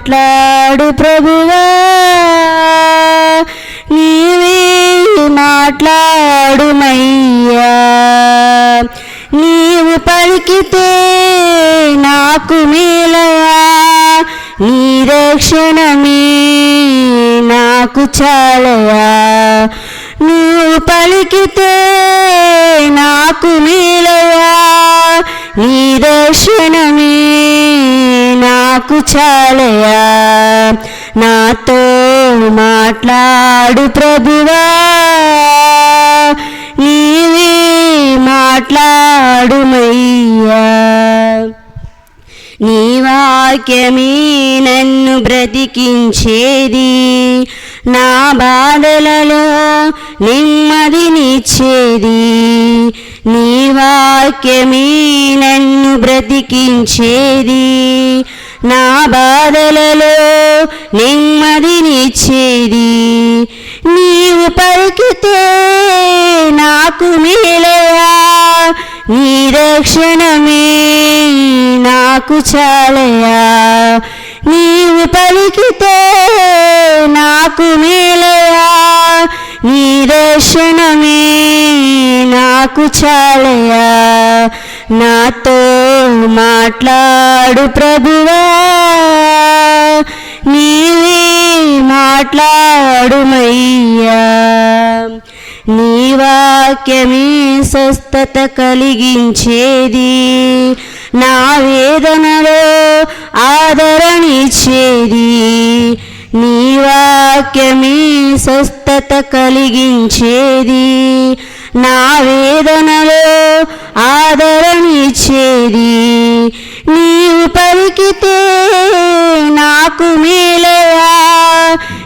మాట్లాడు ప్రభువా, నీవే మాట్లాడుమయ్యా. నీవు పలికితే నాకు మేలయా, నీ రక్షణమే నాకు చాలయా. నీవు పలికితే నాకు మేలయా, నీ రక్షణమే నాకు చాలయా. నాతో మాట్లాడు ప్రభువా, నీవే మాట్లాడుమయ్యా. నీ వాక్యమే నన్ను బ్రతికించేది, నా బాధలలో నెమ్మదినిచ్చేది. నీ వాక్యమే నన్ను బ్రతికించేది, నా బాధలలో నెమ్మదినిచ్చేది. నీవు పలికితే నాకు మేలయా, నీ రక్షణమే నాకు చాలయా. నీవు పలికితే నాకు మేలయా, నీ రక్షణమే నాకు చాలయా. నాతో మాట్లాడు ప్రభువా, నీవే మాట్లాడుమయ్యా. నీ వాక్యమే స్వస్థత కలిగించేది, నా వేదనలో ఆదరణిచ్చేది. నీ వాక్యమే స్వస్థత కలిగించేది, నా వేదనలో ఆదరణిచ్చేది. నీవు పలికితే నాకు మేలయా,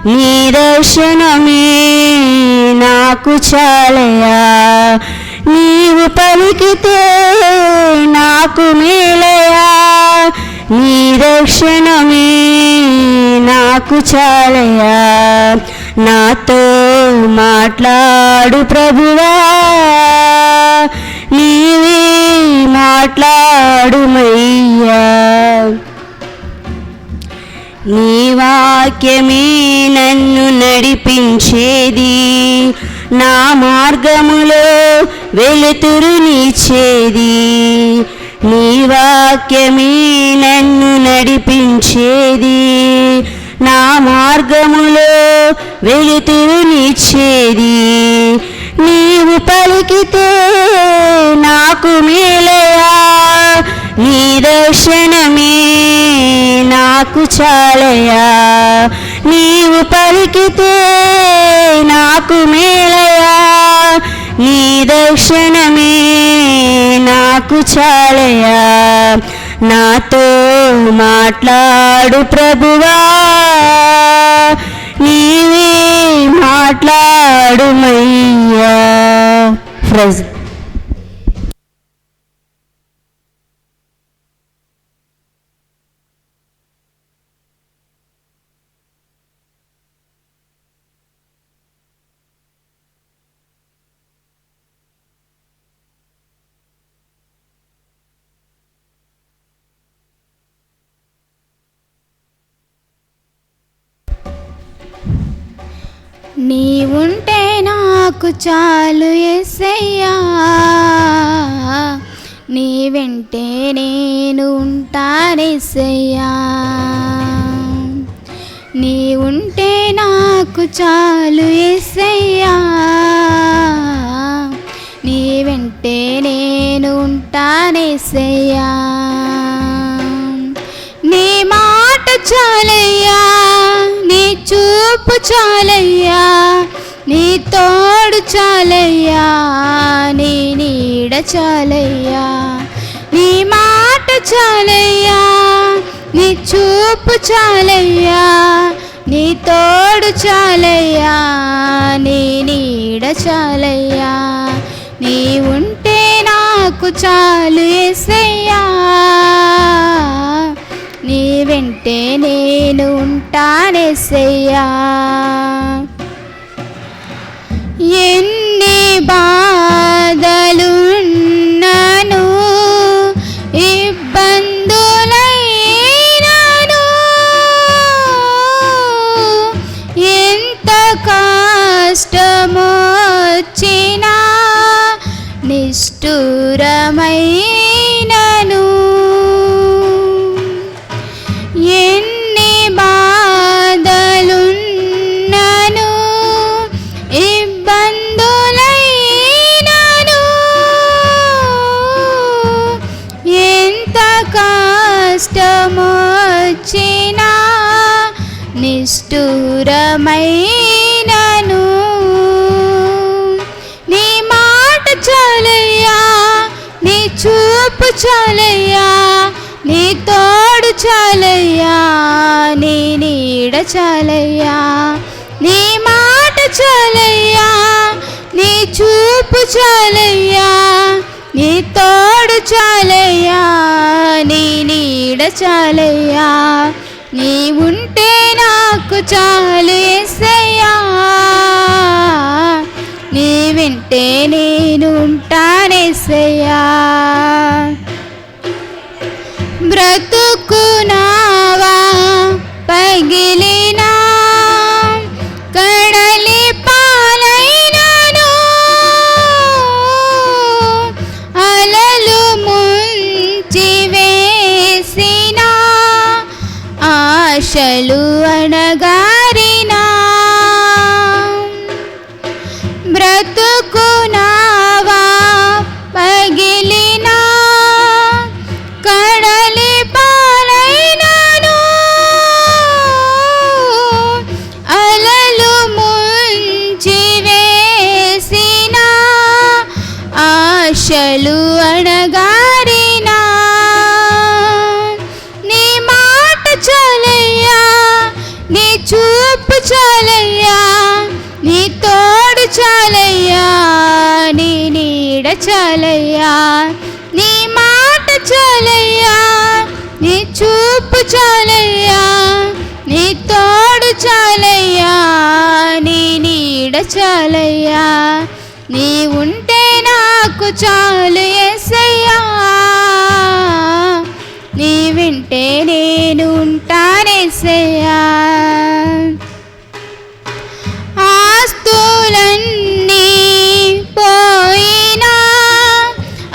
నీ రక్షణమే నాకు చాలయా. నీవు పలికితే నాకు మేలయా, నీ రక్షణమే నాకు చాలయా. నాతో మాట్లాడు ప్రభువా, నీవే మాట్లాడుమయ్యా. నీ వాక్యమే నన్ను నడిపించేది, నా మార్గములో వెలుతురునిచ్చేది. నీ వాక్యమే నన్ను నడిపించేది, నా మార్గములో వెలుతురునిచ్చేది. నీవు పలికితే నాకు మేలయా, నీ రక్షణమే నాకు చాలయా. నీవు పలికితే నాకు మేలయా, నీ రక్షణమే నాకు చాలయా. నాతో మాట్లాడు ప్రభువా, నీవే మాట్లాడుమయ్యా. ఫ్రైజ్. నీవుంటే నాకు చాలు యేసయ్యా, నీ వెంటే నేను ఉంటానేసయ్యా. నీవుంటే నాకు చాలు యేసయ్యా, నీ వెంటే నేను ఉంటానేసయ్యా. నీ మాట చాలయ్యా, నీ చూపు చాలయ్యా, నీ తోడు చాలయ్యా, నీ నీడ చాలయ్యా. నీ మాట చాలయ్యా, నీ చూపు చాలయ్యా, నీ తోడు చాలయ్యా, నీ నీడ చాలయ్యా. నీ ఉంటే నాకు చాలు యేసయ్యా, నీ వెంటే నేను ఉంటానేసయ్యా. ఎన్ని బాధలున్నను ఇబ్బందులైనను నిష్ఠూరమైనను నీ మాట చాలయ్యా, నీ చూపు చాలయ్యా, నీ తోడు చాలయ్యా, నీ నీడ చాలయ్యా. నీ మాట చాలయ్యా, నీ చూపు చాలయ్యా, నీ తోడు చాలయ్యా, నీ నీడ చాలయ్యా. నీ ఉంటే నాకు చాలు యేసయ్యా, నీ వింటే నేను ఉంటానేసయ్యా. బ్రతుకునావా పగిలినా కడలి పాలైనను అలలు ముంచి వేసినా ఆశలు అణగారినా బ్రతుకునావా పగిలినా కడలి పాలైనను అలలు ముంచి వేసినా ఆశలు అణగారినా నీ మాట చాలయ్యా, నీ చూపు చాలయ్యా, నీ తోడు చాలయ్యా, నీ నీడ చాలయ్యా. నీ మాట చాలయ్యా, నీ చూపు చాలయ్యా, నీ తోడు చాలయ్యా, నీ నీడ చాలయ్యా. నీ ఉంటే నాకు చాలు యేసయ్యా, నీ వింటే నేను ఉంటానేసయ్యా. ఆస్తులన్నీ పోయినా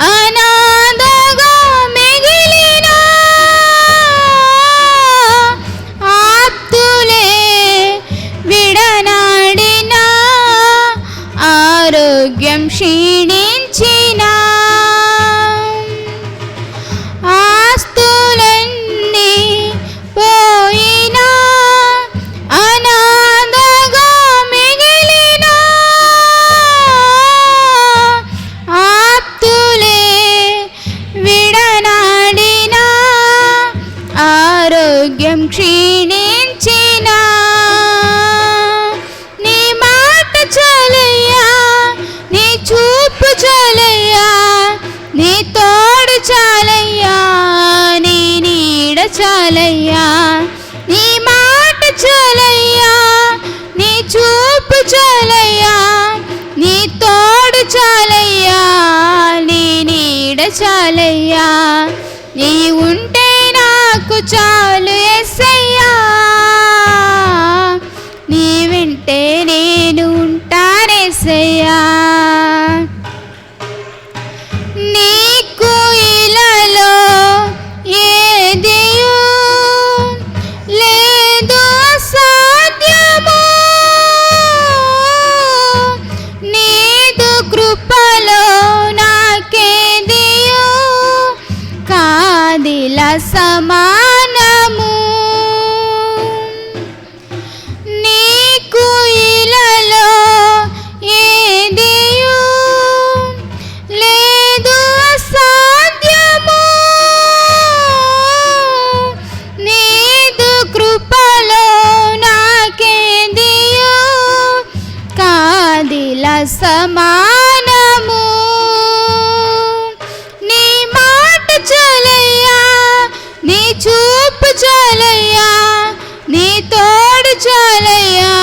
అనాథగా మిగిలినా ఆప్తులే విడనాడినా ఆరోగ్యం క్షీణించినా ఆస్తులన్నీ పోయినా అనాథగా మిగిలినా ఆప్తులే విడనాడినా ఆరోగ్యం క్షీణించినా నీ మాట చాలయ్యా, నీ చూపు చాలయ్యా, నీ తోడు చాలయ్యా, నీ నీడ చాలయ్యా. నీ మాట చాలయ్యా, నీ చూపు చాలయ్యా, నీ తోడు చాలయ్యా, నీ నీడ చాలయ్యా. నీ ఉంటే నాకు చాలు యేసయ్యా, నీ వింటే నేను ఉంటానేసయ్యా. నీకు ఇలలో ఏదియు లేదు అసాధ్యము, నీదు కృపలో నాకేదియు కాదిల సమానము. నీకు ఇలలో ఏదియు లేదు అసాధ్యము, నీదు కృపలో నాకేదియు కాదిల సమానము. నీ మాట చాలయ్యా, నీ చూపు చాలయ్యా, నీ తోడు చాలయ్యా,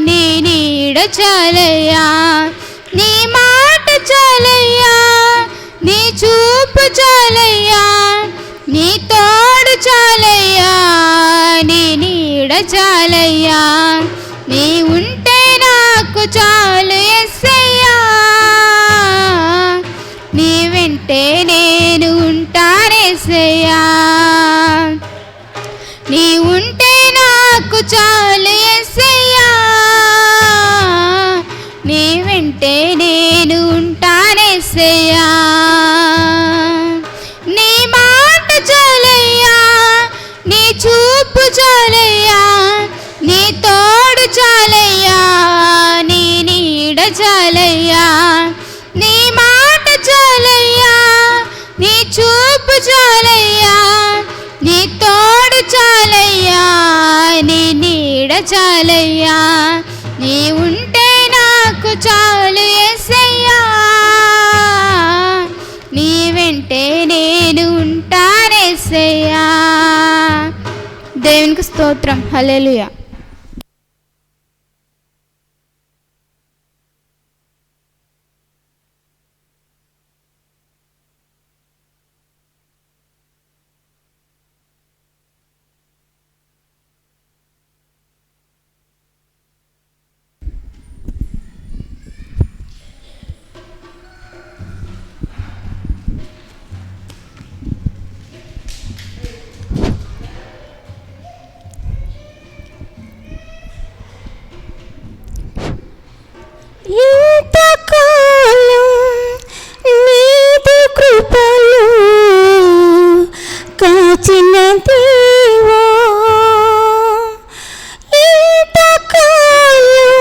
నీ నీడ చాలయ్యా. నీ మాట చాలయ్యా, నీ చూపు చాలయ్యా, నీ తోడు చాలయ్యా, నీ నీడ చాలయ్యా. నీ ఉంటే నాకు చాలు యేసయ్యా, నీ వెంటే నేను ఉంటానేసయ్యా. నీ ఉంటే నాకు చాలు యేసయ్యా, నీ వెంటే నేను ఉంటానేసయ్యా. నీ మాట చాలయ్యా, నీ చూపు చాలయ్యా, నీ చాలయ్యా, నీ మాట చాలయ్యా, నీ చూపు చాలయ్యా, నీ తోడు చాలయ్యా, నీ నీడ చాలయ్యా, నీ ఉంటే నాకు చాలు యేసయ్యా, నీ వెంటే నేను ఉంటానేసయ్యా. దేవునికి స్తోత్రం. హల్లెలూయా. ఇంతకాలం నీదు కృపలు కాచిన దేవా, ఇంతకాలం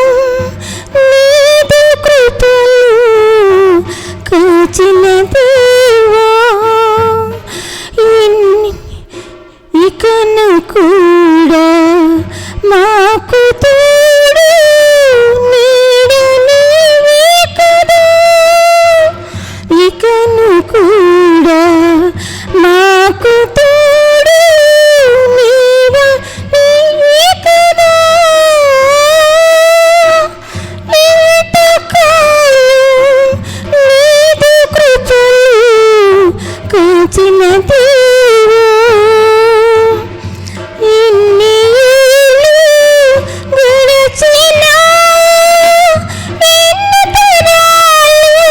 నీదు కృపలు కాచిన దేవా, ఇకను కూడా మాకు తోడు ఇకను కూడా మాకు తోడు నీవే కదా, ఇంతకాలం నీదు కృపలు కాచిన దేవా, ఇన్ని ఏళ్ళు గడిచినా ఎన్ని తరాలు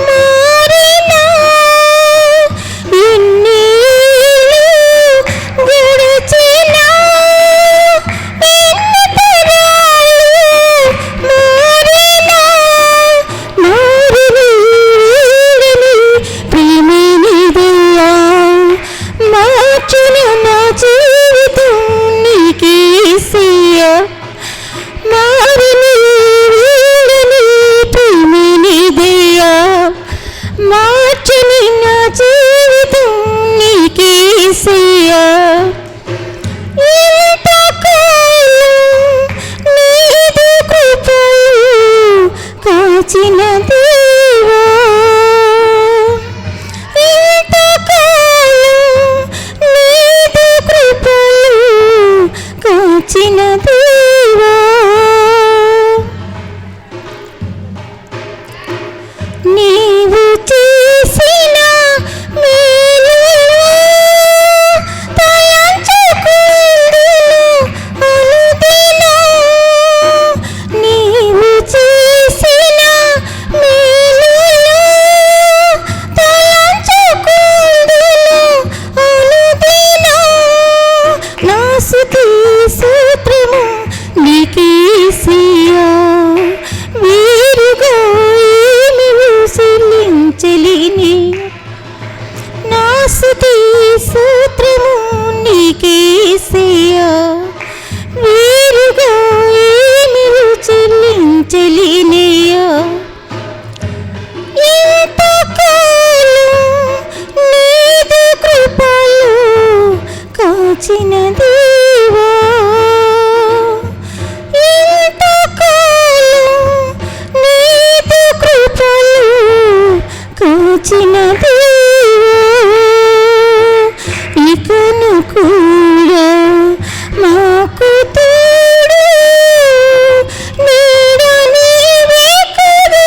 మారినా, ఇన్ని ఏళ్ళు గడిచినా ఎన్ని తరాలు మారినా, మారని వీడని ప్రేమే నీదయ్యా, మార్చిన నా జీవితం నీకే యేసయ్యా, మారని వీడని ప్రేమే నీదయ్యా, మార్చని నా జీవితం నీకే యేసయ్యా, ఇంతకాలం నీదు కృపలు కాచిన దేవా, ఇంతకాలం నీదు కృపలు కాచిన దేవా, నీవు చేసిన మేలులు తలంచుకుందును అనుదినం, నీవు చేసిన మేలులు తలంచుకుందును అనుదినం, నా స్తుతి స్తోత్రము నీకే యేసయ్యా, వీరుగా ఏమియు చెల్లించలేని, నా స్తుతి స్తోత్రము నీకే యేసయ్యా, వీరుగా ఏమియు చెల్లించలేనయ్యా, ఇంతకాలం నీదు కృపలు కాచిన దేవా, ఇంతకాలం నీదు కృపలు కాచిన దేవా, ఇకను కూడా మాకు తోడు నీడ నీవే కదా,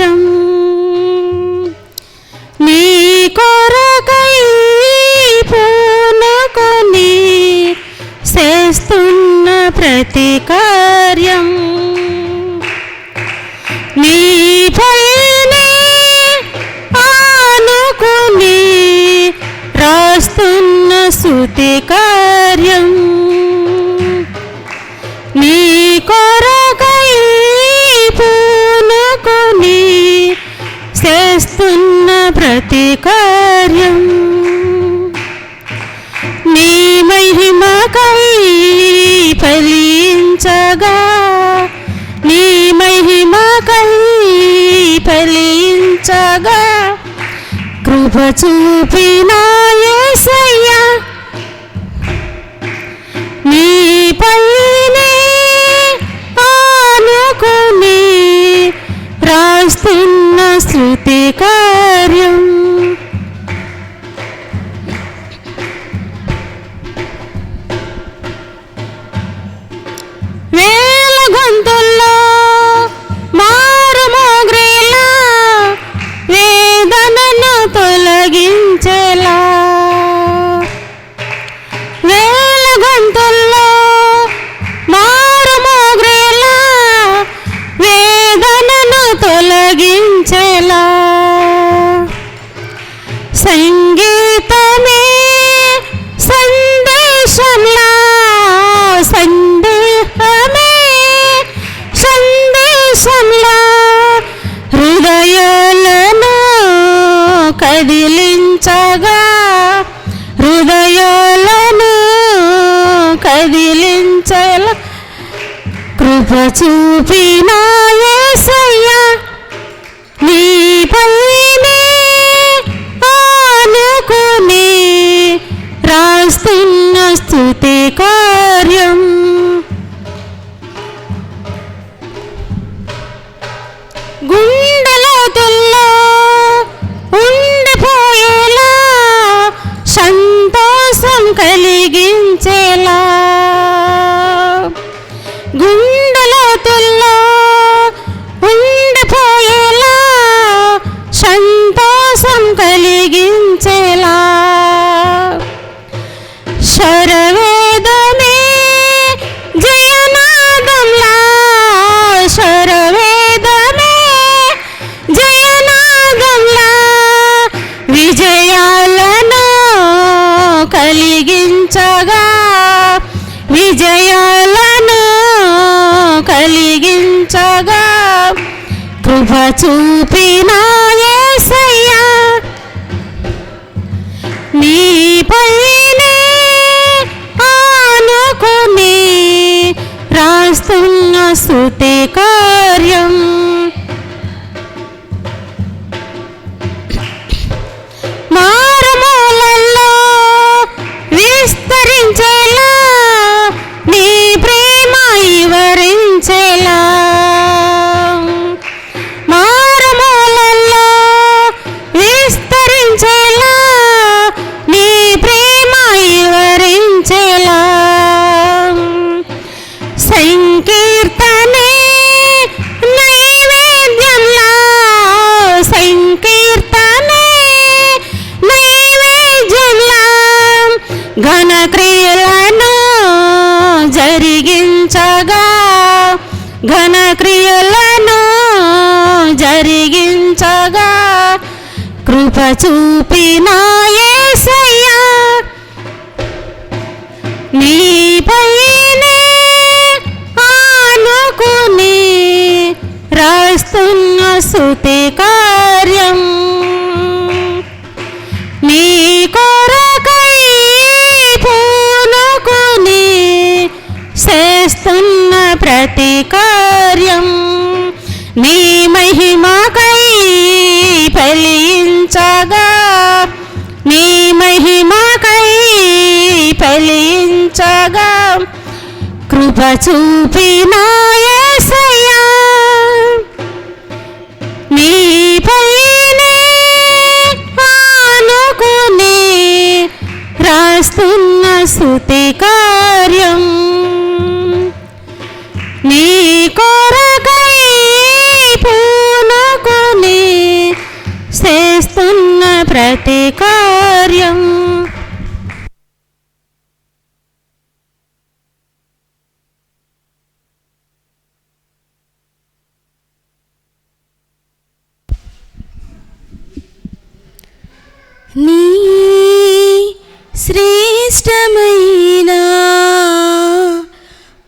కార్యం నీ కొరకై పూనుకొని చేస్తున్న ప్రతి కార్యం నీపైనే ఆనుకుని రాస్తున్న స్తుతి కార్యం నీ కొరకై పూనుకొని చేస్తున్న ప్రతి కార్యం నీ మహిమకై ఫలించగా నీ మహిమకై ఫలించగా కృప చూపిన యేసయ్యా నీపైనే ఆనుకుని రాస్తున్న స్తుతి కార్యం వేల గొంతుల్లో మారుమోగ్రేలా వేదనను తొలగించేలా వేల గొంతుల్లో మారుమోగ్రేలా వేదనను తొలగించేలా సంగీతమే సందేశంలా సందేహమే సందేశంలా హృదయాలను కదిలించగా హృదయాలను కదిలించలా కృప చూపిన యేసయ్యా నీపైనే ఆనుకుని రాస్తున్న స్తుతి కార్యం గుండెలోతుల్లో ఉండిపోయేలా సంతోషం కలిగించేలా గుండెలోతుల్లో ఉండిపోయేలా సంతోషం కలిగించేలా శరవేదమే జయనాదంలా శరవేదమే జయనాదంలా విజయాలను కలిగించగా విజయాలను కలిగించగా కృప చూపిన యేసయ్యా నీపైనే ఆనుకుని రాస్తున్న స్తుతి కార్యం మారుమూలల్లో విస్తరించేలా నీ ప్రేమ వివరించేలా మారుమూలల్లో విస్తరించేలా నీ ప్రేమ వివరించేలా సంకీర్తనే నైవేద్యంలా సంకీర్తనే నైవేద్యంలా ఘనక్రియలను జరిగించగా ఘనక్రియలను జరిగించగా కృప చూపిన యేసయ్యా నీపైనే ఆనుకుని రాస్తున్న స్తుతి కార్యం నీ కొరకై పూనుకొని చేస్తున్న ప్రతి కార్యం నీ మహిమకై ఫలించగా నీ మహిమకై ఫలించగా కృప చూపిన యేసయ్యా నీపైనే ఆనుకుని రాస్తున్న స్తుతి కార్యం నీ కొరకై పూనుకొని ప్రతి కార్యం. నీ శ్రేష్టమైన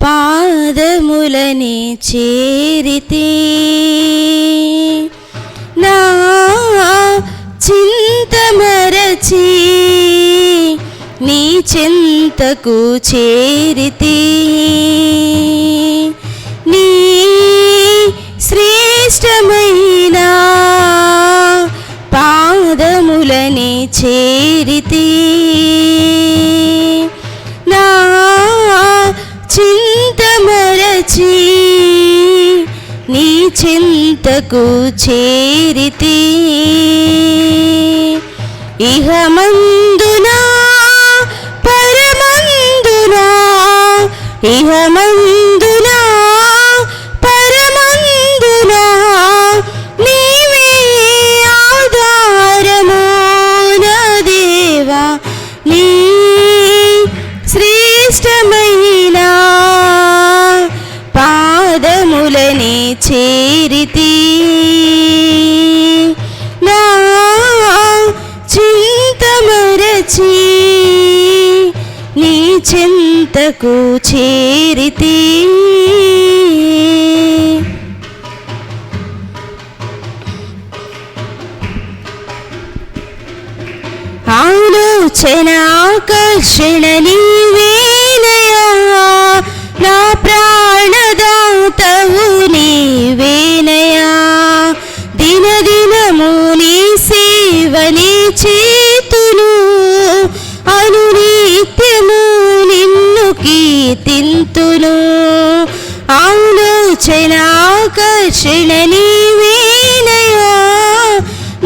పాదములని చేరితే నా చింతమరచి నీ చింతకు చేరితే నీ శ్రేష్టమైన పాదములని చేరితే నా చింతమరచి నీ చింతకు చేరితే ఇహమందునా పరమందునా ఇహమందునా పరమందునా నీవే ఆధారము నా దేవా. నీ శ్రేష్టమైన పాదములని చేరితే నా చింతమరచి నీ చింతకు చేరితే ఆలోచన ఆకర్షణ నీవేనయా నా ప్రాణదాతవు నీవేనయా. దినదినము నీ సేవని చేతును అనునిత్యము నిన్ను కీర్తింతును. ఆలోచన ఆకర్షణ నీవేనయా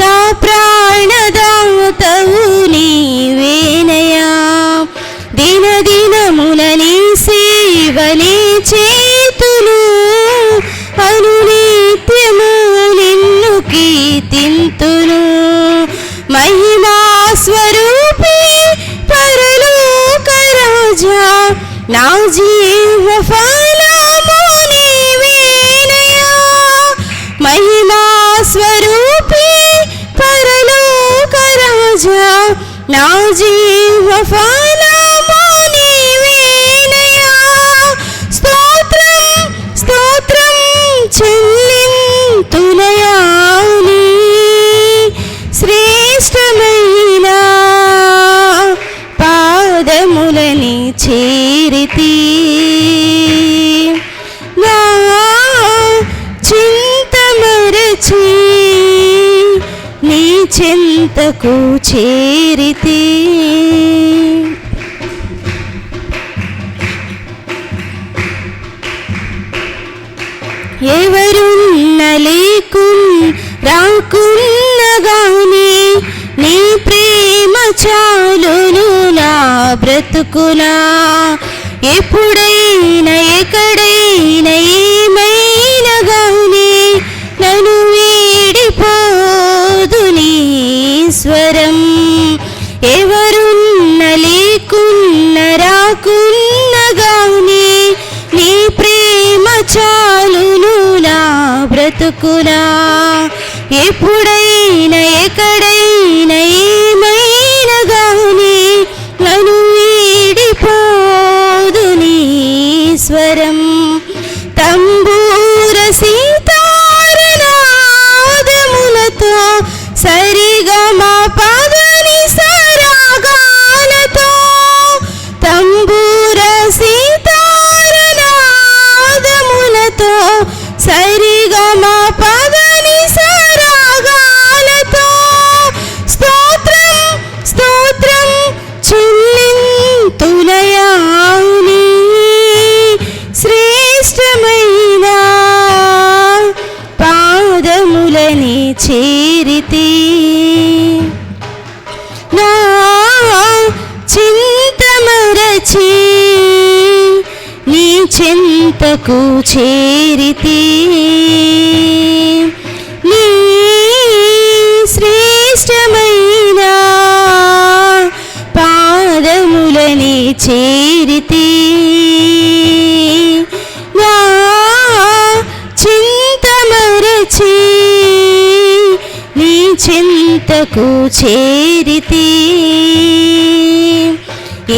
నా ప్రాణదాతవు నీవేనయా. దినదినమున నీ సేవని చేతును అనునిత్యము నిన్ను కీర్తింతును. మహిమా స్వరూపి పరలోక రాజా నా జీవ ఫలము నీవేనయా. మహిమా స్వరూపి పరలోక రాజా నా జీవ ఫలము నీవేనయా. స్తోత్రం స్తోత్రం చెల్లింతునయా నీ శ్రేష్టమైన పాదములని చేరితే నా చింతమరచి నీ చింతకు చేరితే ఎవరున్న రాకున్నగాని నీ ప్రేమ చాలును నా బ్రతుకునా. ఎప్పుడైనా ఎక్కడైనా ఏమైనా గాని నన్ను వీడిపోదు నీ స్వరం. ఎవరున్న లేకున్న రాకున్నగాని నీ ప్రేమ చాలును నా బ్రతుకునా. ఎప్పుడైనా ఎక్కడైనా ఏమైనా గాని నన్ను వీడిపోదు నీ స్వరం. తంబూర సీతారనాదములతో సరిగమ పదని సరాగాలతో తంబూర సీతారనాదములతో సరిగమ పదని సరాగాలతో స్తోత్రం స్తోత్రం చెల్లింతునయా నీ శ్రేష్టమైన పాదములని చేరితే నా చింతమరచి నీ చింతకు చేరితే నీ శ్రేష్టమైన చింతకు చేరితి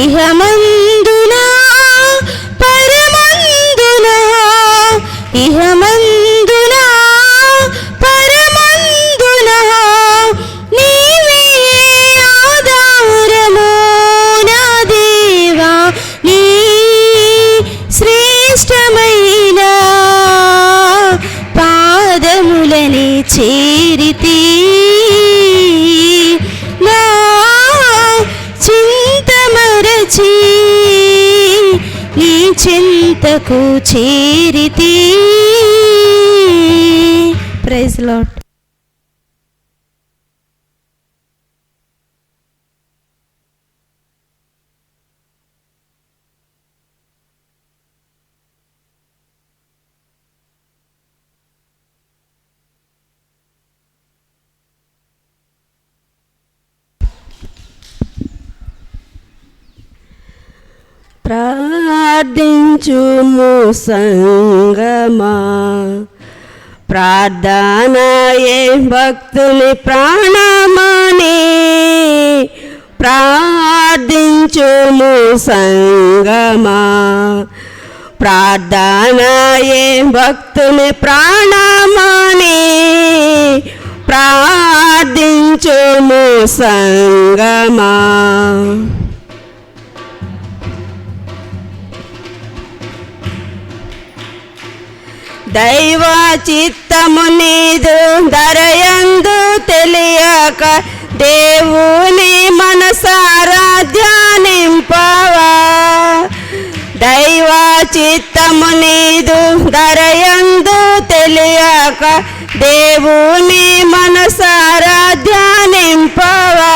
ఇహమందునా పరమందునా ఇహమందునా పరమందునా నీవే ఆధారము నా దేవా నీ శ్రేష్టమైన పాదములని చేరితి నా చింతమరచి నీ చింతకు చేరితి. Praise lord. ప్రార్థించుము సంగమా ప్రార్థనయే భక్తుని ప్రాణమని ప్రార్థించుము సంగమా ప్రార్థనయే భక్తుని ప్రాణమని ప్రార్థించుము సంగమా. దైవ చిత్తము నీదు దరయందు తెలియక దేవుని మనసారా ధ్యానింపవా. దైవ చిత్తము నీదు దరయందు తెలియక దేవుని మనసారా ధ్యానింపవా.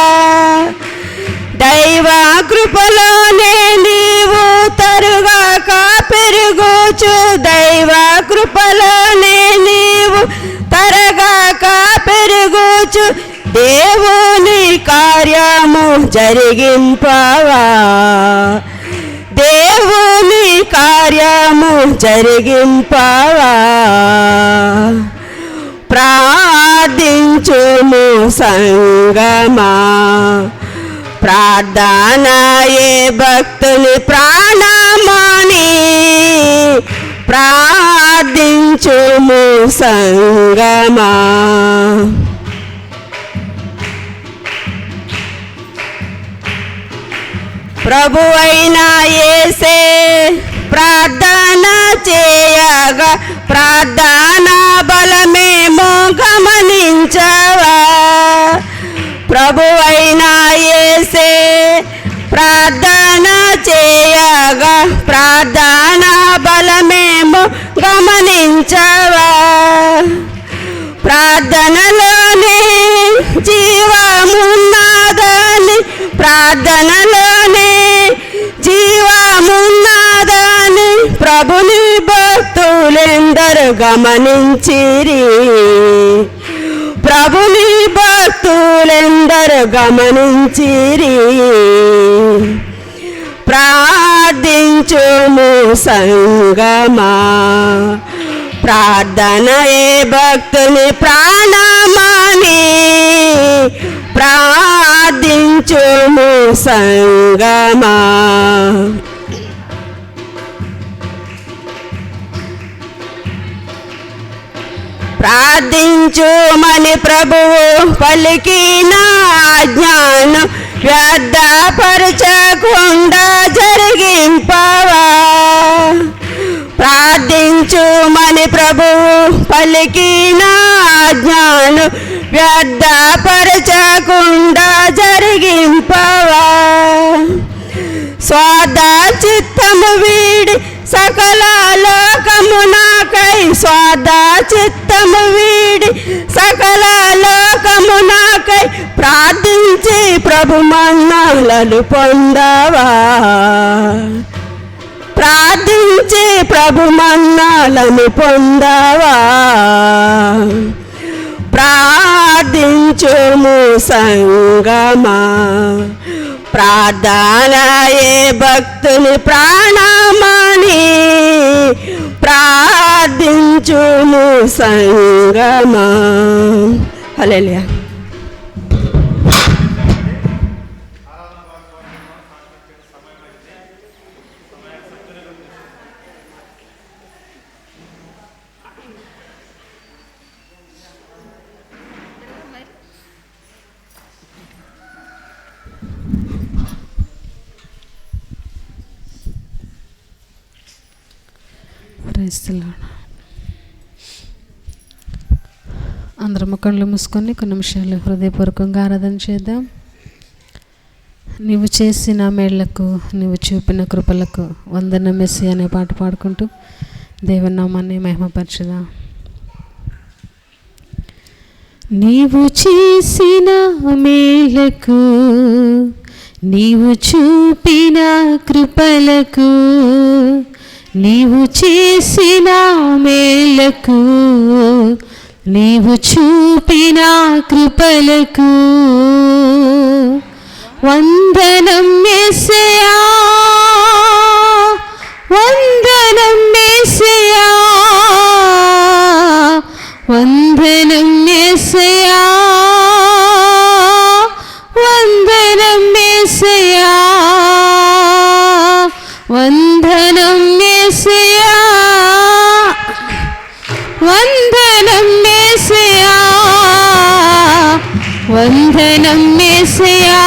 దైవ కృపలోనే నీవు తరుగాక పెరుగుచు దైవ కృపలోనే నీవు తరగాక పెరుగుచు దేవుని కార్యము జరిగింపవా. దేవుని కార్యము జరిగింపవా. ప్రార్థించుము సంగమా ప్రార్థనయే భక్తుని ప్రాణమని ప్రార్థించుము సంగమా. ప్రభువైన యేసే ప్రార్థన చేయగా ప్రార్థనా బలమేమో గమనించవా. ప్రభువైన యేసే ప్రార్థన చేయగా ప్రార్థనా బలమేమో గమనించవా. ప్రార్థనలోనే జీవమున్నదని ప్రార్థనలోనే జీవమున్నదని ప్రభుని భక్తులెందరు గమనించిరి. ప్రభుని భక్తులెందరు గమనించిరి. ప్రార్థించుము సంగమా ప్రార్థనయే భక్తుని ప్రాణమని ప్రార్థించుము సంగమా. ప్రార్థించుమని ప్రభువు పలికిన ఆజ్ఞను వ్యర్థపరచకుండా జరిగింపవా. ప్రార్థించుమని ప్రభువు పలికిన ఆజ్ఞను వ్యర్థపరచకుండా జరిగింపవా. స్వార్థ చిత్తము వీడి సకల లోకమునాకై స్వార్థ చిత్తము వీడి సకల లోకమునాకై ప్రార్థించి ప్రభు మన్నాలను పొందవా. ప్రార్థించి ప్రభు మన్నాలను పొందవా. ప్రార్థించుము సంగమా ప్రార్థనయే భక్తుని ప్రాణమని ప్రార్థించుము సంగమా. హల్లెలూయా. అందరం కళ్ళు మూసుకొని కొన్ని నిమిషాలు హృదయపూర్వకంగా ఆరాధన చేద్దాం. నీవు చేసిన మేళ్లకు, నీవు చూపిన కృపలకు వందనం యేసయ్యా అనే పాట పాడుకుంటూ దేవుని నామాన్ని మహిమపరచుదాం. నీవు చేసిన మేళ్లకు, నీవు చూపిన కృపలకు, నీవు చేసిన మేళ్లకు, నీవు చూపిన కృపలకు వందనం యేసయ్యా, వందనం యేసయ్యా, వందనం యేసయ్యా, వందనం యేసయ్యా, వందనం యేసయ్యా, వందనం యేసయ్యా, వందనం యేసయ్యా,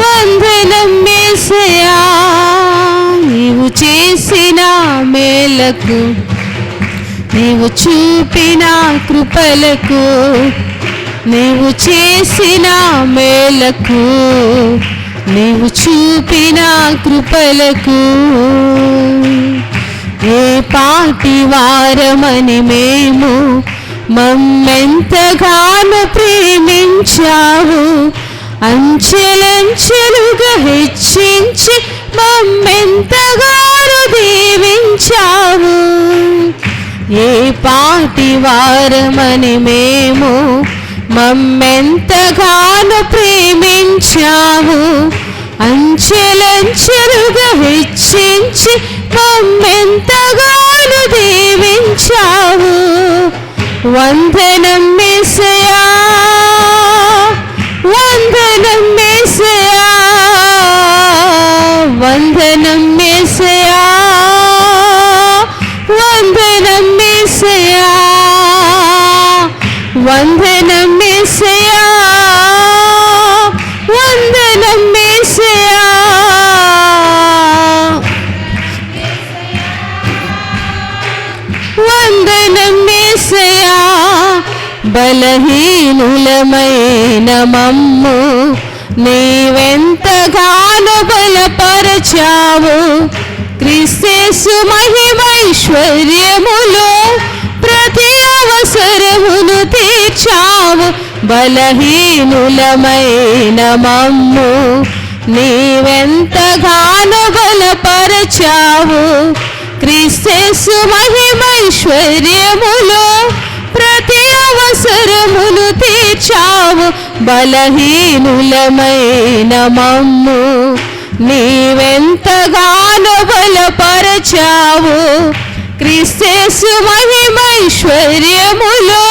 వందనం యేసయ్యా. నీవు చేసిన మేలకు, నీవు చూపిన కృపలకు, నీవు చేసిన మేలకు, నీవు చూపిన కృపలకు ఏ పాటి వారమని మేము మమ్మెంతగానో ప్రేమించావు, అంచెలంచెలుగా హెచ్చించి మమ్మెంతగానో దీవించావు. ఏ పాటి వారమని మేము మమ్మెంతగానో ప్రేమించావు, అంచెలంచెలుగా హెచ్చించి మమ్మెంతగానో దీవించావు. వందనం యేసయ్యా, వందనం యేసయ్యా, వందనం యేసయ్యా, వందనం యేసయ్యా, వందనం యేసయ్యా, వందనం యేసయ్యా. వందనం యేసయ్యా. బలహీనులమైన మమ్ము నీవెంతగానో బలపరచావు, క్రీస్తు మహిమైశ్వర్యములో ప్రతి అవసరమును తీర్చావు. బలహీనులమైన మమ్ము నీవెంతగానో బలపరచావు, క్రీస్తు మహిమైశ్వర్యములో ప్రతి అవసరమును తీర్చావు. బలహీనులమైన మమ్ము నీవెంతగానో బలపరచావు, క్రీస్తు మహిమైశ్వర్యములో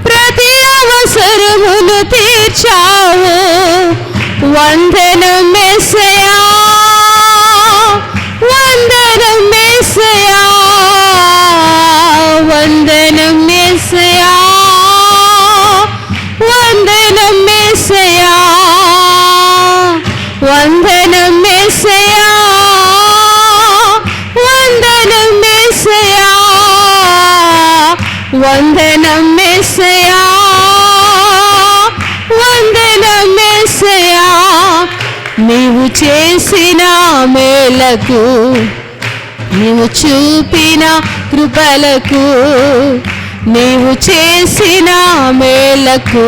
ప్రతి అవసరమును తీర్చావు. వందనం యేసయ్యా, వందనం యేసయ్యా, వందనం యేసయ్యా, వందనం యేసయ్యా, వందనం యేసయ్యా, వందనం యేసయ్యా, వందనం యేసయ్యా, వందనం యేసయ్యా. నీవు చేసిన మేలకు, నీవు చూపిన కృపలకు, నీవు చేసిన మేలకు,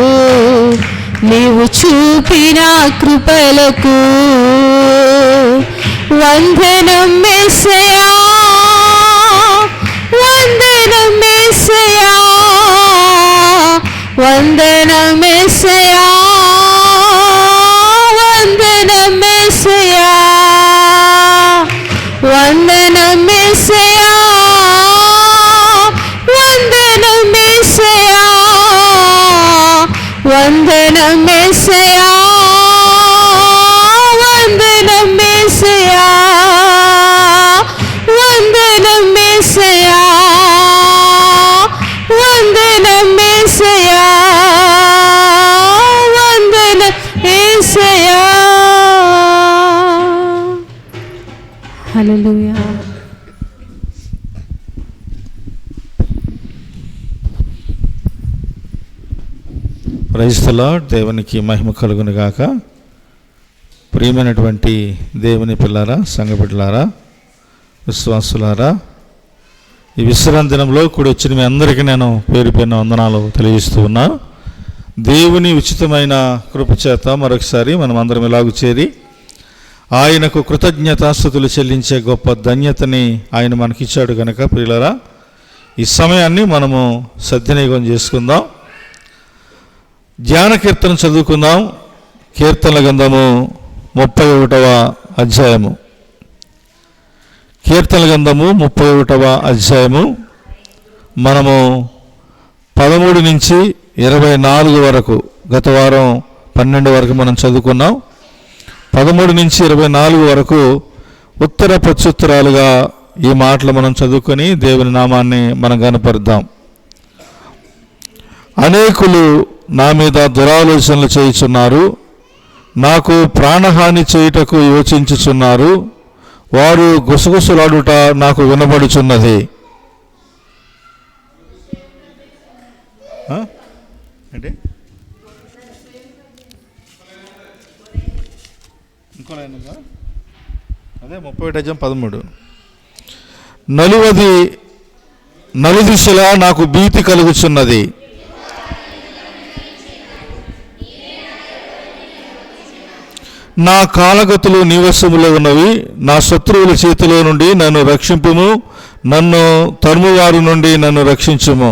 నీవు చూపిన కృపలకు వందనం యేసయ్యా, వందనం యేసయ్యా, వందనం యేసయ్యా, వందనం యేసయ్యా, వందనం యేసయ్యా, వందనం యేసయ్యా, వందనం యేసయ్యా, వందనం యేసయ్యా, వందనం యేసయ్యా, వందనం యేసయ్యా, వందనం యేసయ్యా. హల్లెలూయా. Praise the Lord. దేవునికి మహిమ కలుగును గాక. ప్రియమైనటువంటి దేవుని పిల్లారా, సంఘ బిడ్డలారా, విశ్వాసులారా, ఈ విశ్రాంతి దినంలో కూడి వచ్చిన మీ అందరికీ నేను పేరు పేరున వందనాలు తెలియజేస్తూ ఉన్నా. దేవుని ఉచితమైన కృపచేత మరొకసారి మనం అందరం ఇలాగు చేరి ఆయనకు కృతజ్ఞతాస్తుతులు చెల్లించే గొప్ప ధన్యతని ఆయన మనకిచ్చాడు కనుక ప్రియులారా, ఈ సమయాన్ని మనము సద్వినియోగం చేసుకుందాం. ధ్యాన కీర్తన చదువుకుందాం. కీర్తనల గ్రంథము 31వ అధ్యాయము. కీర్తనల గ్రంథము 31వ అధ్యాయము. మనము 13 నుంచి 24 వరకు, గత వారం 12 వరకు మనం చదువుకున్నాం. 13 నుంచి 24 వరకు ఉత్తర ప్రత్యుత్తరాలుగా ఈ మాటలు మనం చదువుకొని దేవుని నామాన్ని మనం గనపరుద్దాం. అనేకులు నా మీద దురాలోచనలు చేయుచున్నారు, నాకు ప్రాణహాని చేయుటకు యోచించుచున్నారు, వారు గుసగుసలాడుట నాకు వినబడుచున్నది. అంటే అదే 31:13. నలుదిశలా నాకు భీతి కలుగుచున్నది, నా కాలగతులు నీ వశములో ఉన్నవి, నా శత్రువుల చేతిలో నుండి నన్ను రక్షింపుము, నన్ను తరుమువారి నుండి నన్ను రక్షించుము.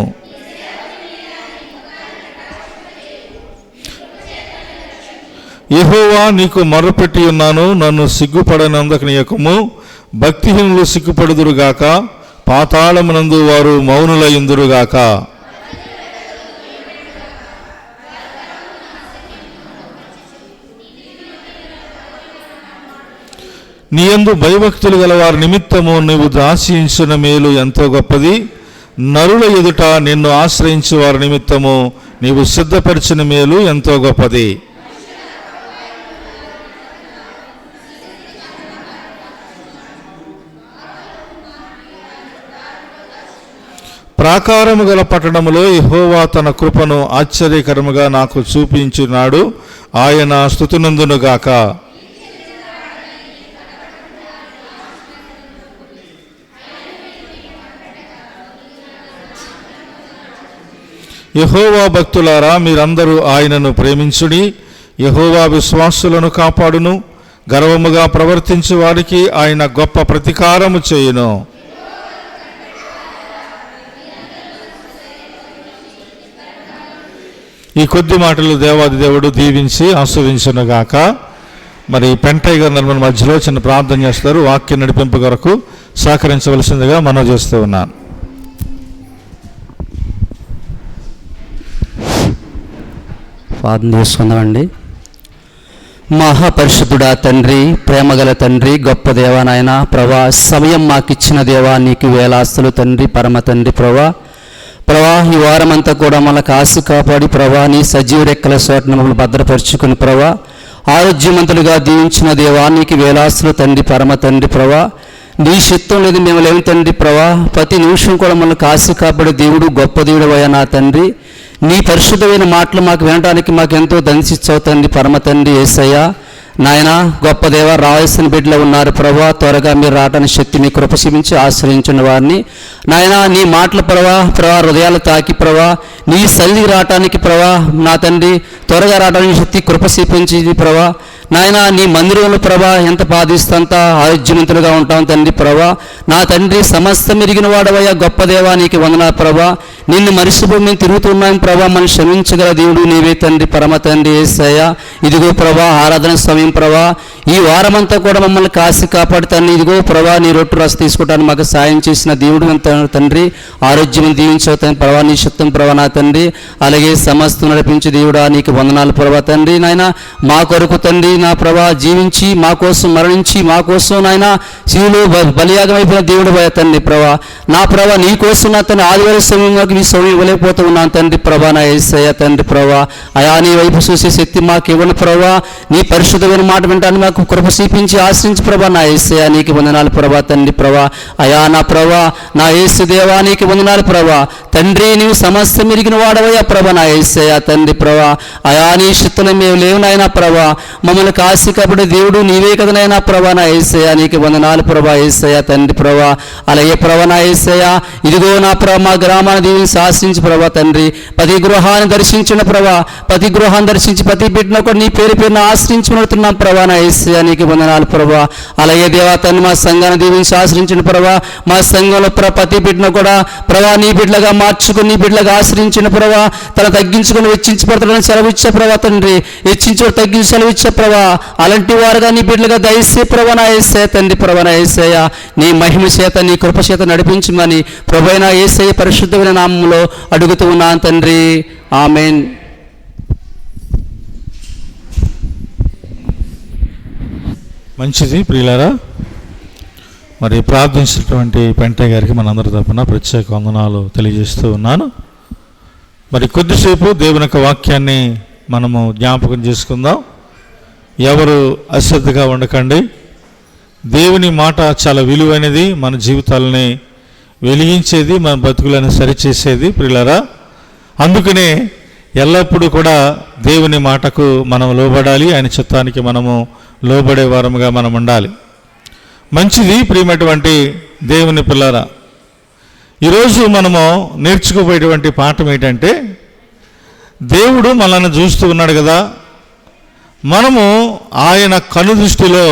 యెహోవా నీకు మొర్రపెట్టి ఉన్నాను, నన్ను సిగ్గుపడనందకనీయకము. భక్తిహీనులు సిగ్గుపడుదురుగాక, పాతాళమునందు వారు మౌనులయుందురుగాక. నీయందు భయభక్తులు గల వారి నిమిత్తము నువ్వు ఆశ్రయించిన మేలు ఎంతో గొప్పది. నరుల ఎదుట నిన్ను ఆశ్రయించే వారి నిమిత్తము నీవు సిద్ధపరిచిన మేలు ఎంతో గొప్పది. ప్రాకారము గల పట్టణములో యెహోవా తన కృపను ఆశ్చర్యకరముగా నాకు చూపించున్నాడు, ఆయన స్తుతినందునుగాక. యెహోవా భక్తులారా, మీరందరూ ఆయనను ప్రేమించుడి. యెహోవా విశ్వాసులను కాపాడును, గర్వముగా ప్రవర్తించు వారికి ఆయన గొప్ప ప్రతీకారము చేయును. ఈ కొద్ది మాటలు దేవాది దేవుడు దీవించి ఆస్వాదించునుగాక. మరి పెంటయ్య గారు మన మధ్యలో చిన్న ప్రార్థన చేస్తారు. వాక్య నడిపింపు కొరకు సహకరించవలసిందిగా మనవి చేస్తూ ఉన్నాను. ప్రార్థన చేసుకుందామండి. మహాపరిశుద్ధుడా తండ్రి, ప్రేమగల తండ్రి, గొప్ప దేవా నాయన ప్రభా, సమయం మాకిచ్చిన దేవా నీకు వేలాస్తులు తండ్రి, పరమ తండ్రి ప్రభా. ఈ వారమంతా కూడా మనకు కాసి కాపాడి ప్రభా, నీ సజీవ రెక్కల చోటను మమ్మల్ని భద్రపరుచుకుని ప్రభా, ఆరోగ్యవంతులుగా దీవించిన దేవా నీకు వేలాస్తులు తండ్రి, పరమ తండ్రి ప్రభా. నీ చిత్తం లేదు మేము లేని తండ్రి ప్రభా, ప్రతి నిమిషం కూడా మనల్ని కాసి కాపాడే దేవుడు, గొప్ప దేవుడు అయ్యా నా తండ్రి. నీ పరిశుద్ధమైన మాటలు మాకు వినడానికి మాకు ఎంతో దండిస్తావు తండ్రి, పరమ తండ్రి యేసయ్య నాయన. గొప్ప దేవ, రావాల్సిన బిడ్డలు ఉన్నారు ప్రభా, త్వరగా మీరు రావడానికి శక్తి మీ కృప చూపించి ఆశ్రయించిన వారిని నాయన, నీ మాటల ప్రభా హృదయాలు తాకి ప్రభా, నీ సన్నిధికి రావటానికి ప్రభా నా తండ్రి, త్వరగా రావడానికి శక్తి కృప చూపించి ప్రభా నాయన. నీ మందిరంలో ప్రభా ఎంత బాధిస్తంత ఆరోగ్యవంతులుగా ఉంటాం తండ్రి ప్రభా. నా తండ్రి, సమస్తం ఎరిగిన వాడవయ్యా గొప్ప దేవా నీకు వందనాలు ప్రభా. నిన్ను మరిసిపోయి మేము తిరుగుతున్నాం ప్రభా, మనం క్షమించగల దేవుడు నీవే తండ్రి, పరమ తండ్రి యేసయ్య. ఇదిగో ప్రభా ఆరాధన సమయం ప్రభా, ఈ వారమంతా కూడా మమ్మల్ని కాసి కాపాడు తండ్రి. ఇదిగో ప్రభా నీ రొట్టు రస తీసుకోవడానికి మాకు సాయం చేసిన దేవుడు తండ్రి, ఆరోగ్యం దీవించవు తండ్రి ప్రభా, నీ చిత్తం ప్రభా నా తండ్రి. అలాగే సమస్తం నడిపించే దేవుడా నీకు వందనాలు ప్రభా తండ్రి. నాయన మా కొరకు తండ్రి నా ప్రభా జీవించి మా కోసం మరణించి మా కోసం నాయన శివులు బలియాగం అయిపోయిన దేవుడు పోయా తండ్రి ప్రభా. నా ప్రభా నీ కోసం నా తండ్రి ఆదివారం సమయంలో నీ సమయం ఇవ్వలేకపోతూ ఉన్నాను తండ్రి ప్రభా నా యేసయ్య తండ్రి ప్రభా. అయా నీ వైపు చూసే శక్తి మాకు ఇవ్వను ప్రభా, నీ పరిశుద్ధమైన మాట వింటాను మాకు నాకు కృప చూపించి ఆశ్రయించి ప్రభా నా యేసయ్య నీకు వందనాలు ప్రభా తండ్రి ప్రభా. అయా నా ప్రభా నా యేసు దేవా నీకు వందనాలు ప్రభా. తండ్రి నీవు సమస్తం ఎరిగిన వాడవయ్యా ప్రభా నా యేసయ్య తండ్రి ప్రభా. అయా నీ శక్తులు మేము లేవునైనా ప్రభా. మమ్మల్ని కాసి కాబట్టి దేవుడు నీవే కదనైనా ప్రభా నా యేసయ్య నీకు వందనాలు ప్రభా యేసయ్య తండ్రి ప్రభా. అలాగే ప్రభా నా యేసయ్య ఇదిగో నా ప్రభా మా గ్రామాన్ని దీవిని శాసించి ప్రభా తండ్రి. ప్రతి గృహాన్ని దర్శించిన ప్రభా. ప్రతి గృహాన్ని దర్శించి ప్రతి బిడ్డను కూడా నీ పేరును ఆశ్రయించుకుంటున్నాం ప్రభా నా యేసయ్య నీకు వందనాలు ప్రభా. అలాగే దేవా తండ్రి మా సంఘాన్ని దీవిని ఆశ్రయించిన ప్రభా. మా సంఘంలో ప్రతి బిడ్డను కూడా ప్రభా నీ బిడ్డలుగా మార్చుకుని నీ బిడ్డలుగా ఆశ్రయించిన ప్రభా. తన తగ్గించుకుని వెచ్చించబడతాడని సెలవిచ్చే ప్రభా తండ్రి. హెచ్చించు తగ్గించి సెలవిచ్చే ప్రభా. అలాంటి వారుగా నీ బిడ్డలుగా దయసే ప్రభా నా యేసయ్య తండ్రి ప్రభా నా యేసయ్య నీ మహిమ చేత నీ కృప చేత నడిపించమని ప్రభువైన యేసయ్య పరిశుద్ధమైన నామములో అడుగుతూ ఉన్నాను తండ్రి. ఆమేన్. మంచిది ప్రియులారా. మరి ప్రార్థించినటువంటి పెంటయ్య గారికి మనందరి తరపున ప్రత్యేక వందనాలు తెలియజేస్తూ ఉన్నాను. మరి కొద్దిసేపు దేవుని యొక్క వాక్యాన్ని మనము జ్ఞాపకం చేసుకుందాం. ఎవరు అశ్రద్ధగా ఉండకండి. దేవుని మాట చాలా విలువైనది, మన జీవితాలని వెలిగించేది, మన బతుకులను సరిచేసేది ప్రియులారా. అందుకనే ఎల్లప్పుడూ కూడా దేవుని మాటకు మనం లోబడాలి. ఆయన చిత్తానికి మనము లోబడే వారముగా మనం ఉండాలి. మంచిది ప్రియమైనటువంటి దేవుని పిల్లరా. ఈరోజు మనము నేర్చుకోబోయేటువంటి పాఠం ఏంటంటే, దేవుడు మనల్ని చూస్తూ ఉన్నాడు కదా, మనము ఆయన కనుదృష్టిలో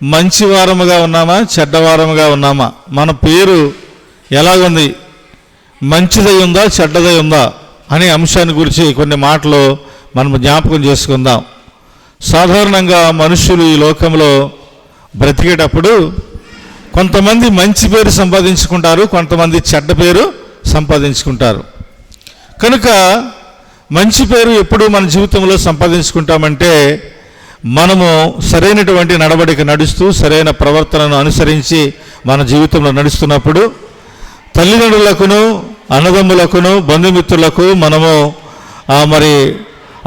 మంచివారముగా ఉన్నామా చెడ్డవారముగా ఉన్నామా, మన పేరు ఎలాగుంది, మంచిదై ఉందా చెడ్డదై ఉందా అనే అంశాన్ని గురించి కొన్ని మాటలు మనం జ్ఞాపకం చేసుకుందాం. సాధారణంగా మనుషులు ఈ లోకంలో బ్రతికేటప్పుడు కొంతమంది మంచి పేరు సంపాదించుకుంటారు, కొంతమంది చెడ్డ పేరు సంపాదించుకుంటారు. కనుక మంచి పేరు ఎప్పుడు మన జీవితంలో సంపాదించుకుంటామంటే, మనము సరైనటువంటి నడవడిక నడుస్తూ సరైన ప్రవర్తనను అనుసరించి మన జీవితంలో నడుస్తున్నప్పుడు తల్లిదండ్రులకును అన్నదమ్ములకును బంధుమిత్రులకు మనము మరి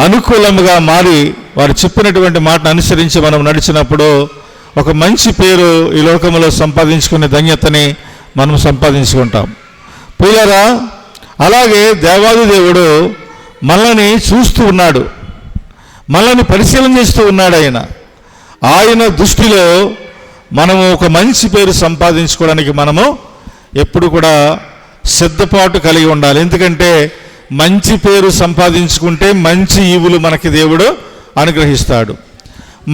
అనుకూలంగా మారి వారు చెప్పినటువంటి మాటను అనుసరించి మనం నడిచినప్పుడు ఒక మంచి పేరు ఈ లోకంలో సంపాదించుకునే ధన్యతని మనం సంపాదించుకుంటాం ప్రియులారా. అలాగే దేవాది దేవుడు మనల్ని చూస్తూ ఉన్నాడు, మనల్ని పరిశీలన చేస్తూ ఉన్నాడు. ఆయన దృష్టిలో మనము ఒక మంచి పేరు సంపాదించుకోవడానికి మనము ఎప్పుడు కూడా సిద్ధపాటు కలిగి ఉండాలి. ఎందుకంటే మంచి పేరు సంపాదించుకుంటే మంచి ఈవులు మనకి దేవుడు అనుగ్రహిస్తాడు.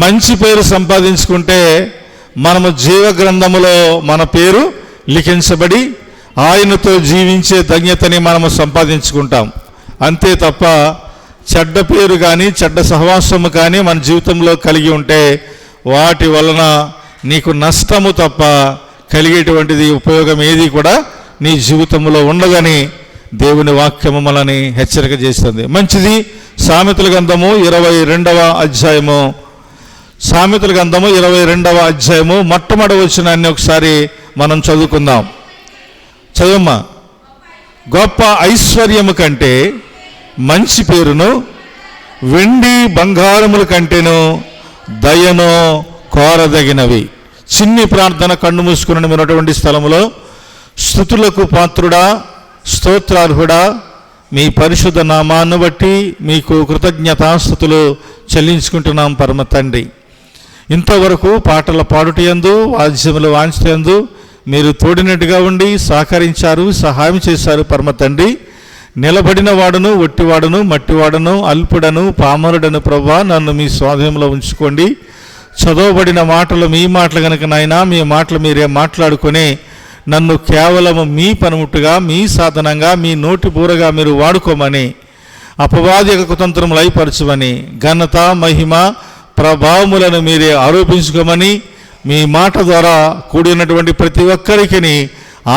మంచి పేరు సంపాదించుకుంటే మనము జీవగ్రంథములో మన పేరు లిఖించబడి ఆయనతో జీవించే ధన్యతని మనము సంపాదించుకుంటాం. అంతే తప్ప చెడ్డ పేరు కానీ చెడ్డ సహవాసము కానీ మన జీవితంలో కలిగి ఉంటే వాటి వలన నీకు నష్టము తప్ప కలిగేటువంటిది ఉపయోగం ఏది కూడా నీ జీవితంలో ఉండదని దేవుని వాక్యము మనల్ని హెచ్చరిక చేస్తుంది. మంచిది. సామెతల గ్రంథము 22వ అధ్యాయము, సామెతల గ్రంథము 22వ అధ్యాయము మొట్టమొదటి వచనాన్ని ఒకసారి మనం చదువుకుందాం. చదువమ్మా. గొప్ప ఐశ్వర్యము కంటే మంచి పేరును, వెండి బంగారముల కంటేను దయను కోరదగినవి. చిన్ని ప్రార్థన కన్ను మూసుకుని ఉన్నటువంటి స్థలములో స్తుతులకు పాత్రుడా, స్తోత్రార్హుడా, మీ పరిశుద్ధ నామాన్ని బట్టి మీకు కృతజ్ఞతాస్తుతులు చెల్లించుకుంటున్నాం పరమ తండ్రి. ఇంతవరకు పాటల పాడుటయందు వాద్యములు వాంఛయందు మీరు తోడినట్టుగా ఉండి సహకరించారు, సహాయం చేశారు పరమ తండ్రి. నిలబడిన వాడును, ఒట్టివాడును, మట్టివాడును, అల్పుడను, పామరుడను ప్రభువా నన్ను మీ స్వాధీనంలో ఉంచుకోండి. చదవబడిన మాటలు మీ మాటలు కనుక నాయనా, మీ మాటలు మీరే మాట్లాడుకొని నన్ను కేవలము మీ పనిముట్టుగా, మీ సాధనంగా, మీ నోటి బూరగా మీరు వాడుకోమని, అపవాది యొక్క కుతంత్రములు అయిపరచమని, ఘనత మహిమ ప్రభావములను మీరే ఆరోపించుకోమని, మీ మాట ద్వారా కూడినటువంటి ప్రతి ఒక్కరికి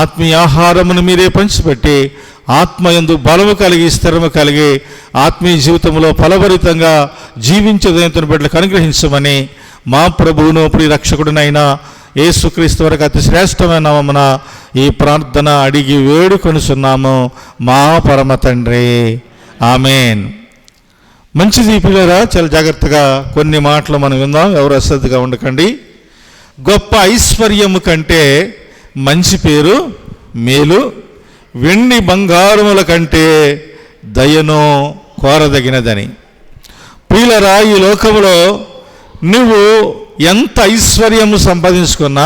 ఆత్మీయ ఆహారమును మీరే పంచిపెట్టి ఆత్మయందు బలము కలిగి స్థిరము కలిగి ఆత్మీయ జీవితంలో ఫలభరితంగా జీవించదైన బిడ్డలకు అనుగ్రహించమని మా ప్రభువును ప్రియరక్షకుడినైనా యేసుక్రీస్తు వరకు అతి శ్రేష్టమైన నామమున ఈ ప్రార్థన అడిగి వేడుకొనుచున్నాము మా పరమ తండ్రి. ఆమెన్. మంచిది పిల్లరా, చాలా జాగ్రత్తగా కొన్ని మాటలు మనం విందాం, ఎవరు అశ్రద్ధగా ఉండకండి. గొప్ప ఐశ్వర్యము కంటే మంచి పేరు మేలు, వెండి బంగారముల కంటే దయను కోరదగినదని. ప్రియులరా, ఈ లోకంలో నువ్వు ఎంత ఐశ్వర్యము సంపాదించుకున్నా,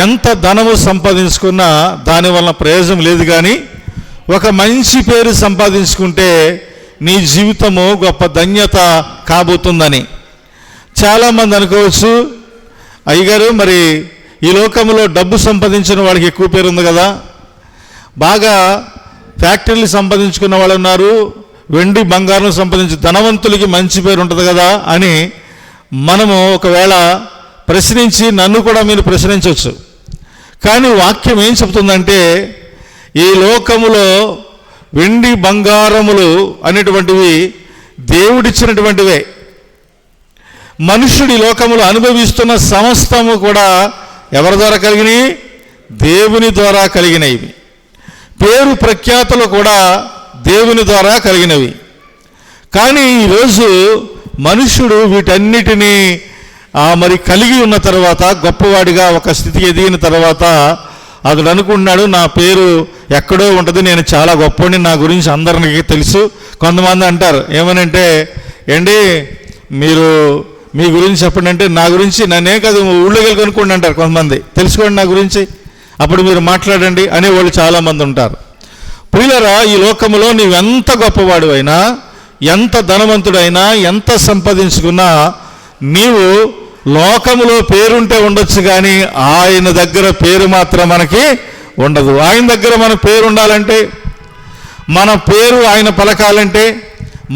ఎంత ధనము సంపాదించుకున్నా దానివల్ల ప్రయోజనం లేదు. కానీ ఒక మంచి పేరు సంపాదించుకుంటే నీ జీవితము గొప్ప ధన్యత కాబోతుందని. చాలామంది అనుకోవచ్చు, అయ్యగారు మరి ఈ లోకంలో డబ్బు సంపాదించిన వాళ్ళకి ఎక్కువ పేరు ఉంది కదా, బాగా ఫ్యాక్టరీలు సంపాదించుకున్న వాళ్ళు ఉన్నారు, వెండి బంగారం సంపాదించి ధనవంతులకి మంచి పేరు ఉంటుంది కదా అని మనము ఒకవేళ ప్రశ్నించి నన్ను కూడా మీరు ప్రశ్నించవచ్చు. కానీ వాక్యం ఏం చెప్తుందంటే, ఈ లోకములో వెండి బంగారములు అనేటువంటివి దేవుడిచ్చినటువంటివే. మనుషుడి లోకములు అనుభవిస్తున్న సమస్తము కూడా ఎవరి ద్వారా కలిగినవి? దేవుని ద్వారా కలిగినవి. పేరు ప్రఖ్యాతులు కూడా దేవుని ద్వారా కలిగినవి. కానీ ఈరోజు మనుష్యుడు వీటన్నిటినీ మరి కలిగి ఉన్న తర్వాత, గొప్పవాడిగా ఒక స్థితికి ఎదిగిన తర్వాత అతడు అనుకుంటున్నాడు, నా పేరు ఎక్కడో ఉంటుంది, నేను చాలా గొప్పవాడిని, నా గురించి అందరికీ తెలుసు. కొంతమంది అంటారు ఏమనంటే, ఏంటి మీరు మీ గురించి చెప్పండి అంటే, నా గురించి నన్నే కాదు ఊళ్ళోకి వెళ్ళి కనుక్కోండి అంటారు కొంతమంది, తెలుసుకోండి నా గురించి, అప్పుడు మీరు మాట్లాడండి అనేవాళ్ళు చాలామంది ఉంటారు. ప్రియులరా, ఈ లోకంలో నీవెంత గొప్పవాడు అయినా, ఎంత ధనవంతుడైనా, ఎంత సంపాదించుకున్నా నీవు లోకములో పేరుంటే ఉండొచ్చు, కానీ ఆయన దగ్గర పేరు మాత్రం మనకి ఉండదు. ఆయన దగ్గర మన పేరు ఉండాలంటే, మన పేరు ఆయన పలకాలంటే,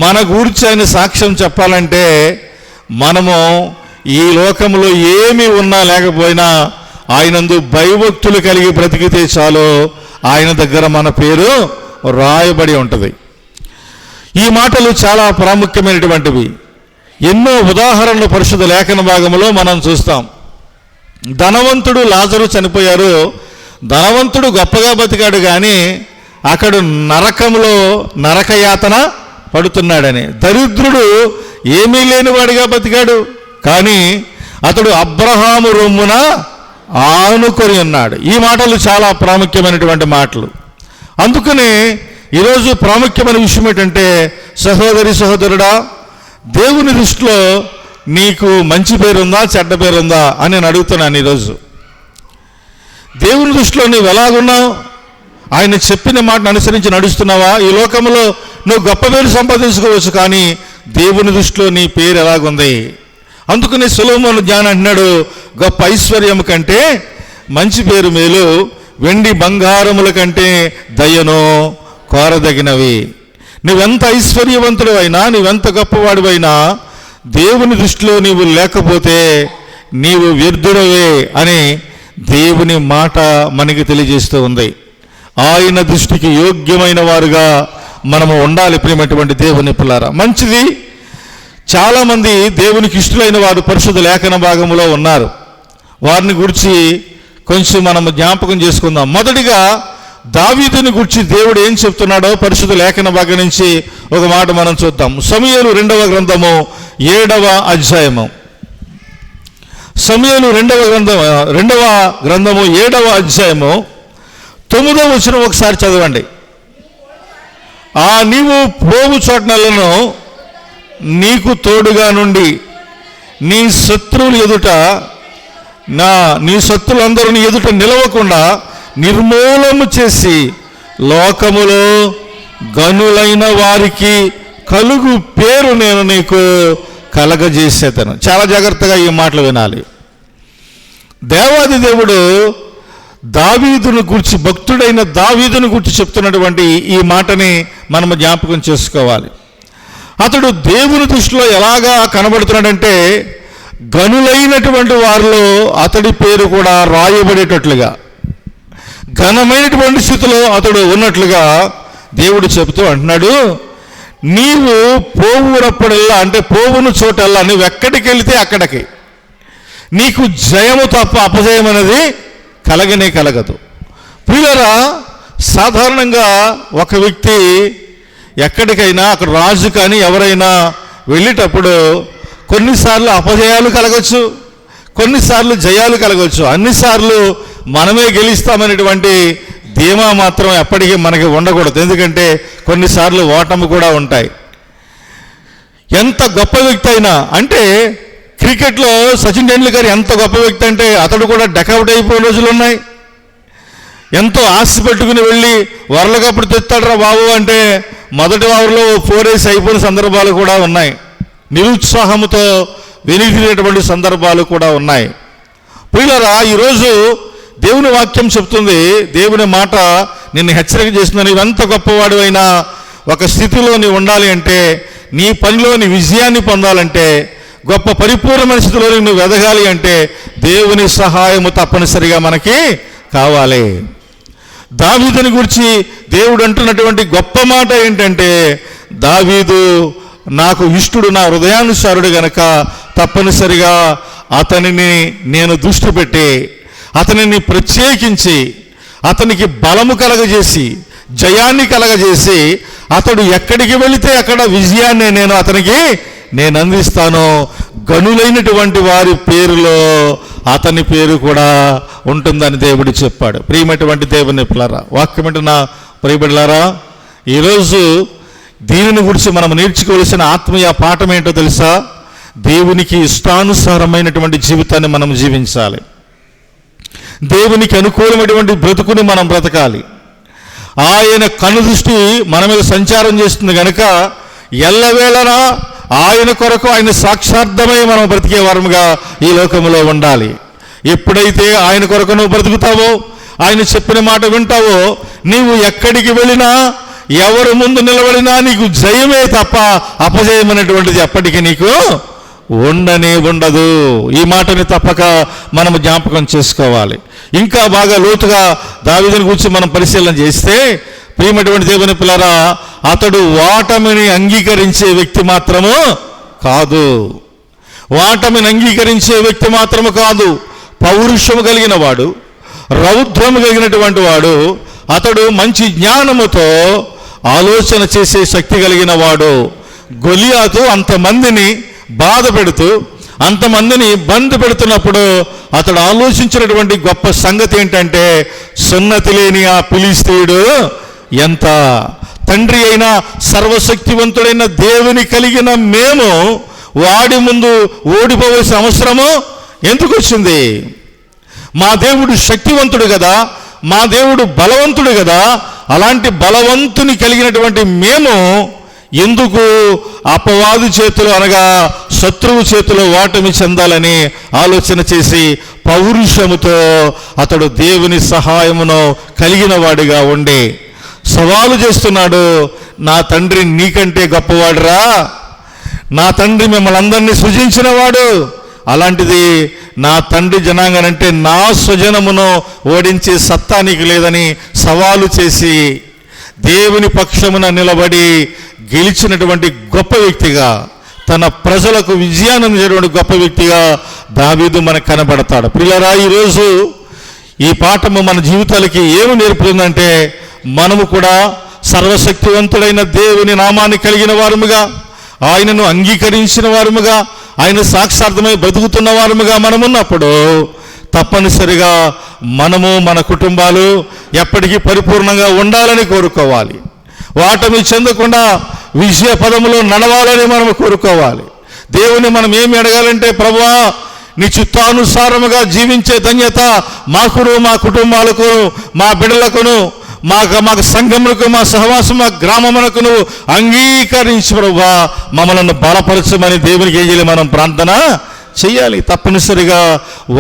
మన గురించి ఆయన సాక్ష్యం చెప్పాలంటే, మనము ఈ లోకంలో ఏమి ఉన్నా లేకపోయినా ఆయనందు భయభక్తులు కలిగి బ్రతికితే చాలు, ఆయన దగ్గర మన పేరు రాయబడి ఉంటుంది. ఈ మాటలు చాలా ప్రాముఖ్యమైనటువంటివి. ఎన్నో ఉదాహరణలు పరిశుద్ధ లేఖన భాగంలో మనం చూస్తాం. ధనవంతుడు లాజరు చనిపోయారు, ధనవంతుడు గొప్పగా బతికాడు, కానీ అక్కడ నరకంలో నరకయాతన పడుతున్నాడని. దరిద్రుడు ఏమీ లేనివాడిగా బతికాడు, కానీ అతడు అబ్రహాము రొమ్మున ఆనుకొని ఉన్నాడు. ఈ మాటలు చాలా ప్రాముఖ్యమైనటువంటి మాటలు. అందుకని ఈరోజు ప్రాముఖ్యమైన విషయం ఏంటంటే, సహోదరి సహోదరుడా, దేవుని దృష్టిలో నీకు మంచి పేరుందా చెడ్డ పేరుందా అని నేను అడుగుతున్నాను. ఈరోజు దేవుని దృష్టిలో నువ్వు ఎలాగున్నావు? ఆయన చెప్పిన మాటను అనుసరించి నడుస్తున్నావా? ఈ లోకంలో నువ్వు గొప్ప పేరు సంపాదించుకోవచ్చు, కానీ దేవుని దృష్టిలో నీ పేరు ఎలాగుంది? అందుకని సొలొమోను జ్ఞానం అంటున్నాడు, గొప్ప ఐశ్వర్యం కంటే మంచి పేరు మేలు, వెండి బంగారముల కంటే దయను కోరదగినవి. నువ్వెంత ఐశ్వర్యవంతుడు అయినా, నువ్వెంత గొప్పవాడివైనా, దేవుని దృష్టిలో నీవు లేకపోతే నీవు వ్యర్థుడవే అని దేవుని మాట మనకి తెలియజేస్తూ ఉంది. ఆయన దృష్టికి యోగ్యమైన వారుగా మనము ఉండాలి. ప్రియమైనటువంటి దేవుని పిల్లారా, మంచిది. చాలామంది దేవునికి ఇష్టలైన వారు పరిశుద్ధ లేఖన భాగంలో ఉన్నారు. వారిని గురించి కొంచెం మనం జ్ఞాపకం చేసుకుందాం. మొదటిగా దావీదుని గురించి దేవుడు ఏం చెప్తున్నాడో పరిశుద్ధ లేఖన భాగం నుంచి ఒక మాట మనం చూద్దాం. సమూయేలు 2వ గ్రంథము 7వ అధ్యాయము. సమూయేలు 2వ గ్రంథము 7వ అధ్యాయము 9వ వచనం ఒకసారి చదవండి. నీవు పోవు చోటనలను నీకు తోడుగా నుండి నీ శత్రువులు ఎదుట నీ శత్రులందరూ నీ ఎదుట నిలవకుండా నిర్మూలము చేసి లోకములో గనులైన వారికి కలుగు పేరు నేను నీకు కలగజేసేతను. చాలా జాగ్రత్తగా ఈ మాటలు వినాలి. దేవాది దేవుడు దావీదును గురించి, భక్తుడైన దావీదును గురించి చెప్తున్నటువంటి ఈ మాటని మనము జ్ఞాపకం చేసుకోవాలి. అతడు దేవుని దృష్టిలో ఎలాగా కనబడుతున్నాడంటే, గనులైనటువంటి వారిలో అతడి పేరు కూడా రాయబడేటట్లుగా, ఘనమైనటువంటి స్థితిలో అతడు ఉన్నట్లుగా దేవుడు చెబుతూ అంటున్నాడు, నీవు పోవునప్పుడల్లా, అంటే పోవును చోటల్లా, నువ్వు ఎక్కడికి వెళితే అక్కడికి నీకు జయము తప్ప అపజయం అనేది కలగదు. ప్రియులారా, సాధారణంగా ఒక వ్యక్తి ఎక్కడికైనా అక్కడ రాజు కానీ ఎవరైనా వెళ్ళేటప్పుడు కొన్నిసార్లు అపజయాలు కలగవచ్చు, కొన్నిసార్లు జయాలు కలగవచ్చు. అన్నిసార్లు మనమే గెలుస్తామనేటువంటి ధీమా మాత్రం ఎప్పటికీ మనకి ఉండకూడదు. ఎందుకంటే కొన్నిసార్లు ఓటమి కూడా ఉంటాయి. ఎంత గొప్ప వ్యక్తి అయినా, అంటే క్రికెట్లో సచిన్ టెండూల్కర్ ఎంత గొప్ప వ్యక్తి అంటే అతడు కూడా డకౌట్ అయిపోయిన రోజులు ఉన్నాయి. ఎంతో ఆశ పెట్టుకుని వెళ్ళి వరల్డ్ కప్ తెస్తాడరా బాబు అంటే మొదటి ఓవర్లో 4 వేసి అయిపోయిన సందర్భాలు కూడా ఉన్నాయి. నిరుత్సాహంతో వెనుదిరిగినటువంటి సందర్భాలు కూడా ఉన్నాయి. ప్రియులారా, ఈరోజు దేవుని వాక్యం చెప్తుంది, దేవుని మాట నిన్ను హెచ్చరిక చేస్తుంది. నీవు ఎంత గొప్పవాడు అయినా ఒక స్థితిలో నీవు ఉండాలి అంటే, నీ పనిలోని విజయాన్ని పొందాలంటే, గొప్ప పరిపూర్ణమైన స్థితిలో నువ్వు ఎదగాలి అంటే దేవుని సహాయము తప్పనిసరిగా మనకి కావాలి. దావీదుని గురించి దేవుడు అంటున్నటువంటి గొప్ప మాట ఏంటంటే, దావీదు నాకు ఇష్టుడు, నా హృదయానుసారుడు గనక తప్పనిసరిగా అతనిని నేను దృష్టి పెట్టి, అతనిని ప్రత్యేకించి, అతనికి బలము కలగజేసి, జయాన్ని కలగజేసి, అతడు ఎక్కడికి వెళితే అక్కడ విజయాన్ని నేను అందిస్తాను. గనులైనటువంటి వారి పేరులో అతని పేరు కూడా ఉంటుందని దేవుడు చెప్పాడు. ప్రియమైనటువంటి దేవుని పిల్లరా, వాక్యం నా ప్రియబిడ్డలారా, ఈరోజు దీనిని గురించి మనం నేర్చుకోవాల్సిన ఆత్మీయ పాఠం ఏంటో తెలుసా? దేవునికి ఇష్టానుసారమైనటువంటి జీవితాన్ని మనం జీవించాలి. దేవునికి అనుకూలమైనటువంటి బ్రతుకుని మనం బ్రతకాలి. ఆయన కనుదృష్టి మన మీద సంచారం చేస్తుంది కనుక ఎల్లవేళలా ఆయన కొరకు, ఆయన సాక్షార్థమై మనం బ్రతికే వారముగా ఈ లోకంలో ఉండాలి. ఎప్పుడైతే ఆయన కొరకు నువ్వు బ్రతుకుతావో, ఆయన చెప్పిన మాట వింటావో, నీవు ఎక్కడికి వెళ్ళినా, ఎవరు ముందు నిలబడినా నీకు జయమే తప్ప అపజయం అనేటువంటిది ఎప్పటికీ నీకు ఉండదు. ఈ మాటని తప్పక మనం జ్ఞాపకం చేసుకోవాలి. ఇంకా బాగా లోతుగా దావీదుని గురించి మనం పరిశీలన చేస్తే, ప్రియమైనటువంటి దేవుని పిల్లరా, అతడు ఓటమిని అంగీకరించే వ్యక్తి మాత్రము కాదు. ఓటమిని అంగీకరించే వ్యక్తి మాత్రము కాదు, పౌరుషము కలిగిన వాడు, రౌద్రము కలిగినటువంటి వాడు. అతడు మంచి జ్ఞానముతో ఆలోచన చేసే శక్తి కలిగిన వాడు. గొలియాతు అంతమందిని బాధ పెడుతూ, అంతమందిని బంధు పెడుతున్నప్పుడు అతడు ఆలోచించినటువంటి గొప్ప సంగతి ఏంటంటే, సున్నతి లేని ఆ ఫిలిష్తీయుడు ఎంత తండ్రి అయిన సర్వశక్తివంతుడైన దేవుని కలిగిన మేము వాడి ముందు ఓడిపోవలసిన అవసరము ఎందుకు వచ్చింది? మా దేవుడు శక్తివంతుడు కదా, మా దేవుడు బలవంతుడు కదా. అలాంటి బలవంతుని కలిగినటువంటి మేము ఎందుకు అపవాది చేతులు, అనగా శత్రువు చేతిలో ఓటమి చెందాలని ఆలోచన చేసి పౌరుషముతో అతడు దేవుని సహాయమును కలిగిన వాడిగా ఉండి సవాలు చేస్తున్నాడు. నా తండ్రి నీకంటే గొప్పవాడురా, నా తండ్రి మిమ్మల్ని అందరినీ సృజించిన వాడు, అలాంటిది నా తండ్రి జనాంగనంటే నా స్వజనమును ఓడించే సత్తా నీకు లేదని సవాలు చేసి దేవుని పక్షమున నిలబడి గెలిచినటువంటి గొప్ప వ్యక్తిగా, తన ప్రజలకు విజయాన్ని అందించేటువంటి గొప్ప వ్యక్తిగా దావీదు మనకు కనబడతాడు. ప్రియులారా, ఈరోజు ఈ పాఠము మన జీవితాలకి ఏమి నేర్పుతుందంటే, మనము కూడా సర్వశక్తివంతుడైన దేవుని నామాన్ని కలిగిన వారముగా, ఆయనను అంగీకరించిన వారముగా, ఆయన సాక్షార్థమై బ్రతుకుతున్న వారముగా మనమున్నప్పుడు తప్పనిసరిగా మనము, మన కుటుంబాలు ఎప్పటికీ పరిపూర్ణంగా ఉండాలని కోరుకోవాలి. ఓటమి చెందకుండా విజయ పదములో నడవాలని మనం కోరుకోవాలి. దేవుని మనం ఏమి అడగాలంటే, ప్రభువా నీ చిత్తానుసారముగా జీవించే ధన్యత మాకును, మా కుటుంబాలకు, మా బిడ్డలకును, మాకు సంఘములకు, మా సహవాసం, మా గ్రామమునకును అంగీకరించి ప్రభువా మమ్మల్ని బలపరచమని దేవునికి ఏం చేయాలి? మనం ప్రార్థన చెయ్యాలి. తప్పనిసరిగా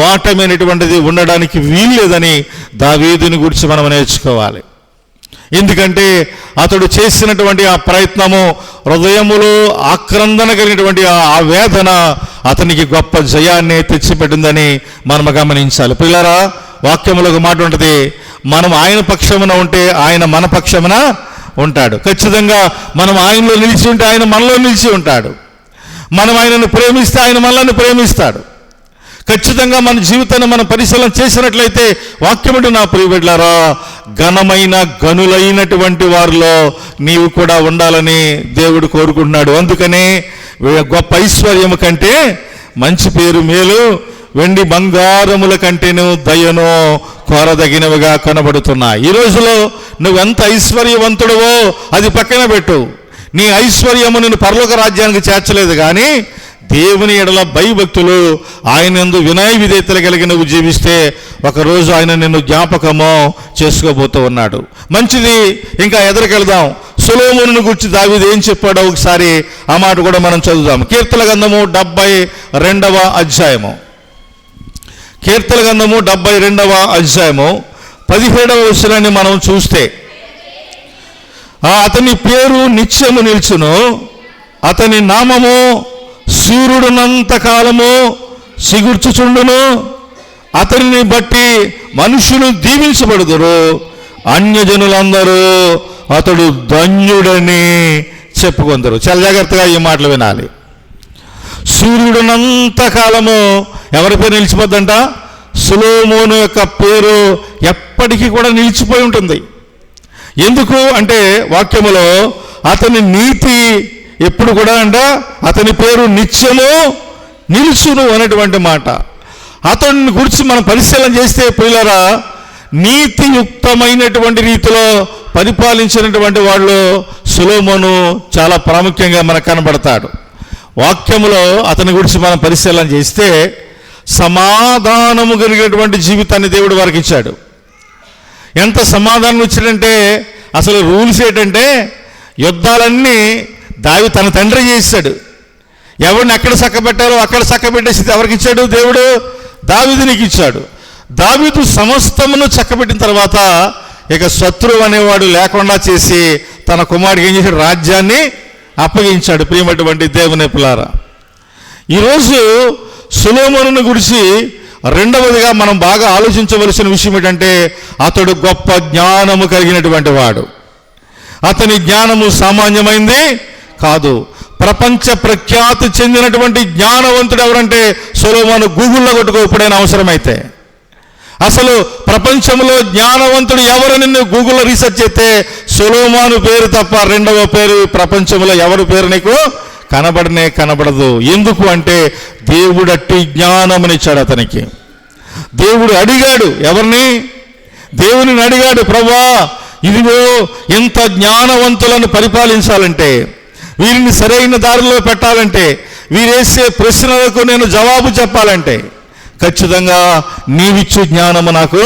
ఓటమైనటువంటిది ఉండడానికి వీల్లేదని దావీదుని గురించి మనం నేర్చుకోవాలి. ఎందుకంటే అతడు చేసినటువంటి ఆ ప్రయత్నము, హృదయములో ఆక్రందన కలిగినటువంటి ఆ వేదన అతనికి గొప్ప జయాన్ని తెచ్చిపెట్టిందని మనం గమనించాలి. పిల్లరా, వాక్యములో ఒక మాట ఉంటుంది, మనం ఆయన పక్షమున ఉంటే ఆయన మన పక్షమున ఉంటాడు. ఖచ్చితంగా మనం ఆయనలో నిలిచి ఉంటే ఆయన మనలో నిలిచి ఉంటాడు. మనం ఆయనను ప్రేమిస్తే ఆయన మనల్ని ప్రేమిస్తాడు. ఖచ్చితంగా మన జీవితాన్ని మనం పరిశీలన చేసినట్లయితే వాక్యముడు నా ప్రియబిడ్డలారా, ఘనమైన గనులైనటువంటి వారిలో నీవు కూడా ఉండాలని దేవుడు కోరుకుంటున్నాడు. అందుకనే గొప్ప ఐశ్వర్యము కంటే మంచి పేరు మేలు, వెండి బంగారముల కంటేను దయను కోరదగినవిగా కనబడుతున్నాయి. ఈ రోజులో నువ్వెంత ఐశ్వర్యవంతుడవో అది పక్కన పెట్టు. నీ ఐశ్వర్యము నిన్ను పరలోక రాజ్యానికి చేర్చలేదు, కానీ దేవుని ఎడల భయభక్తులు, ఆయన యందు వినయ విధేయతలు కలిగి నువ్వు జీవిస్తే ఒకరోజు ఆయన నిన్ను జ్ఞాపకము చేసుకోబోతూ ఉన్నాడు. మంచిది, ఇంకా ఎదురుకెళ్దాం. సొలొమోనును గురించి దావీదు ఏం చెప్పాడో ఒకసారి ఆ మాట కూడా మనం చదువుదాం. కీర్తన గ్రంథము 72వ అధ్యాయము. కీర్తన గ్రంథము 72వ అధ్యాయము 17వ వచనాన్ని మనం చూస్తే, అతని పేరు నిత్యము నిల్చును, అతని నామము సూర్యుడునంత కాలము సిగుర్చుచుండును, అతనిని బట్టి మనుషులు దీవించబడుదురు, అన్యజనులందరూ అతడు ధన్యుడని చెప్పుకొందరు. చాలా జాగ్రత్తగా ఈ మాటలు వినాలి. సూర్యుడునంత కాలము ఎవరి పేరు నిలిచిపోద్దంట? సొలొమోను యొక్క పేరు ఎప్పటికీ కూడా నిలిచిపోయి ఉంటుంది. ఎందుకు అంటే వాక్యములో అతని నీతి ఎప్పుడు కూడా అతని పేరు నిత్యము నిలుచును అనేటువంటి మాట. అతని గురించి మనం పరిశీలన చేస్తే ప్రియులారా, నీతియుక్తమైనటువంటి రీతిలో పరిపాలించినటువంటి వాళ్ళు సొలొమోను చాలా ప్రాముఖ్యంగా మనకు కనబడతాడు. వాక్యములో అతని గురించి మనం పరిశీలన చేస్తే సమాధానము కలిగినటువంటి జీవితాన్ని దేవుడు వారికి ఇచ్చాడు. ఎంత సమాధానం ఇచ్చాడంటే, అసలు రూల్స్ ఏంటంటే యుద్ధాలన్నీ తన తండ్రి చేశాడు. ఎవరిని ఎక్కడ చక్కబెట్టారో అక్కడ చక్కబెట్టేసి ఎవరికి ఇచ్చాడు? దేవుడు దావీదునికి ఇచ్చాడు. దావీదు సమస్తమును చక్కబెట్టిన తర్వాత ఇక శత్రువు అనేవాడు లేకుండా చేసి తన కుమారుడికి ఏం చేశాడు? రాజ్యాన్ని అప్పగించాడు. ప్రియమైనటువంటి దేవుని పిల్లారా, ఈరోజు సొలొమోనుని గురించి రెండవదిగా మనం బాగా ఆలోచించవలసిన విషయం ఏంటంటే, అతడు గొప్ప జ్ఞానము కలిగినటువంటి వాడు. అతని జ్ఞానము సామాన్యమైంది కాదు. ప్రపంచ ప్రఖ్యాతి చెందినటువంటి జ్ఞానవంతుడు ఎవరంటే సొలొమోను. గూగుల్లో కొట్టుకో ఎప్పుడైనా అవసరమైతే. అసలు ప్రపంచంలో జ్ఞానవంతుడు ఎవరని నువ్వు గూగుల్లో రీసెర్చ్ చేస్తే సొలొమోను పేరు తప్ప రెండవ పేరు ప్రపంచంలో ఎవరి పేరు నీకు కనబడదు. ఎందుకు అంటే దేవుడు అట్టి జ్ఞానమునిచ్చాడు అతనికి. దేవుడు అడిగాడు ఎవరిని? దేవుని అడిగాడు, ప్రభువా ఇదిగో ఇంత జ్ఞానవంతులను పరిపాలించాలంటే, వీరిని సరైన దారిలో పెట్టాలంటే, వీరేసే ప్రశ్నలకు నేను జవాబు చెప్పాలంటే ఖచ్చితంగా నీవిచ్చు జ్ఞానము నాకు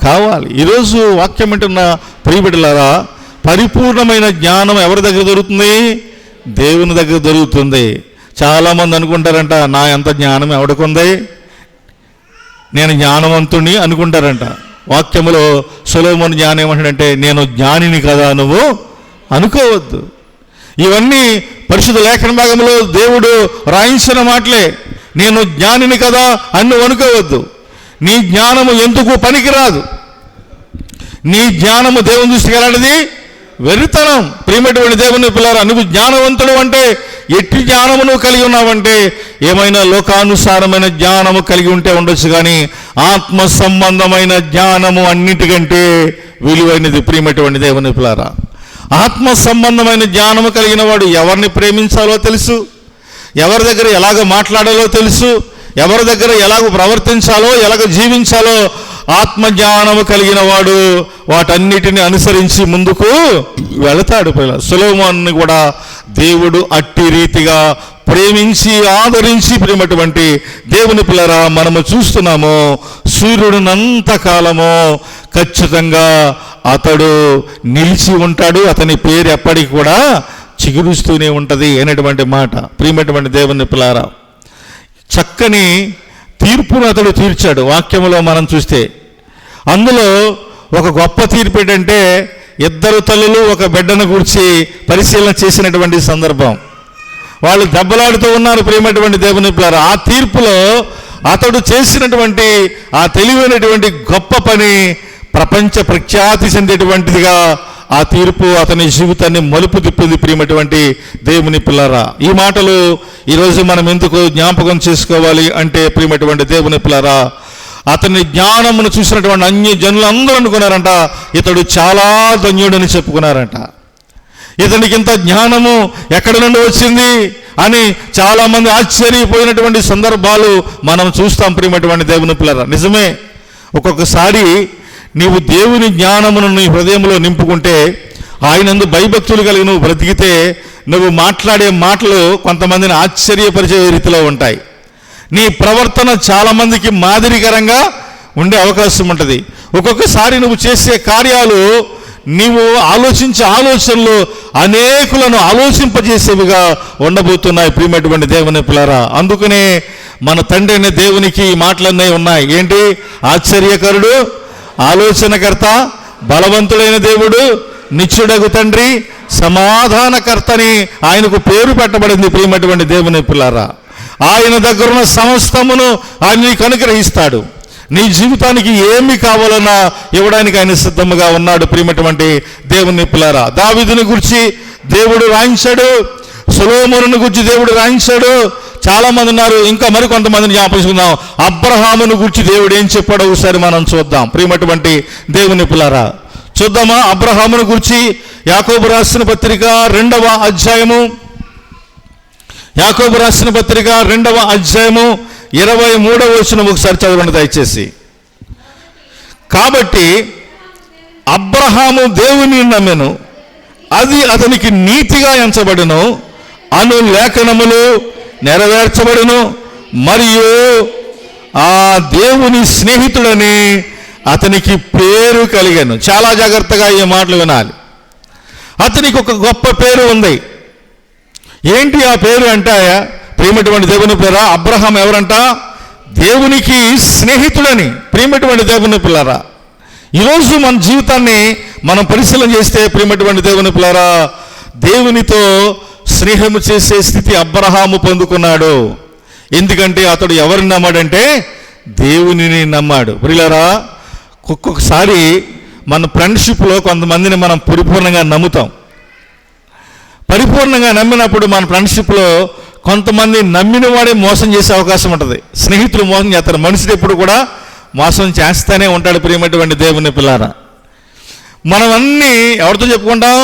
కావాలి. ఈరోజు వాక్యం వింటున్న ప్రియబిడ్డలారా, పరిపూర్ణమైన జ్ఞానం ఎవరి దగ్గర దొరుకుతుంది? దేవుని దగ్గర దొరుకుతుంది. చాలామంది అనుకుంటారంట, నా ఎంత జ్ఞానం ఎవడికుంది, నేను జ్ఞానవంతుని అనుకుంటారంట. వాక్యములో సొలొమోను జ్ఞానం ఏమంటాడంటే, నేను జ్ఞానిని కదా నువ్వు అనుకోవద్దు. ఇవన్నీ పరిశుద్ధ లేఖన భాగంలో దేవుడు రాయించిన మాటలే. నేను జ్ఞానిని కదా అని నువ్వు అనుకోవద్దు. నీ జ్ఞానము ఎందుకు పనికిరాదు. నీ జ్ఞానము దేవుని దృష్టికి ఎలాంటిది? వెరితనం. ప్రియమైనటువంటి దేవుని పిల్లారా, నువ్వు జ్ఞానవంతుడు అంటే ఎట్టి జ్ఞానము నువ్వు కలిగి ఉన్నావంటే ఏమైనా లోకానుసారమైన జ్ఞానము కలిగి ఉంటే ఉండొచ్చు, కానీ ఆత్మ సంబంధమైన జ్ఞానము అన్నిటికంటే విలువైనది. ప్రియమైనటువంటి దేవుని పిల్లారా, ఆత్మ సంబంధమైన జ్ఞానము కలిగిన వాడు ఎవరిని ప్రేమించాలో తెలుసు, ఎవరి దగ్గర ఎలాగ మాట్లాడాలో తెలుసు, ఎవరి దగ్గర ఎలాగ ప్రవర్తించాలో ఎలాగ జీవించాలో ఆత్మజ్ఞానము కలిగిన వాడు వాటన్నిటిని అనుసరించి ముందుకు వెళతాడు. సొలొమోనుని కూడా దేవుడు అట్టి రీతిగా ప్రేమించి ఆదరించి ప్రేమటువంటి దేవుని పిల్లరా మనము చూస్తున్నాము. సూర్యుడునంత కాలము ఖచ్చితంగా అతడు నిలిచి ఉంటాడు, అతని పేరు ఎప్పటికి కూడా చిగురుస్తూనే ఉంటుంది అనేటువంటి మాట. ప్రియమైనటువంటి దేవుని పిల్లారా, చక్కని తీర్పును అతడు తీర్చాడు. వాక్యములో మనం చూస్తే అందులో ఒక గొప్ప తీర్పు ఏంటంటే, ఇద్దరు తల్లులు ఒక బిడ్డను గురించి పరిశీలన చేసినటువంటి సందర్భం. వాళ్ళు దెబ్బలాడుతూ ఉన్నారు. ప్రియమైనటువంటి దేవుని పిల్లారా, ఆ తీర్పులో అతడు చేసినటువంటి ఆ తెలివైనటువంటి గొప్ప పని ప్రపంచ ప్రఖ్యాతి చెందేటువంటిదిగా ఆ తీర్పు అతని జీవితాన్ని మలుపు తిప్పింది. ప్రియమైనటువంటి దేవుని పిల్లారా, ఈ మాటలు ఈరోజు మనం ఎందుకు జ్ఞాపకం చేసుకోవాలి అంటే, ప్రియమైనటువంటి దేవుని పిల్లారా, అతని జ్ఞానమును చూసినటువంటి అన్య జనులు అందరూ అనుకున్నారంట ఇతడు చాలా ధన్యుడని చెప్పుకున్నారంట. ఇతనికి ఇంత జ్ఞానము ఎక్కడి నుండి వచ్చింది అని చాలామంది ఆశ్చర్యపోయినటువంటి సందర్భాలు మనం చూస్తాం. ప్రియమైనటువంటి దేవుని పిల్లరా, నిజమే. ఒక్కొక్కసారి నీవు దేవుని జ్ఞానమును నీ హృదయంలో నింపుకుంటే, ఆయనందు భయభక్తులు కలిగి నువ్వు బ్రతికితే, నువ్వు మాట్లాడే మాటలు కొంతమందిని ఆశ్చర్యపరిచే రీతిలో ఉంటాయి. నీ ప్రవర్తన చాలామందికి మాదిరికరంగా ఉండే అవకాశం ఉంటుంది. ఒక్కొక్కసారి నువ్వు చేసే కార్యాలు, నీవు ఆలోచించే ఆలోచనలు అనేకులను ఆలోచింపజేసేవిగా ఉండబోతున్నాయి. ప్రియమైనటువంటి దేవుని పిల్లరా, అందుకనే మన తండ్రి అనే దేవునికి ఈ మాటలన్నీ ఉన్నాయి. ఏంటి? ఆశ్చర్యకరుడు, ఆలోచనకర్త, బలవంతుడైన దేవుడు, నిత్యుడగు తండ్రి, సమాధానకర్తని ఆయనకు పేరు పెట్టబడింది. ప్రియమైనటువంటి దేవుని పిల్లరా, ఆయన దగ్గరున్న సమస్తమును ఆయన నీకు అనుగ్రహిస్తాడు. నీ జీవితానికి ఏమి కావాలన్నా ఇవ్వడానికి ఆయన సిద్ధముగా ఉన్నాడు. ప్రియమైనటువంటి దేవుని పిల్లరా, దావీదుని గురించి దేవుడు రాయించాడు, సొలొమోనుని గురించి దేవుడు రాయించాడు. చాలా మంది ఉన్నారు, ఇంకా మరి కొంతమందిని జ్ఞాపకం. అబ్రహామును గురించి దేవుడు ఏం చెప్పాడో ఒకసారి మనం చూద్దాం. ప్రియమైనటువంటి దేవుని పిల్లరా, చూద్దామా? అబ్రహామును గురించి యాకోబు రాసిన పత్రిక 2వ అధ్యాయము, యాకోబు రాసిన పత్రిక 2వ అధ్యాయము 23వ వచనం ఒకసారి చదవండి దయచేసి. కాబట్టి అబ్రహాము దేవుని నమ్మెను, అది అతనికి నీతిగా ఎంచబడును అను లేఖనములు నెరవేర్చబడును, మరియు ఆ దేవుని స్నేహితుడని అతనికి పేరు కలిగాను. చాలా జాగ్రత్తగా ఈ మాటలు వినాలి. అతనికి ఒక గొప్ప పేరు ఉంది. ఏంటి ఆ పేరు అంటే, ప్రియమైనటువంటి దేవుని పిల్లరా, అబ్రహాం ఎవరంట? దేవునికి స్నేహితుడని. ప్రియమైనటువంటి దేవుని పిల్లరా, ఈరోజు మన జీవితాన్ని మనం పరిశీలన చేస్తే, ప్రియమైనటువంటి దేవుని పిల్లరా, దేవునితో స్నేహము చేసే స్థితి అబ్రహాము పొందుకున్నాడు. ఎందుకంటే అతడు ఎవరిని నమ్మాడంటే దేవునిని నమ్మాడు. ప్రియులారా, ఒక్కొక్కసారి మన ఫ్రెండ్షిప్లో కొంతమందిని మనం పరిపూర్ణంగా నమ్ముతాం. పరిపూర్ణంగా నమ్మినప్పుడు మన ఫ్రెండ్షిప్లో కొంతమంది నమ్మిన వాడే మోసం చేసే అవకాశం ఉంటుంది. స్నేహితులు మోసం చేస్తారు. మనుషుడు ఎప్పుడు కూడా మోసం చేస్తూనే ఉంటాడు. ప్రియమైనటువంటి దేవుని పిల్లారా, మనం అన్నీ ఎవరితో చెప్పుకుంటాం?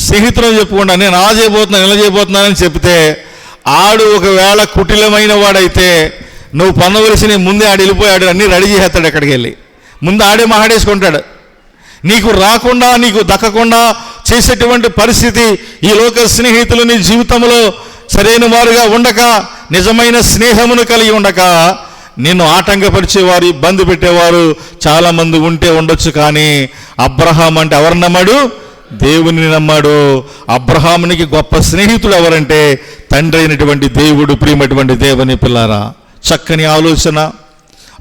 స్నేహితులను చెప్పుకుంటాం. నేను అలా చేయబోతున్నాను, ఇలా చేయబోతున్నానని చెప్తే, ఆడు ఒకవేళ కుటిలమైన వాడైతే నువ్వు పొందవలసిన ముందే ఆడు వెళ్ళిపోయాడు, అన్నీ రెడీ చేస్తాడు. ఎక్కడికి వెళ్ళి ముందు ఆడే మాట్లాడేసుకుంటాడు. నీకు రాకుండా, నీకు దక్కకుండా చేసేటువంటి పరిస్థితి ఈ లోక స్నేహితులు నీ జీవితంలో సరైన వారుగా ఉండక, నిజమైన స్నేహమును కలిగి ఉండక, నిన్ను ఆటంకపరిచేవారు, ఇబ్బంది పెట్టేవారు చాలామంది ఉంటే ఉండొచ్చు. కానీ అబ్రహాం అంటే ఎవరు నమ్మాడు? దేవుని నమ్మాడు. అబ్రహామునికి గొప్ప స్నేహితుడు ఎవరంటే తండ్రి అయినటువంటి దేవుడు. ప్రియమైనటువంటి దేవుని పిల్లారా, చక్కని ఆలోచన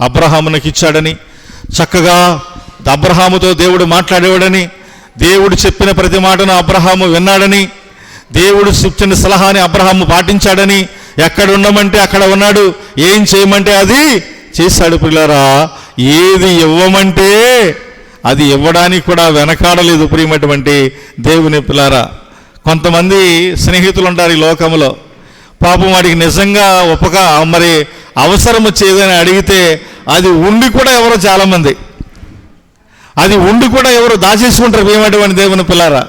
అబ్రహామునికి ఇచ్చాడని, చక్కగా అబ్రహాముతో దేవుడు మాట్లాడేవాడని, దేవుడు చెప్పిన ప్రతి మాటను అబ్రహాము విన్నాడని, దేవుడు చెప్పిన సలహాని అబ్రహాము పాటించాడని, ఎక్కడ ఉండమంటే అక్కడ ఉన్నాడు, ఏం చేయమంటే అది చేశాడు. పిల్లరా, ఏది ఇవ్వమంటే అది ఇవ్వడానికి కూడా వెనకాడలేదు. ప్రియమైనటువంటి దేవుని పిల్లారా, కొంతమంది స్నేహితులు ఉంటారు ఈ లోకంలో. పాపం వాడికి నిజంగా మరి అవసరం వచ్చేదని అడిగితే అది ఉండి కూడా ఎవరో చాలామంది, అది ఉండి కూడా ఎవరు దాచేసుకుంటారు. ప్రియమైనటువంటి దేవుని పిల్లారా,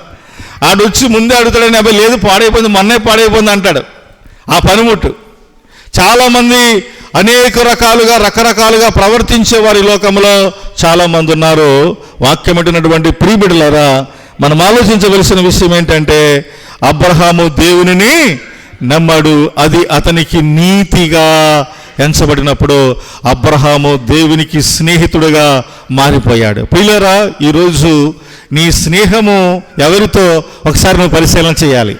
ఆడు వచ్చి ముందే అడుగుతాడని, అబ్బాయి లేదు పాడైపోయింది, మొన్నే పాడైపోయింది అంటాడు. ఆ పనిముట్టు చాలామంది అనేక రకరకాలుగా ప్రవర్తించే వారి లోకంలో చాలామంది ఉన్నారు. వాక్యం అంటున్నటువంటి ప్రియబిడ్డలారా, మనం ఆలోచించవలసిన విషయం ఏంటంటే, అబ్రహాము దేవునిని నమ్మాడు, అది అతనికి నీతిగా ఎంచబడినప్పుడు అబ్రహాము దేవునికి స్నేహితుడుగా మారిపోయాడు. ప్రియులారా, ఈరోజు నీ స్నేహము ఎవరితో ఒకసారి నువ్వు పరిశీలన చేయాలి.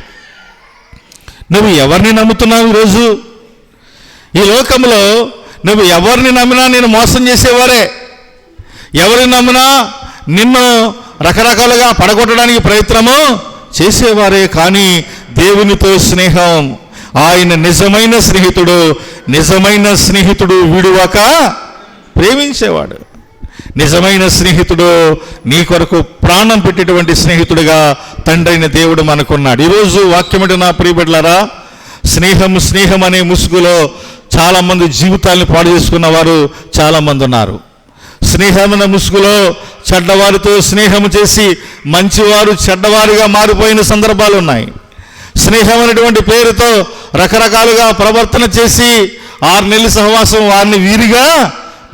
నువ్వు ఎవరిని నమ్ముతున్నావు? ఈరోజు ఈ లోకంలో నువ్వు ఎవరిని నమ్మినా నేను మోసం చేసేవారే, ఎవరిని నమ్మినా నిన్ను రకరకాలుగా పడగొట్టడానికి ప్రయత్నము చేసేవారే. కానీ దేవునితో స్నేహం, ఆయన నిజమైన స్నేహితుడు విడువక ప్రేమించేవాడు. నిజమైన స్నేహితుడు నీ కొరకు ప్రాణం పెట్టేటువంటి స్నేహితుడిగా తండ్రైన దేవుడు మనకున్నాడు. ఈరోజు వాక్యమంటే నా ప్రియబిడ్డలారా, స్నేహం అనే ముసుగులో చాలామంది జీవితాలను పాడు చేసుకున్న వారు చాలామంది ఉన్నారు. స్నేహమైన ముసుగులో చెడ్డవారితో స్నేహం చేసి మంచివారు చెడ్డవారిగా మారిపోయిన సందర్భాలు ఉన్నాయి. స్నేహం అనేటువంటి పేరుతో రకరకాలుగా ప్రవర్తన చేసి 6 నెలల సహవాసం వారిని వీరిగా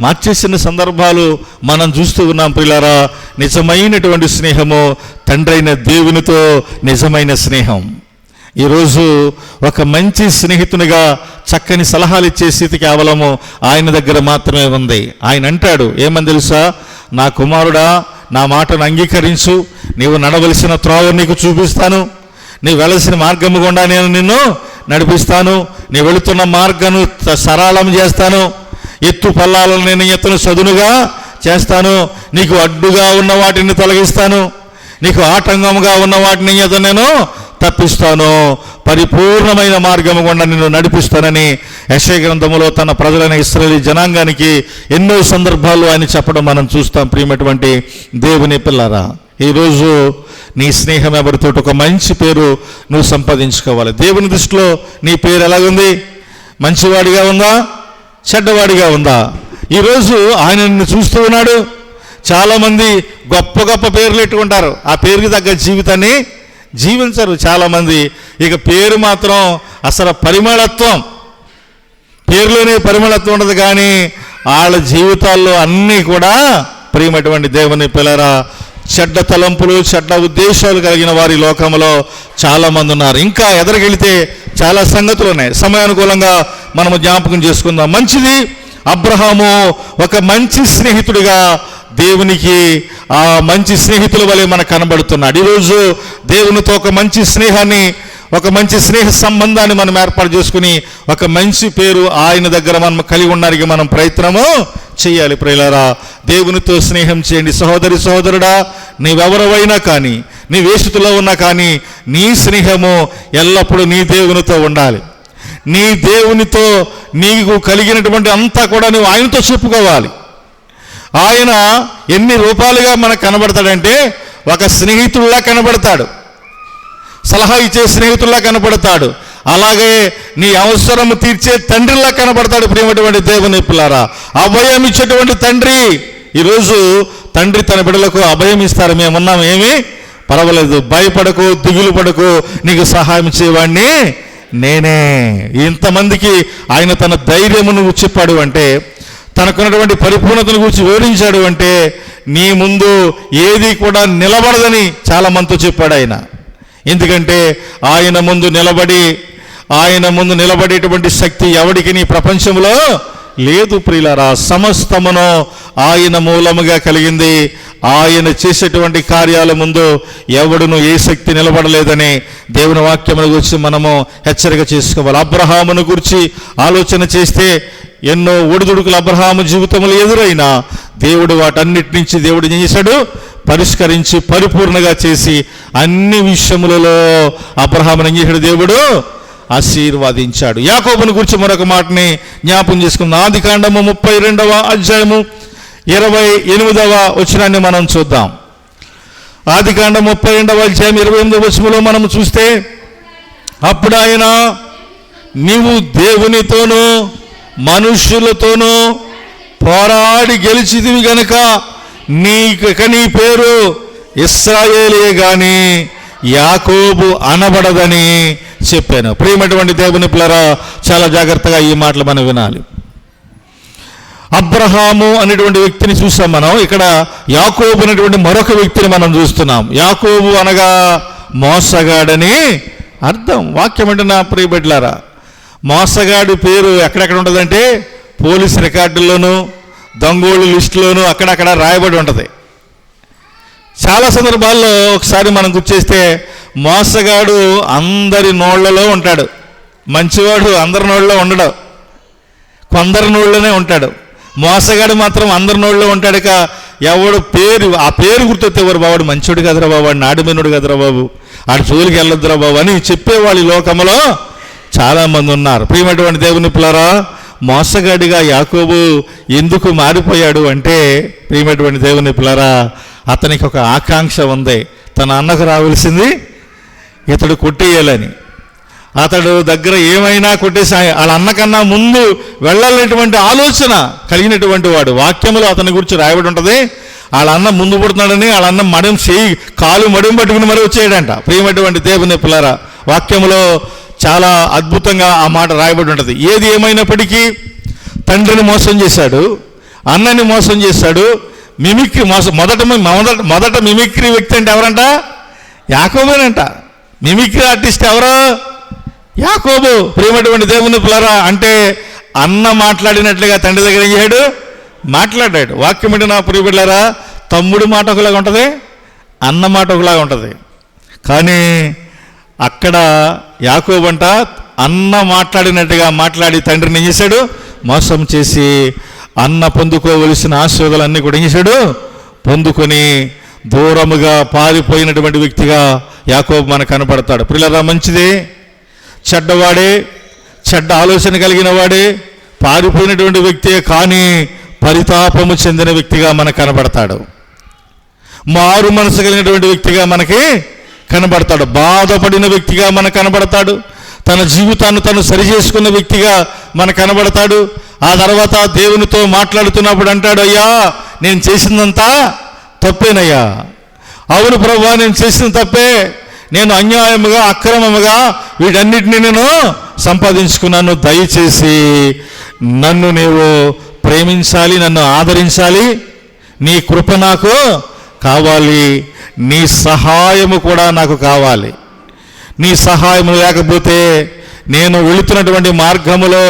మార్చేసిన సందర్భాలు మనం చూస్తూ ఉన్నాం. ప్రియులారా, నిజమైనటువంటి స్నేహము తండ్రి అయిన దేవునితో నిజమైన స్నేహం. ఈరోజు ఒక మంచి స్నేహితునిగా చక్కని సలహాలు ఇచ్చే స్థితి కేవలము ఆయన దగ్గర మాత్రమే ఉంది. ఆయన అంటాడు, ఏమని తెలుసా? నా కుమారుడా, నా మాటను అంగీకరించు, నీవు నడవలసిన త్రోవ నీకు చూపిస్తాను, నీవు వెళ్ళసిన మార్గము గుండా నేను నిన్ను నడిపిస్తాను, నీ వెళుతున్న మార్గాన్ని సరళం చేస్తాను, ఎత్తు పల్లాలను నేను ఎత్తును చదునుగా చేస్తాను, నీకు అడ్డుగా ఉన్న వాటిని తొలగిస్తాను, నీకు ఆటంకముగా ఉన్న వాటిని నేను తప్పిస్తాను, పరిపూర్ణమైన మార్గము గుండా నిన్ను నడిపిస్తానని యెషయా గ్రంథములో తన ప్రజలైన ఇశ్రాయేలు జనాంగానికి ఎన్నో సందర్భాల్లో ఆయన చెప్పడం మనం చూస్తాం. ప్రియమైనటువంటి దేవుని పిల్లారా, ఈరోజు నీ స్నేహం ఎవరితో ఒక మంచి పేరు నువ్వు సంపాదించుకోవాలి. దేవుని దృష్టిలో నీ పేరు ఎలాగుంది? మంచివాడిగా ఉందా, చెడ్డవాడిగా ఉందా? ఈరోజు ఆయన నిన్ను చూస్తూ ఉన్నాడు. చాలామంది గొప్ప గొప్ప పేర్లు పెట్టుకుంటారు, ఆ పేరుకి తగ్గ జీవితాన్ని జీవించరు చాలామంది. ఇక పేరు మాత్రం అసలు పరిమళత్వం, పేరులోనే పరిమళత్వం ఉండదు, కానీ వాళ్ళ జీవితాల్లో అన్నీ కూడా ప్రియమైనటువంటి దేవుని పిల్లరా చెడ్డ తలంపులు, చెడ్డ ఉద్దేశాలు కలిగిన వారి లోకంలో చాలామంది ఉన్నారు. ఇంకా ఎదరికెళితే చాలా సంగతులు ఉన్నాయి. సమయానుకూలంగా మనము జ్ఞాపకం చేసుకుందాం. మంచిది, అబ్రహాము ఒక మంచి స్నేహితుడిగా దేవునికి ఆ మంచి స్నేహితుల వలె మనకు కనబడుతున్నాడు. ఈరోజు దేవునితో ఒక మంచి స్నేహాన్ని, ఒక మంచి స్నేహ సంబంధాన్ని మనం ఏర్పాటు చేసుకుని ఒక మంచి పేరు ఆయన దగ్గర మనం కలిగి ఉండడానికి మనం ప్రయత్నము చేయాలి. ప్రియులారా, దేవునితో స్నేహం చేయండి. సహోదరి సహోదరుడా, నీవెవరవైనా కానీ, నీ వేషితులో ఉన్నా కానీ, నీ స్నేహము ఎల్లప్పుడూ నీ దేవునితో ఉండాలి. నీ దేవునితో నీకు కలిగినటువంటి అంతా కూడా నువ్వు ఆయనతో చెప్పుకోవాలి. ఆయన ఎన్ని రూపాలుగా మనకు కనబడతాడంటే, ఒక స్నేహితుల్లా కనబడతాడు, సలహా ఇచ్చే స్నేహితుల్లా కనబడతాడు, అలాగే నీ అవసరము తీర్చే తండ్రిలా కనబడతాడు. ప్రియమైనటువంటి దేవుని పిల్లారా, అభయం ఇచ్చేటువంటి తండ్రి. ఈరోజు తండ్రి తన బిడ్డలకు అభయం ఇస్తారు. మేమున్నాం, ఏమీ పర్వాలేదు, భయపడకు, దిగులు పడకు, నీకు సహాయం చేయవాడిని నేనే. ఇంతమందికి ఆయన తన ధైర్యమును చెప్పాడు అంటే, తనకున్నటువంటి పరిపూర్ణతను గురించి వివరించాడు అంటే, నీ ముందు ఏది కూడా నిలబడదని చాలా మందితో చెప్పాడు ఆయన. ఎందుకంటే ఆయన ముందు నిలబడేటువంటి శక్తి ఎవడికి నీ ప్రపంచంలో లేదు. ప్రియులారా, సమస్తమును ఆయన మూలముగా కలిగింది. ఆయన చేసేటువంటి కార్యాల ముందు ఎవడును ఏ శక్తి నిలబడలేదని దేవుని వాక్యముల గురించి మనము హెచ్చరిక చేసుకోవాలి. అబ్రహామును గురించి ఆలోచన చేస్తే ఎన్నో ఒడిదుడుకులు అబ్రహాము జీవితంలో ఎదురైనా దేవుడు వాటన్నిటి నుంచి దేవుడు ఏం చేశాడు? పరిష్కరించి పరిపూర్ణంగా చేసి అన్ని విషయములలో అబ్రహామును ఏం చేశాడు? దేవుడు ఆశీర్వదించాడు. యాకోబుని గురించి మరొక మాటని జ్ఞాపకం చేసుకుందాం. ఆదికాండము 32వ అధ్యాయము 28వ వచనాన్ని మనం చూద్దాం. ఆదికాండం 32వ అధ్యాయం 28వ వచనంలో మనం చూస్తే, అప్పుడు ఆయన, నీవు దేవునితోనూ మనుష్యులతోనూ పోరాడి గెలిచిదివి గనుక నీ పేరు ఇశ్రాయేలే గాని యాకోబు అనబడదని చెప్పాను. ప్రియమైనటువంటి దేవుని పిల్లరా, చాలా జాగ్రత్తగా ఈ మాటలు మనం వినాలి. అబ్రహాము అనేటువంటి వ్యక్తిని చూసాం మనం. ఇక్కడ యాకోబు అనేటువంటి మరొక వ్యక్తిని మనం చూస్తున్నాం. యాకోబు అనగా మోసగాడని అర్థం. వాక్యం అంటే నా ప్రియబిడ్డలారా, మోసగాడి పేరు ఎక్కడెక్కడ ఉంటుందంటే పోలీస్ రికార్డుల్లోనూ, దొంగోళ్ళు లిస్టులోనూ అక్కడక్కడ రాయబడి ఉంటుంది. చాలా సందర్భాల్లో ఒకసారి మనం గుర్తిస్తే, మోసగాడు అందరి నోళ్లలో ఉంటాడు, మంచివాడు అందరి నోళ్ళలో ఉండడు, కొందరి నోళ్ళలోనే ఉంటాడు. మోసగాడు మాత్రం అందరి నోళ్ళలో ఉంటాడు. ఎవడు ఆ పేరు గుర్తొస్తే, ఎవరు బాబు మంచోడు కదరా బాబు, వాడు నాడిమేనుడు కదరా బాబు, ఆడు జోలికి వెళ్ళొద్దురా బాబు అని చెప్పేవాళ్ళు ఈ లోకంలో చాలామంది ఉన్నారు. ప్రియమైనటువంటి దేవుని పిల్లరా, మోసగాడిగా యాకోబు ఎందుకు మారిపోయాడు అంటే, ప్రియమైనటువంటి దేవుని పిల్లరా, అతనికి ఒక ఆకాంక్ష ఉంది. తన అన్నకు రావాల్సింది ఇతడు కొట్టేయాలని. అతడు దగ్గర ఏమైనా కొట్టేసి వాళ్ళ అన్నకన్నా ముందు వెళ్ళాలనేటువంటి ఆలోచన కలిగినటువంటి వాడు. వాక్యములో అతని గురించి రాయబడి ఉంటుంది. వాళ్ళ అన్న ముందు పుడుతున్నాడని వాళ్ళ అన్న కాలు మడిం పట్టుకుని మరి వచ్చేయడంట. ప్రియమైనటువంటి దేవుని పిల్లరా, వాక్యములో చాలా అద్భుతంగా ఆ మాట రాయబడి ఉంటుంది. ఏది ఏమైనప్పటికీ తండ్రిని మోసం చేశాడు, అన్నని మోసం చేశాడు. మిమిక్రీ మోసం మొదట మిమిక్రీ వ్యక్తి అంటే ఎవరంట? యాకోబేనంట. మిమిక్రీ ఆర్టిస్ట్ ఎవరో? యాకోబు. ప్రియమైనటువంటి దేవుని పిల్లరా, అంటే అన్న మాట్లాడినట్లుగా తండ్రి దగ్గర ఏం చేయడు? మాట్లాడాడు. వాక్యం అంటే నా ప్రియ బిడ్డలారా, తమ్ముడు మాట ఒకలాగా ఉంటుంది, అన్న మాట ఒకలాగా ఉంటుంది. కానీ అక్కడ యాకోబు అంట అన్న మాట్లాడినట్టుగా మాట్లాడి తండ్రిని ఏం చేశాడు? మోసం చేసి అన్న పొందుకోవలసిన ఆశీర్వాదాలన్నీ కూడా ఏం చేశాడు? పొందుకొని దూరముగా పారిపోయినటువంటి వ్యక్తిగా యాకోబు మనకు కనపడతాడు. ప్రియులారా, మంచిదే, చెడ్డవాడే, చెడ్డ ఆలోచన కలిగిన వాడే, పారిపోయినటువంటి వ్యక్తే, కానీ పరితాపము చెందిన వ్యక్తిగా మనకు కనబడతాడు. మారు మనసు కలిగినటువంటి వ్యక్తిగా మనకి కనబడతాడు. బాధపడిన వ్యక్తిగా మనకు కనబడతాడు. తన జీవితాన్ని తను సరిచేసుకున్న వ్యక్తిగా మనకు కనబడతాడు. ఆ తర్వాత దేవునితో మాట్లాడుతున్నప్పుడు అంటాడు, అయ్యా నేను చేసిందంతా తప్పేనయ్యా. అవును ప్రభువా, నేను చేసిన తప్పే. నేను అన్యాయముగా అక్రమముగా వీటన్నిటిని నేను సంపాదించుకున్నాను. దయచేసి నన్ను నీవు ప్రేమించాలి, నన్ను ఆదరించాలి, నీ కృప నాకు కావాలి, నీ సహాయము కూడా నాకు కావాలి. నీ సహాయం లేకపోతే నేను వెళుతున్నటువంటి మార్గములో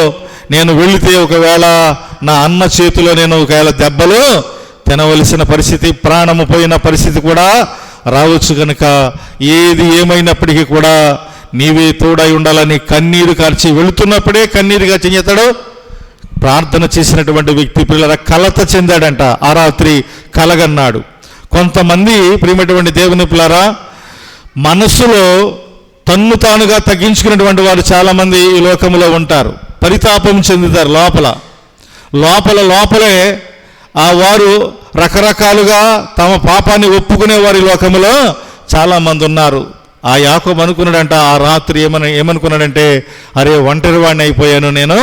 నేను వెళితే ఒకవేళ నా అన్న చేతిలో నేను ఒకవేళ దెబ్బలు తినవలసిన పరిస్థితి, ప్రాణము పోయిన పరిస్థితి కూడా రావచ్చు. కనుక ఏది ఏమైనప్పటికీ కూడా నీవే తోడై ఉండాలని కన్నీరు కార్చి వెళుతున్నప్పుడే కన్నీరుగా చెయ్యతాడు. ప్రార్థన చేసినటువంటి వ్యక్తి పిల్లల కలత చెందాడంట. ఆ రాత్రి కలగన్నాడు. కొంతమంది ప్రియమైనటువంటి దేవుని పిల్లరా, మనస్సులో తన్ను తానుగా తగ్గించుకున్నటువంటి వారు చాలామంది ఈ లోకంలో ఉంటారు. పరితాపం చెందుతారు. లోపలే ఆ వారు రకరకాలుగా తమ పాపాన్ని ఒప్పుకునే వారి లోకంలో చాలామంది ఉన్నారు. ఆ యాకోబు అనుకున్నాడంట ఆ రాత్రి ఏమనుకున్నాడంటే, అరే ఒంటరి వాడిని అయిపోయాను నేను,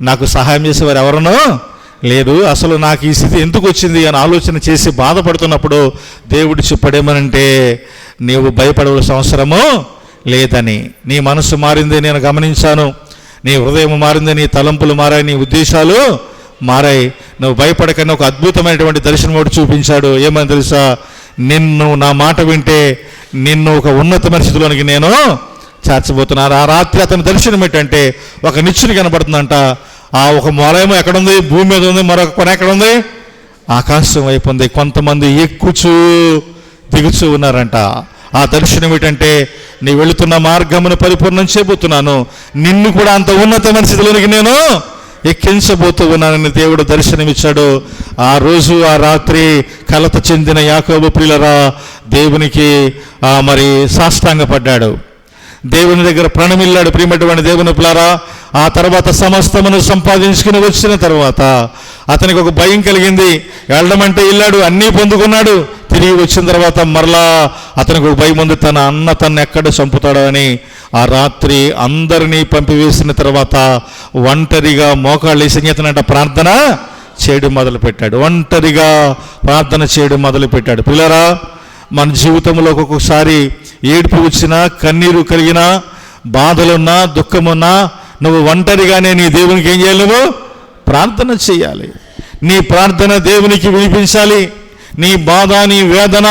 నాకు సహాయం చేసేవారు ఎవరనో లేదు, అసలు నాకు ఈ స్థితి ఎందుకు వచ్చింది అని ఆలోచన చేసి బాధపడుతున్నప్పుడు దేవుడు చెప్పడేమనంటే, నీవు భయపడవలసిన అవసరము లేదని. నీ మనసు మారింది నేను గమనించాను, నీ హృదయం మారింది, నీ తలంపులు మారాయి, నీ ఉద్దేశాలు మారాయి, నువ్వు భయపడకని ఒక అద్భుతమైనటువంటి దర్శనం ఒకటి చూపించాడు. ఏమని తెలుసా? నిన్ను నా మాట వింటే నిన్ను ఒక ఉన్నతమైన స్థితిలోనికి నేను చేర్చబోతున్నాను. ఆ రాత్రి అతని దర్శనం ఏంటంటే ఒక నిచ్చెన కనబడుతుందంట. ఆ ఒక మొలయము ఎక్కడుంది? భూమి మీద ఉంది. మరొక కొన ఎక్కడ ఉంది? ఆకాశం వైపు ఉంది. కొంతమంది ఎక్కుచూ దిగుచూ ఉన్నారంట. ఆ దర్శనం ఏంటంటే, నీ వెళుతున్న మార్గమును పరిపూర్ణం చేయబోతున్నాను, నిన్ను కూడా అంత ఉన్నతమైన స్థితిలోనికి నేను ఎక్కించబోతూ ఉన్నానని దేవుడు దర్శనమిచ్చాడు. ఆ రోజు ఆ రాత్రి కలత చెందిన యాకోబు ప్రియులరా దేవునికి మరి సాష్టాంగపడ్డాడు, దేవుని దగ్గర ప్రణమిల్లాడు. ప్రియమైనటువంటి దేవుని పిల్లరా, ఆ తర్వాత సమస్తమును సంపాదించుకుని వచ్చిన తర్వాత అతనికి ఒక భయం కలిగింది. వెళ్ళడం అంటే వెళ్ళాడు, అన్నీ పొందుకున్నాడు. తిరిగి వచ్చిన తర్వాత మరలా అతనికి ఒక భయం ఉంది, తన అన్న తను ఎక్కడ చంపుతాడో అని. ఆ రాత్రి అందరినీ పంపివేసిన తర్వాత ఒంటరిగా మోకాళ్ళు వేసినంట ప్రార్థన చేయడం మొదలుపెట్టాడు. ఒంటరిగా ప్రార్థన చేయడం మొదలుపెట్టాడు. పిల్లరా, మన జీవితంలో ఒక్కొక్కసారి ఏడుపు వచ్చినా, కన్నీరు కలిగినా, బాధలున్నా, దుఃఖమున్నా నువ్వు ఒంటరిగానే నీ దేవునికి ఏం చేయాలి? నువ్వు ప్రార్థన చేయాలి. నీ ప్రార్థన దేవునికి వినిపించాలి. నీ బాధ, నీ వేదన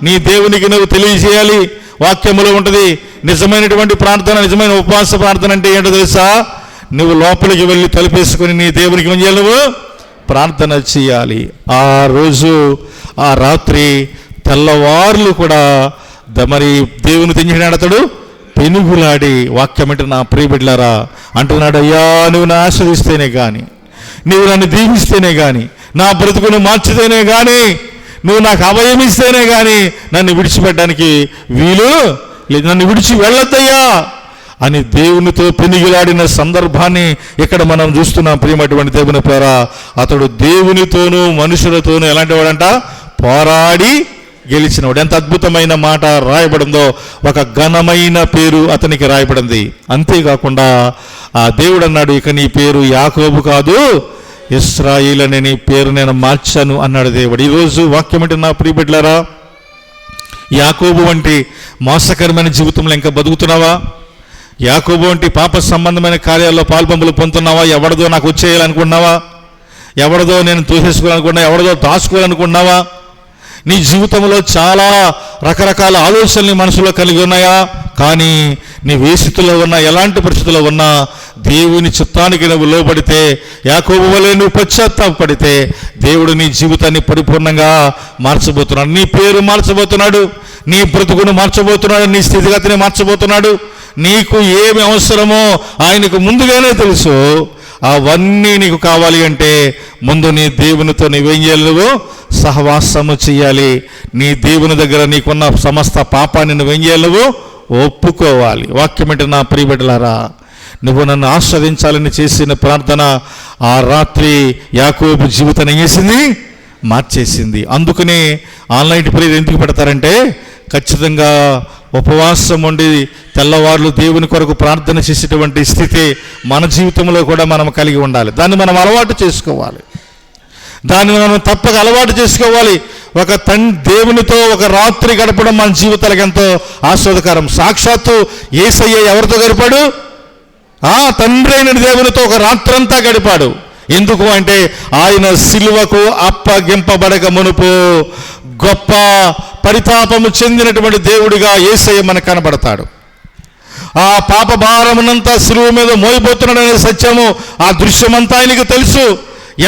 నీ దేవునికి నువ్వు తెలియజేయాలి. వాక్యములో ఉంటుంది నిజమైనటువంటి ప్రార్థన, నిజమైన ఉపవాస ప్రార్థన అంటే ఏంటో తెలుసా? నువ్వు లోపలికి వెళ్ళి తలుపేసుకొని నీ దేవునికి ఏం చేయాలి? నువ్వు ప్రార్థన చేయాలి. ఆ రోజు ఆ రాత్రి తెల్లవార్లు కూడా మరి దేవుని తెంచినాడు అతడు పెనుగులాడి. వాక్యం అంటే నా ప్రియ బిడ్డలారా అంటున్నాడు, అయ్యా నువ్వు నన్ను ఆశ్రయిస్తేనే కానీ, నువ్వు నన్ను దీవిస్తేనే కానీ, నా బ్రతుకును మార్చితేనే కానీ, నువ్వు నాకు అభయం ఇస్తేనే కానీ నన్ను విడిచిపెట్టడానికి వీలు లేదు, నన్ను విడిచి వెళ్ళొద్దయ్యా అని దేవునితో పెనుగులాడిన సందర్భాన్ని ఇక్కడ మనం చూస్తున్నాం. ప్రియమైనటువంటి దేవుని పేర అతడు దేవునితోనూ మనుషులతోనూ ఎలాంటి వాడంట? పోరాడి గెలిచినవాడు. ఎంత అద్భుతమైన మాట రాయబడిందో, ఒక ఘనమైన పేరు అతనికి రాయబడింది. అంతేకాకుండా ఆ దేవుడు అన్నాడు, ఇక నీ పేరు యాకోబు కాదు ఇశ్రాయేలు అనే నీ పేరు నేను మార్చాను అన్నాడు దేవుడు. ఈరోజు వాక్యం అంటే నా ప్రియ బిడ్డలారా, యాకోబు వంటి మోసకరమైన జీవితంలో ఇంకా బతుకుతున్నావా? యాకోబు వంటి పాప సంబంధమైన కార్యాల్లో పాల్పంపులు పొందుతున్నావా? ఎవడదో నాకు వచ్చేయాలనుకున్నావా? ఎవడదో నేను తోసేసుకోవాలనుకున్నా? ఎవడదో దాచుకోవాలనుకున్నావా? నీ జీవితంలో చాలా రకరకాల ఆలోచనలు మనసులో కలిగి ఉన్నాయా? కానీ నీ వేసితుల్లో ఉన్నా, ఎలాంటి పరిస్థితుల్లో ఉన్నా, దేవుని చిత్తానికి నువ్వు లోబడితే, యాకోబు వలె నువ్వు పశ్చాత్తాపడితే, దేవుడు నీ జీవితాన్ని పరిపూర్ణంగా మార్చబోతున్నాడు. నీ పేరు మార్చబోతున్నాడు, నీ బ్రతుకును మార్చబోతున్నాడు, నీ స్థితిగతిని మార్చబోతున్నాడు. నీకు ఏమి అవసరమో ఆయనకు ముందుగానే తెలుసు. అవన్నీ నీకు కావాలి అంటే ముందు నీ దేవునితో నువ్వేం చేయాలి? నువ్వు సహవాసము చేయాలి. నీ దేవుని దగ్గర నీకున్న సమస్త పాపాన్ని నువ్వేం చేయాలి? నువ్వు ఒప్పుకోవాలి. వాక్యం అంటే నా ప్రియ బిడ్డలారా, నువ్వు నన్ను ఆస్వాదించాలని చేసిన ప్రార్థన ఆ రాత్రి యాకోబు జీవితాన్ని ఏం చేసింది? మార్చేసింది. అందుకనే ఆన్లైన్ ప్రేయర్ ఎందుకు పెడతారంటే, ఖచ్చితంగా ఉపవాసం ఉండి తెల్లవార్లు దేవుని కొరకు ప్రార్థన చేసేటువంటి స్థితి మన జీవితంలో కూడా మనం కలిగి ఉండాలి. దాన్ని మనం అలవాటు చేసుకోవాలి. దాన్ని మనం తప్పక అలవాటు చేసుకోవాలి. ఒక దేవునితో ఒక రాత్రి గడపడం మన జీవితాలకు ఎంతో ఆస్వాదకరం. సాక్షాత్తు యేసయ్య ఎవరితో గడిపాడు? తండ్రి అయిన దేవునితో ఒక రాత్రంతా గడిపాడు. ఎందుకు అంటే ఆయన సిలువకు అప్పగింపబడక మునుపు గొప్ప పరితాపము చెందినటువంటి దేవుడిగా యేసయ్య మనకు కనబడతాడు. ఆ పాప భారమునంతా సిలువ మీద మోయిపోతున్నాడనే సత్యము, ఆ దృశ్యమంతా ఆయనకు తెలుసు.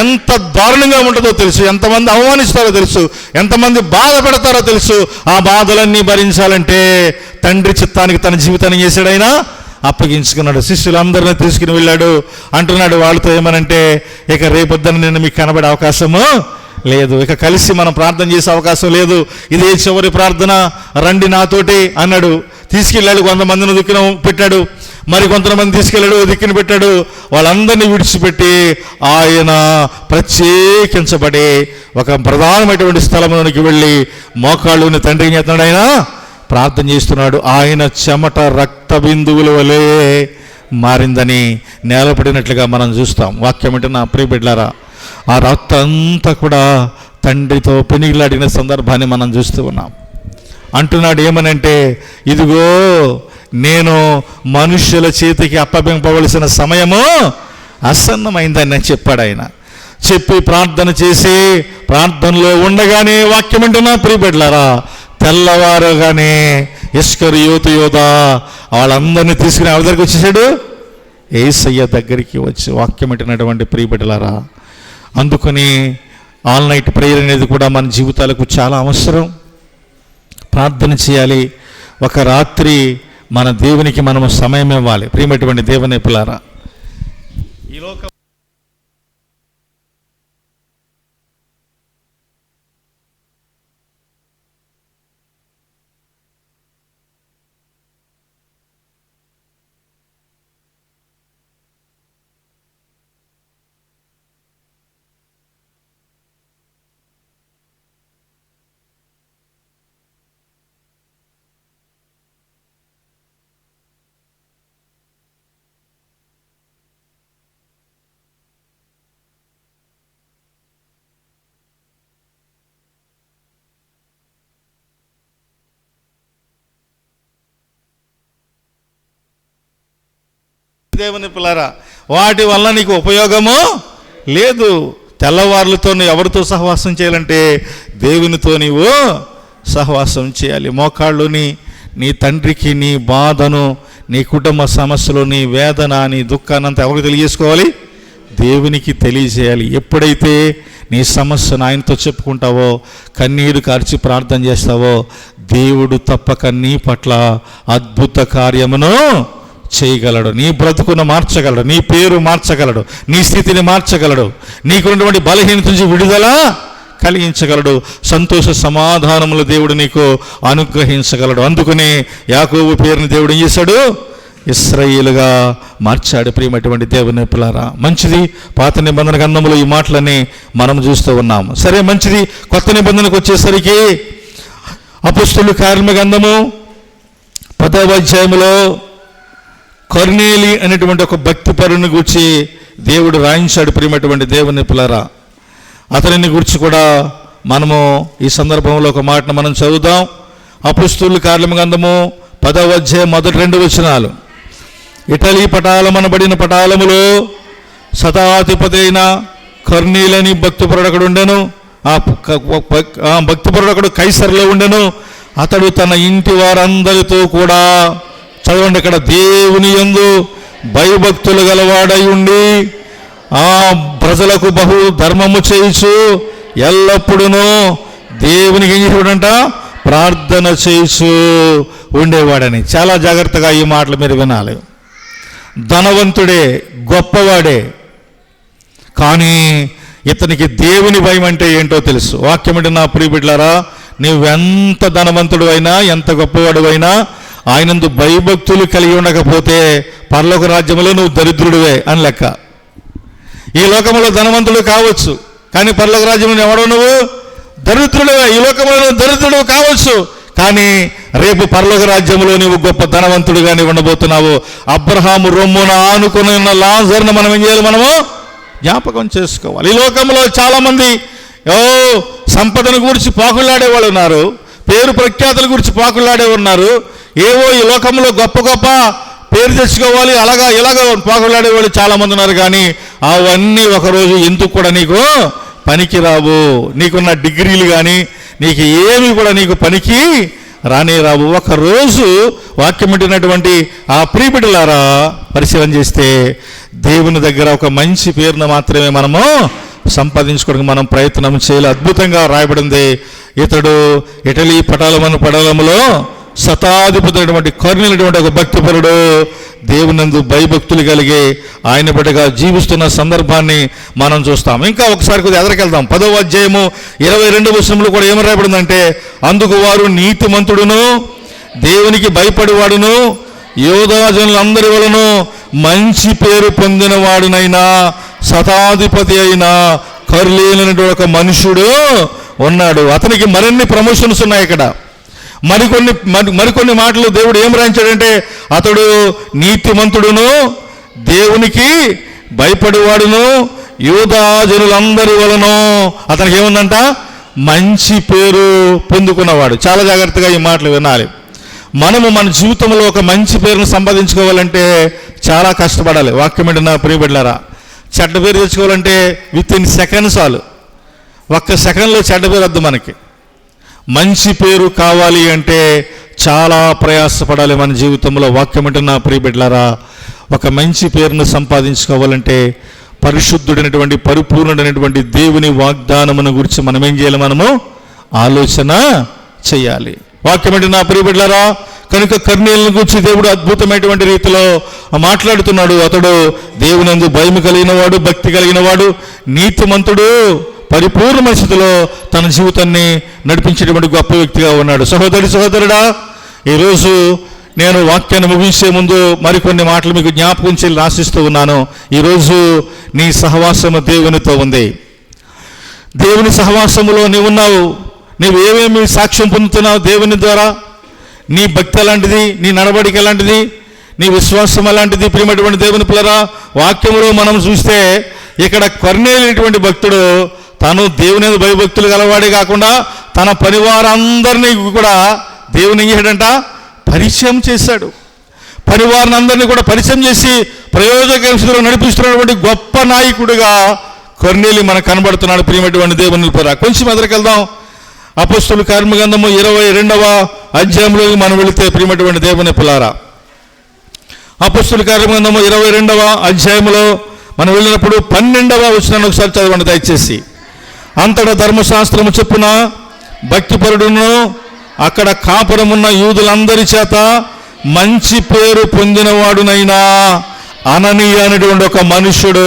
ఎంత దారుణంగా ఉంటుందో తెలుసు, ఎంతమంది అవమానిస్తారో తెలుసు, ఎంతమంది బాధపడతారో తెలుసు. ఆ బాధలన్నీ భరించాలంటే తండ్రి చిత్తానికి తన జీవితాన్ని చేశాడు, ఆయన అప్పగించుకున్నాడు. శిష్యులందరినీ తీసుకుని వెళ్ళాడు. అంటున్నాడు వాళ్ళతో ఏమనంటే, ఇక రేపొద్దున నేను మీకు కనబడే అవకాశము లేదు, ఇక కలిసి మనం ప్రార్థన చేసే అవకాశం లేదు, ఇదే చివరి ప్రార్థన, రండి నాతోటి అన్నాడు. తీసుకెళ్ళాడు. కొంతమందిని దిక్కున పెట్టాడు, మరి కొంతమంది తీసుకెళ్ళాడు, దిక్కున పెట్టాడు. వాళ్ళందరినీ విడిచిపెట్టి ఆయన ప్రత్యేకించబడి ఒక ప్రధానమైనటువంటి స్థలంలోనికి వెళ్ళి మోకాళ్ళుని తండ్రి ఏం చేస్తున్నాడు? ఆయన ప్రార్థన చేస్తున్నాడు. ఆయన చెమట రక్త బిందువుల వలె మారిందని నేలపడినట్లుగా మనం చూస్తాం. వాక్యం అంటే నా ప్రియ బిడ్డలారా, ఆ రాత్రంతా కూడా తండ్రితో పెనిగిలాడిన సందర్భాన్ని మనం చూస్తూ ఉన్నాం. అంటున్నాడు ఏమనంటే, ఇదిగో నేను మనుష్యుల చేతికి అప్పగింపవలసిన సమయము ఆసన్నమైందని చెప్పాడు. ఆయన చెప్పి ప్రార్థన చేసి ప్రార్థనలో ఉండగానే వాక్యం అంటే నా ప్రియ బిడ్డలారా, తెల్లవారుగానే ఇస్కరియోతు యోధ వాళ్ళందరినీ తీసుకుని ఎవరి దగ్గరికి వచ్చేసాడు? యేసయ్య దగ్గరికి వచ్చి వాక్యం పెట్టినటువంటి ప్రియ బిడ్డలారా, అందుకని ఆల్ నైట్ ప్రేయర్ అనేది కూడా మన జీవితాలకు చాలా అవసరం. ప్రార్థన చేయాలి. ఒక రాత్రి మన దేవునికి మనము సమయం ఇవ్వాలి. ప్రియమైనటువంటి దేవుని పిల్లారా, ఈ లోక దేవుని పిల్లారా, వాటి వల్ల నీకు ఉపయోగము లేదు. తెల్లవార్లతో నువ్వు ఎవరితో సహవాసం చేయాలంటే దేవునితో నీవు సహవాసం చేయాలి. మోకాళ్ళుని నీ తండ్రికి నీ బాధను, నీ కుటుంబ సమస్యలు, నీ వేదన, నీ దుఃఖాన్ని అంతా ఎవరికి తెలియజేసుకోవాలి? దేవునికి తెలియజేయాలి. ఎప్పుడైతే నీ సమస్యను ఆయనతో చెప్పుకుంటావో, కన్నీరు కార్చి ప్రార్థన చేస్తావో, దేవుడు తప్పక నీ పట్ల అద్భుత కార్యమును చేయగలడు. నీ బ్రతుకును మార్చగలడు, నీ పేరు మార్చగలడు, నీ స్థితిని మార్చగలడు, నీకున్నటువంటి బలహీనత నుంచి విడుదల కలిగించగలడు. సంతోష సమాధానములు దేవుడు నీకు అనుగ్రహించగలడు. అందుకనే యాకోబు పేరుని దేవుడు ఏం చేశాడు? ఇశ్రాయేలుగా మార్చాడు. ప్రియమైనటువంటి దేవుని పిల్లారా, మంచిది. పాత నిబంధన గ్రంథంలో ఈ మాటలని మనం చూస్తూ ఉన్నాము. సరే, మంచిది. కొత్త నిబంధనకు వచ్చేసరికి అపొస్తలుల కార్యముల గ్రంథము 10వ అధ్యాయములో కొర్నేలి అనేటువంటి ఒక భక్తిపరుని గురించి దేవుడు రాయించాడు. ప్రియమైనటువంటి దేవుని పిల్లరా, అతనిని గురించి కూడా మనము ఈ సందర్భంలో ఒక మాటను మనం చదువుదాం. అపొస్తలుల కార్యముల గ్రంథము 10వ అధ్యాయం మొదటి 2 వచనాలు. ఇటలీ పటాలమనబడిన పటాలములో శతాధిపతి అయిన కొర్నేలి భక్తిపరుడొకడు ఉండెను. ఆ భక్తిపరుడొకడు కైసరులో ఉండెను. అతడు తన ఇంటి వారందరితో కూడా, చదవండి ఇక్కడ, దేవుని యందు భయభక్తులు గలవాడై ఉండి ఆ ప్రజలకు బహు ధర్మము చేయిచు ఎల్లప్పుడూ దేవునికి ఏం చేసేవాడంట? ప్రార్థన చేయిచు ఉండేవాడని. చాలా జాగ్రత్తగా ఈ మాటలు మీరు వినాలి. ధనవంతుడే, గొప్పవాడే, కానీ ఇతనికి దేవుని భయం అంటే ఏంటో తెలుసు. వాక్యం అంటే, నా ప్రియ బిడ్డలారా, నువ్వెంత ధనవంతుడు అయినా, ఎంత గొప్పవాడు అయినా, ఆయనందు భయభక్తులు కలిగి ఉండకపోతే పరలోక రాజ్యంలో నువ్వు దరిద్రుడివే అని లెక్క. ఈ లోకంలో ధనవంతుడు కావచ్చు, కానీ పరలోక రాజ్యంలో ఎవడో నువ్వు దరిద్రుడివే. ఈ లోకంలో నువ్వు దరిద్రుడు కావచ్చు, కానీ రేపు పరలోక రాజ్యంలో నువ్వు గొప్ప ధనవంతుడుగానే ఉండబోతున్నావు. అబ్రహాము రొమ్మున ఆనుకుని ఉన్న లాజరును మనం ఏం చేయాలి? మనము జ్ఞాపకం చేసుకోవాలి. ఈ లోకంలో చాలామంది సంపదను గురించి పాకులాడే వాళ్ళు ఉన్నారు, పేరు ప్రఖ్యాతుల గురించి పాకులాడే ఉన్నారు. ఏవో ఈ లోకంలో గొప్ప గొప్ప పేరు తెచ్చుకోవాలి, అలాగా ఇలాగ పాకులాడే వాళ్ళు చాలామంది ఉన్నారు. కానీ అవన్నీ ఒకరోజు ఎందుకు కూడా నీకు పనికి రావు. నీకున్న డిగ్రీలు కానీ నీకు ఏమి కూడా నీకు పనికి రానే రావు. ఒకరోజు వాక్యం వింటున్నటువంటి ఆ ప్రియబిడ్డలారా, పరిశీలన చేస్తే దేవుని దగ్గర ఒక మంచి పేరును మాత్రమే మనము సంపాదించుకోవడానికి మనం ప్రయత్నం చేయాలి. అద్భుతంగా రాయబడింది. ఇతడు ఇటలీ పటాలములో శతాధిపతి అయినటువంటి కొర్నేలి ఒక భక్తిపరుడు, దేవునందు భయభక్తులు కలిగి ఆయన బిడ్డగా జీవిస్తున్న సందర్భాన్ని మనం చూస్తాం. ఇంకా ఒకసారి కొద్దిగా ఎదరికెళ్దాం. 10వ అధ్యాయము 22వ వచనంలో కూడా ఏమని రాయబడిందంటే, అందుకు వారు నీతిమంతుడును దేవునికి భయపడివాడును యోధాజనులందరి వలన మంచి పేరు పొందిన వాడునైనా శతాధిపతి అయిన కొర్నేలి అనేటువంటి ఒక మనుషుడు ఉన్నాడు. అతనికి మరిన్ని ప్రమోషన్స్ ఉన్నాయి. ఇక్కడ మరికొన్ని మాటలు దేవుడు ఏం రాయించాడంటే, అతడు నీతిమంతుడును దేవునికి భయపడివాడును యూదాజనులందరి వలన అతనికి ఏముందంట? మంచి పేరు పొందుకున్నవాడు. చాలా జాగ్రత్తగా ఈ మాటలు వినాలి. మనము మన జీవితంలో ఒక మంచి పేరును సంపాదించుకోవాలంటే చాలా కష్టపడాలి. వాక్యం ఏంటి నా ప్రియ బిడ్డలారా? చెడ్డ పేరు తెచ్చుకోవాలంటే విత్-ఇన్ సెకండ్స్ చాలు. ఒక్క సెకండ్లో చెడ్డ పేరు వద్దు. మనకి మంచి పేరు కావాలి అంటే చాలా ప్రయాసపడాలి మన జీవితంలో. వాక్యం అంటే నా ప్రియ బిడ్డలారా, ఒక మంచి పేరును సంపాదించుకోవాలంటే పరిశుద్ధుడైనటువంటి పరిపూర్ణుడైనటువంటి దేవుని వాగ్దానమును గురించి మనం ఏం చేయాలి? మనము ఆలోచన చేయాలి. వాక్యం అంటే నా ప్రియ బిడ్డలారా, కనుక కొర్నేలిని గురించి దేవుడు అద్భుతమైనటువంటి రీతిలో మాట్లాడుతున్నాడు. అతడు దేవునందు భయం కలిగిన వాడు, భక్తి కలిగిన వాడు, నీతిమంతుడు, పరిపూర్ణ పరిస్థితిలో తన జీవితాన్ని నడిపించేటువంటి గొప్ప వ్యక్తిగా ఉన్నాడు. సహోదరుడా, ఈరోజు నేను వాక్యాన్ని ముగించే ముందు మరికొన్ని మాటలు మీకు జ్ఞాపకం చేయాలని ఆశిస్తూ ఉన్నాను. ఈరోజు నీ సహవాసము దేవునితో ఉంది. దేవుని సహవాసములో నీవున్నావు. నీవు ఏమేమి సాక్ష్యం పొందుతున్నావు దేవుని ద్వారా? నీ భక్తి ఎలాంటిది, నీ నడవడిక ఎలాంటిది, నీ విశ్వాసం ఎలాంటిది? ప్రియమైనటువంటి దేవుని పిల్లరా, వాక్యంలో మనం చూస్తే ఇక్కడ కొర్నేలి భక్తుడు తాను దేవుని భయభక్తులు గలవాడే కాకుండా తన పరివారందరినీ కూడా దేవుని ఏం చేశాడంట? పరిచయం చేశాడు. పరివారాన్ని అందరినీ కూడా పరిచయం చేసి ప్రయోజకలో నడిపిస్తున్నటువంటి గొప్ప నాయకుడిగా కొర్నేలి మనకు కనబడుతున్నాడు. ప్రియమైనటువంటి దేవుని పిల్లరా, కొంచెం ఎదురుకెళ్దాం. అపొస్తలుల కార్యముల గ్రంథము 22వ అధ్యాయంలోకి మనం వెళితే, ప్రియమైనటువంటి దేవుని పిల్లారా, అపొస్తలుల కార్యముల గ్రంథము 22వ అధ్యాయంలో మనం వెళ్ళినప్పుడు 12వ వచనాన్ని ఒకసారి చదవండి దయచేసి. అంతటా ధర్మశాస్త్రము చొప్పున భక్తిపరుడును అక్కడ కాపురమున్న యూదులందరి చేత మంచి పేరు పొందినవాడునైనా అననీయ అనేటువంటి ఒక మనుష్యుడు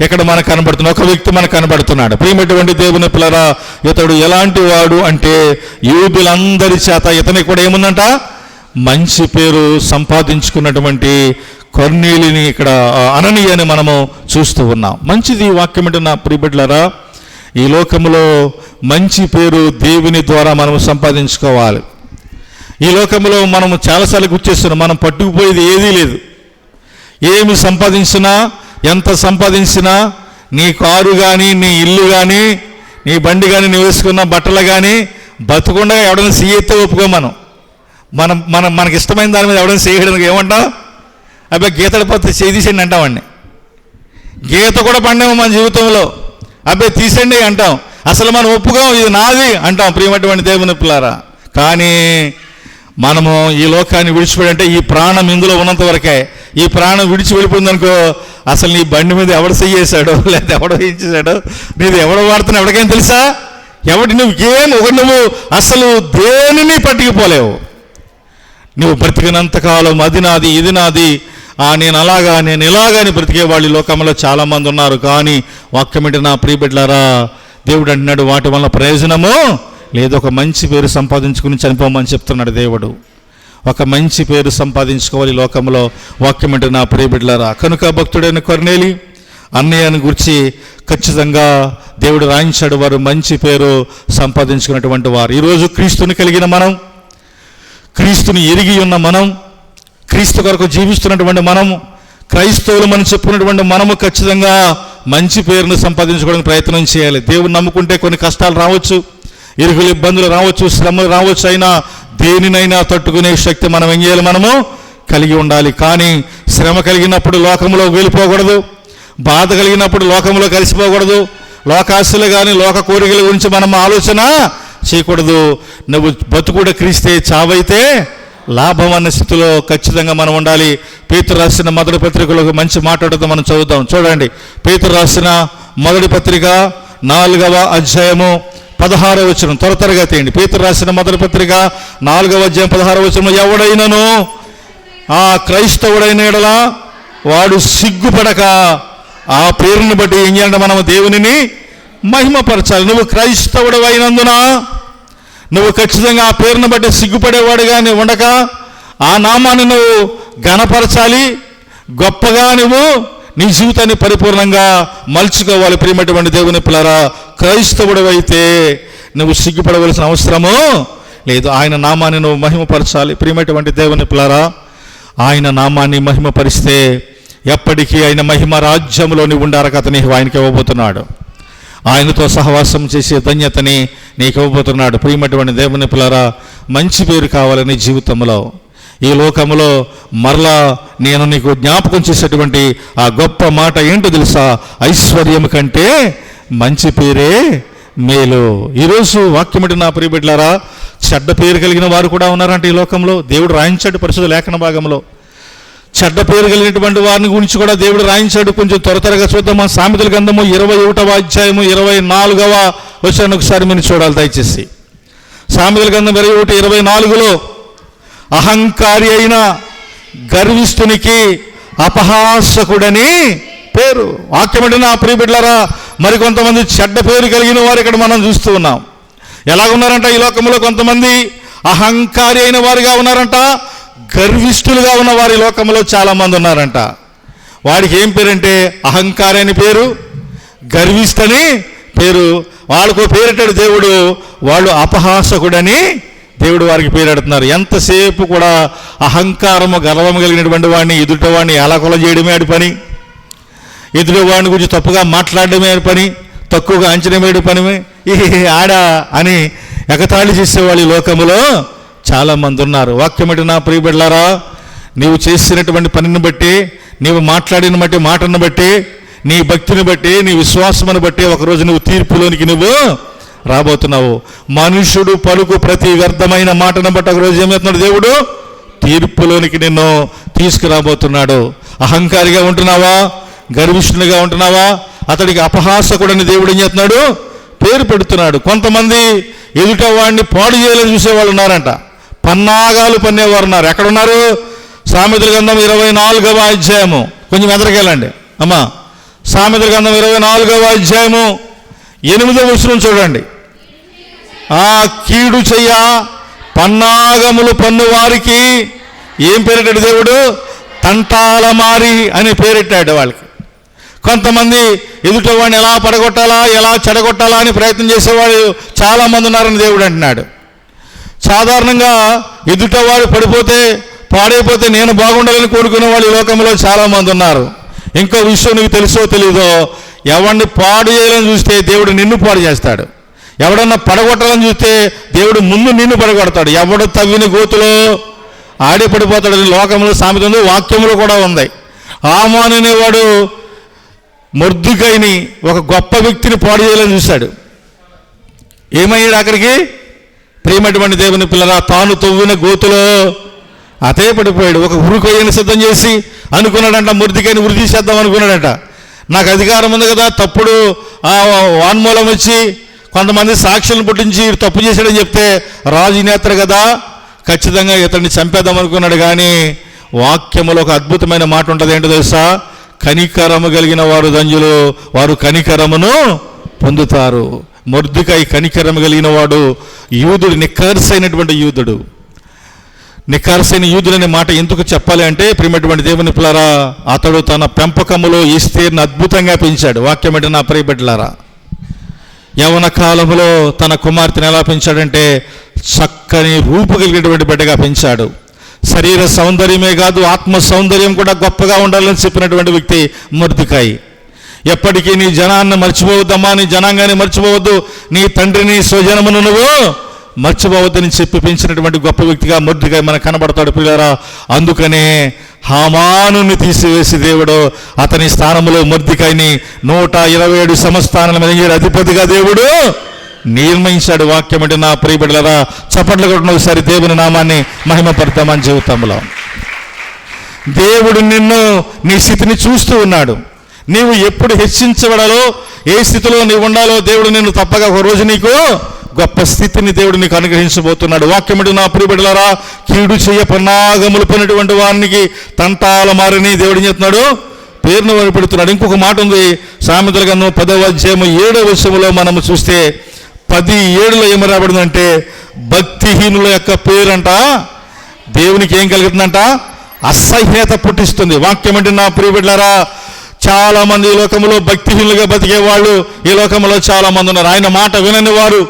ఇక్కడ మనకు కనబడుతున్నాడు. ఒక వ్యక్తి మనకు కనబడుతున్నాడు. ప్రియమైనటువంటి దేవుని పిల్లరా, ఇతడు ఎలాంటి వాడు అంటే యూదులందరి చేత ఇతనికి కూడా ఏముందంట? మంచి పేరు సంపాదించుకున్నటువంటి కొర్నేలిని ఇక్కడ అననీయని మనము చూస్తూ ఉన్నాం. మంచిది వాక్యం అంటే నా ప్రియబిడ్డలారా, ఈ లోకంలో మంచి పేరు దేవుని ద్వారా మనం సంపాదించుకోవాలి. ఈ లోకంలో మనం చాలాసార్లు గుర్తిస్తున్నాం, మనం పట్టుకుపోయేది ఏదీ లేదు. ఏమి సంపాదించినా, ఎంత సంపాదించినా, నీ కారు కానీ, నీ ఇల్లు కానీ, నీ బండి కానీ, నీ వేసుకున్న బట్టలు కానీ, బతుకుండా ఎవడైనా సీఎత్తే ఒప్పుకో. మనకి ఇష్టమైన దాని మీద ఎవడైనా చేయడానికి ఏమంటాం? అబ్బాయి గీతడు పోతే చేయి తీసేయండి అంటామండి. గీత కూడా పడినాము మన జీవితంలో, అబ్బాయి తీసేయండి అంటాం. అసలు మనం ఒప్పుకోం, ఇది నాది అంటాం ప్రియమైనటువంటి దేవుని పిల్లారా. కానీ మనము ఈ లోకాన్ని విడిచిపెడంటే ఈ ప్రాణం ఇందులో ఉన్నంత వరకే. ఈ ప్రాణం విడిచి వెళ్ళిపోయిందనుకో, అసలు నీ బండి మీద ఎవడు చెయ్యేశాడో లేదా ఎవడో ఏం చేశాడో, నీది ఎవడో వాడుతున్నా ఎవరికైనా తెలుసా? నువ్వు అసలు దేనిని పట్టుకుపోలేవు. నువ్వు బ్రతికినంతకాలం అది నాది, ఇది నాది, నేను అలాగా, నేను ఇలాగా అని బ్రతికే వాళ్ళు ఈ లోకంలో చాలామంది ఉన్నారు. కానీ వాక్యం ఏంటి నా ప్రియ బిడ్డలారా, దేవుడు అంటున్నాడు వాటి వల్ల ప్రయోజనము లేదు. ఒక మంచి పేరు సంపాదించుకుని చనిపోమని చెప్తున్నాడు దేవుడు. ఒక మంచి పేరు సంపాదించుకోవాలి లోకంలో. వాక్యం అంటే నా ప్రియ బిడ్డలారా. కనుక భక్తుడైన కొర్నేలి అన్నయ్యని గురించి ఖచ్చితంగా దేవుడు రాయించాడు. వారు మంచి పేరు సంపాదించుకున్నటువంటి వారు. ఈరోజు క్రీస్తుని కలిగిన మనం, క్రీస్తుని ఎరిగి ఉన్న మనం, క్రీస్తు కొరకు జీవిస్తున్నటువంటి మనము, క్రైస్తవులు మనం చెప్పుకున్నటువంటి మనము ఖచ్చితంగా మంచి పేరును సంపాదించుకోవడానికి ప్రయత్నం చేయాలి. దేవుని నమ్ముకుంటే కొన్ని కష్టాలు రావచ్చు, ఇరుకులు ఇబ్బందులు రావచ్చు, శ్రమలు రావచ్చు. అయినా దేనినైనా తట్టుకునే శక్తి మనం ఏం చేయాలి? మనము కలిగి ఉండాలి. కానీ శ్రమ కలిగినప్పుడు లోకంలో వెళ్ళిపోకూడదు, బాధ కలిగినప్పుడు లోకంలో కలిసిపోకూడదు, లోకాశలు కానీ లోక కోరికల గురించి మనం ఆలోచన చేయకూడదు. నువ్వు బతుకుడ క్రీస్తే చావైతే లాభం అన్న స్థితిలో ఖచ్చితంగా మనం ఉండాలి. పేతురు రాసిన మొదటి పత్రికలో ఒక మంచి మాట్లాడుతూ మనం చదువుతాం. చూడండి, పేతురు రాసిన మొదటి పత్రిక 4వ అధ్యాయము 16వ వచనం. త్వరగా తీయండి. పేతురు రాసిన మొదటి పత్రిక 4వ అధ్యాయం 16వ వచనం. ఎవడైనను ఆ క్రైస్తవుడైన ఎడల వాడు సిగ్గుపడక ఆ పేరుని బట్టి ఏం చేయాలంటే మనం దేవునిని మహిమపరచాలి. నువ్వు క్రైస్తవుడు అయినందున నువ్వు ఖచ్చితంగా ఆ పేరును బట్టి సిగ్గుపడేవాడుగా నువ్వు ఉండక ఆ నామాన్ని నువ్వు ఘనపరచాలి. గొప్పగా నువ్వు నీ జీవితాన్ని పరిపూర్ణంగా మలుచుకోవాలి. ప్రియమైనటువంటి దేవుని పిల్లరా, క్రైస్తవుడు అయితే నువ్వు సిగ్గుపడవలసిన అవసరము లేదు. ఆయన నామాన్ని నువ్వు మహిమపరచాలి. ప్రియమైనటువంటి దేవుని పిల్లరా, ఆయన నామాన్ని మహిమపరిస్తే ఎప్పటికీ ఆయన మహిమ రాజ్యంలో నువ్వు ఉండే అర్హత నీకు ఆయనకి ఇవ్వబోతున్నాడు. ఆయనతో సహవాసం చేసే ధన్యతని నీకు ఇవ్వబోతున్నాడు. ప్రియమైనటువంటి దేవుని పిల్లరా, మంచి పేరు కావాలని జీవితంలో, ఈ లోకంలో మరలా నేను నీకు జ్ఞాపకం చేసేటువంటి ఆ గొప్ప మాట ఏంటో తెలుసా? ఐశ్వర్యం కంటే మంచి పేరే మేలు. ఈరోజు వాక్యం నా ప్రియ బిడ్డలారా, చెడ్డ పేరు కలిగిన వారు కూడా ఉన్నారంటే ఈ లోకంలో. దేవుడు రాయించాడు పరిశుద్ధ లేఖన భాగంలో. చెడ్డ పేరు కలిగినటువంటి వారిని గురించి కూడా దేవుడు రాయించాడు. కొంచెం త్వరగా చూద్దాం. సామెతల గ్రంథము 21వ అధ్యాయము 24వ వచనం ఒకసారి మీరు చూడాలి దయచేసి. సామెతల గ్రంథం 21:24లో అహంకారి అయిన గర్విష్ఠునికి అపహాసకుడని పేరు. వాక్యమంటే నా ప్రియ బిడ్డలారా, మరికొంతమంది చెడ్డ పేరు కలిగిన వారు ఇక్కడ మనం చూస్తూ ఉన్నాం. ఎలాగున్నారంట ఈ లోకంలో? కొంతమంది అహంకారి అయిన వారిగా ఉన్నారంట, గర్విష్ఠులుగా ఉన్న వారి లోకంలో చాలామంది ఉన్నారంట. వాడికి ఏం పేరంటే అహంకారి అని పేరు, గర్విష్ఠని పేరు. వాళ్ళకు పేరెట్టాడు దేవుడు. వాళ్ళు అపహాసకుడని దేవుడు వారికి పేరెడుతున్నారు. ఎంతసేపు కూడా అహంకారము గర్వము కలిగినటువంటి వాడిని, ఎదుటివాడిని ఎలాకొల చేయడమే ఆడి పని, ఎదుటివాడిని గురించి తప్పుగా మాట్లాడడమే ఆడి పని, తక్కువగా అంచనా వేయడం పని, ఆడా అని ఎగతాళి చేసేవాళ్ళు ఈ లోకములో చాలామంది ఉన్నారు. వాక్యమటి నా ప్రియ బిడ్డలారా, నీవు చేసినటువంటి పనిని బట్టి, నీవు మాట్లాడిన బట్టి, మాటను బట్టి, నీ భక్తిని బట్టి, నీ విశ్వాసమును బట్టి ఒకరోజు నువ్వు తీర్పులోనికి నువ్వు రాబోతున్నావు. మనుషుడు పలుకు ప్రతి వ్యర్థమైన మాటను బట్టి ఒకరోజు ఏం చేస్తున్నాడు? దేవుడు తీర్పులోనికి నిన్ను తీసుకురాబోతున్నాడు. అహంకారిగా ఉంటున్నావా? గర్విష్ఠునిగా ఉంటున్నావా? అతడికి అపహాసకుడని దేవుడు ఏం చేస్తున్నాడు? పేరు పెడుతున్నాడు. కొంతమంది ఎదుట వాడిని పాడు చేయాలని చూసేవాళ్ళు ఉన్నారంట. పన్నాగాలు పన్నేవారు ఉన్నారు. ఎక్కడున్నారు? సామెతల గ్రంథం 24వ అధ్యాయము. కొంచెం ఎదరికెళ్ళండి అమ్మా. సామెతల గ్రంథం 24వ అధ్యాయము 8వ వచనం చూడండి. ఆ కీడు చెయ్య పన్నాగములు పన్ను వారికి ఏం పేరెట్టాడు దేవుడు? తంటాలమారి అని పేరెట్టాడు వాళ్ళకి. కొంతమంది ఎదుటివాడిని ఎలా పడగొట్టాలా, ఎలా చెడగొట్టాలా అని ప్రయత్నం చేసేవాళ్ళు చాలామంది ఉన్నారని దేవుడు అంటున్నాడు. సాధారణంగా ఎదుటవాడు పడిపోతే పాడైపోతే నేను బాగుండాలని కోరుకునే వాళ్ళు ఈ లోకంలో చాలామంది ఉన్నారు. ఇంకో విషయం నీకు తెలుసో తెలీదో, ఎవరిని పాడు చేయాలని చూస్తే దేవుడు నిన్ను పాడు చేస్తాడు. ఎవడన్నా పడగొట్టాలని చూస్తే దేవుడు ముందు నిన్ను పడగొడతాడు. ఎవడు తవ్విన గోతులో ఆడే పడిపోతాడని లోకంలో సామెత ఉంది, వాక్యంలో కూడా ఉంది. హామాను అనేవాడు మొర్దెకైని ఒక గొప్ప వ్యక్తిని పాడు చేయాలని చూశాడు. ఏమయ్యాడు అక్కడికి? ప్రియమైనటువంటి దేవుని పిల్లరా, తాను తవ్విన గోతులో అతే పడిపోయాడు. ఒక ఉరుకొయ్యని సిద్ధం చేసి అనుకున్నాడంట, మొర్దెకైని ఉరి తీసేద్దాం అనుకున్నాడంట. నాకు అధికారం ఉంది కదా, తప్పుడు వాన్మూలం వచ్చి కొంతమంది సాక్షులను పుట్టించి తప్పు చేశాడని చెప్తే రాజు నేత్ర కదా, ఖచ్చితంగా ఇతన్ని చంపేద్దాం అనుకున్నాడు. కానీ వాక్యములో ఒక అద్భుతమైన మాట ఉంటుంది. ఏంటో తెలుసా? కనికరము కలిగిన వారు ధన్యులు, వారు కనికరమును పొందుతారు. మొర్దెకై కనికరము కలిగిన వాడు యూదుడు, నిక్కర్సైనటువంటి యూదుడు. నిక్కర్సైన యూదుడు అనే మాట ఎందుకు చెప్పాలి అంటే, ప్రియమైనటువంటి దేవుని పిల్లరా, అతడు తన పెంపకములో ఎస్తేర్ని అద్భుతంగా పెంచాడు. వాక్యం అంటే నా ప్రియ బిడ్డలారా, యవన కాలంలో తన కుమార్తెను ఎలా పెంచాడంటే చక్కని రూపు కలిగినటువంటి బిడ్డగా పెంచాడు. శరీర సౌందర్యమే కాదు, ఆత్మ సౌందర్యం కూడా గొప్పగా ఉండాలని చెప్పినటువంటి వ్యక్తి మొర్దెకై. ఎప్పటికీ నీ జనాన్ని మర్చిపోవద్దమ్మా, నీ జనాంగాన్ని మర్చిపోవద్దు, నీ తండ్రిని స్వజనమును నువ్వు మర్చిపోవద్దని చెప్పి పెంచినటువంటి గొప్ప వ్యక్తిగా మొర్దెకై మనకు కనబడతాడు పిల్లరా. అందుకనే హామానుని తీసివేసి దేవుడు అతని స్థానంలో మొర్దెకైని 127 సంస్థానాల మీద అధిపతిగా దేవుడు నిర్ణయించాడు. వాక్యం అంటే నా ప్రియ బిడ్డలారా, చప్పట్లు కొట్టిన ఒకసారి దేవుని నామాన్ని మహిమపడతామని జీవితంలో. దేవుడు నిన్ను నీ స్థితిని చూస్తూ ఉన్నాడు. నీవు ఎప్పుడు హెచ్చించబడాలో, ఏ స్థితిలో నీవు ఉండాలో దేవుడు నిన్ను తప్పగా ఒక రోజు నీకు గొప్ప స్థితిని దేవుడు నీకు అనుగ్రహించబోతున్నాడు. వాక్యముడు నా ప్రియ బిడ్డలారా, కీడు చేయ పన్నాగములు పడినటువంటి వారికి తంటాల మారని దేవుడు చెప్తున్నాడు, పేరును పెడుతున్నాడు. ఇంకొక మాట ఉంది, సామెతల గ్రంథం 10వ అధ్యాయం 7వ వచనంలో మనము చూస్తే 10:7లో ఏమి రాబడిందంటే, భక్తిహీనుల యొక్క పేరంట దేవునికి ఏం కలుగుతుందంట? అసహ్యత పుట్టిస్తుంది. వాక్యం అంటే నా ప్రియ బిడ్డలారా, చాలా మంది ఈ లోకంలో భక్తిహీనులుగా బతికే వాళ్ళు ఈ లోకంలో చాలా మంది ఉన్నారు. ఆయన మాట వినని వారు,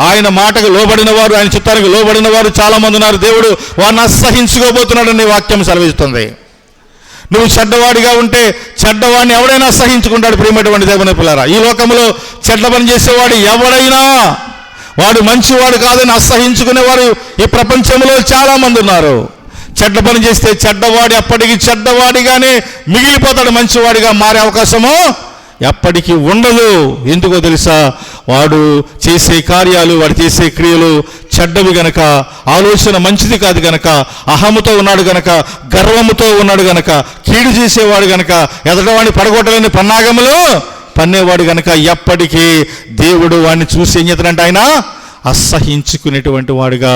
ఆయన మాటకు లోబడిన వారు, ఆయన చిత్తానికి లోబడిన వారు చాలా మంది ఉన్నారు. దేవుడు వారిని అసహించుకోబోతున్నాడని వాక్యం సెలవిస్తుంది. నువ్వు చెడ్డవాడిగా ఉంటే చెడ్డవాడిని ఎవడైనా అసహించుకుంటాడు. ప్రియమైనటువంటి దేవుని పిల్లరా, ఈ లోకంలో చెడ్డ పని చేసేవాడు ఎవడైనా వాడు మంచివాడు కాదని అసహించుకునేవారు ఈ ప్రపంచంలో చాలా మంది ఉన్నారు. చెడ్డ పని చేస్తే చెడ్డవాడి ఎప్పటికీ చెడ్డవాడిగానే మిగిలిపోతాడు, మంచివాడిగా మారే అవకాశము ఎప్పటికీ ఉండదు. ఎందుకో తెలుసా? వాడు చేసే కార్యాలు, వాడు చేసే క్రియలు చెడ్డవి గనక, ఆలోచన మంచిది కాదు గనక, అహముతో ఉన్నాడు గనక, గర్వముతో ఉన్నాడు గనక, కీడు చేసేవాడు గనక, ఎదటవాడిని పడగొట్టలేని పన్నాగములు పన్నేవాడు గనక ఎప్పటికీ దేవుడు వాడిని చూసి ఏం చేస్తాడంటే ఆయన అసహించుకునేటువంటి వాడుగా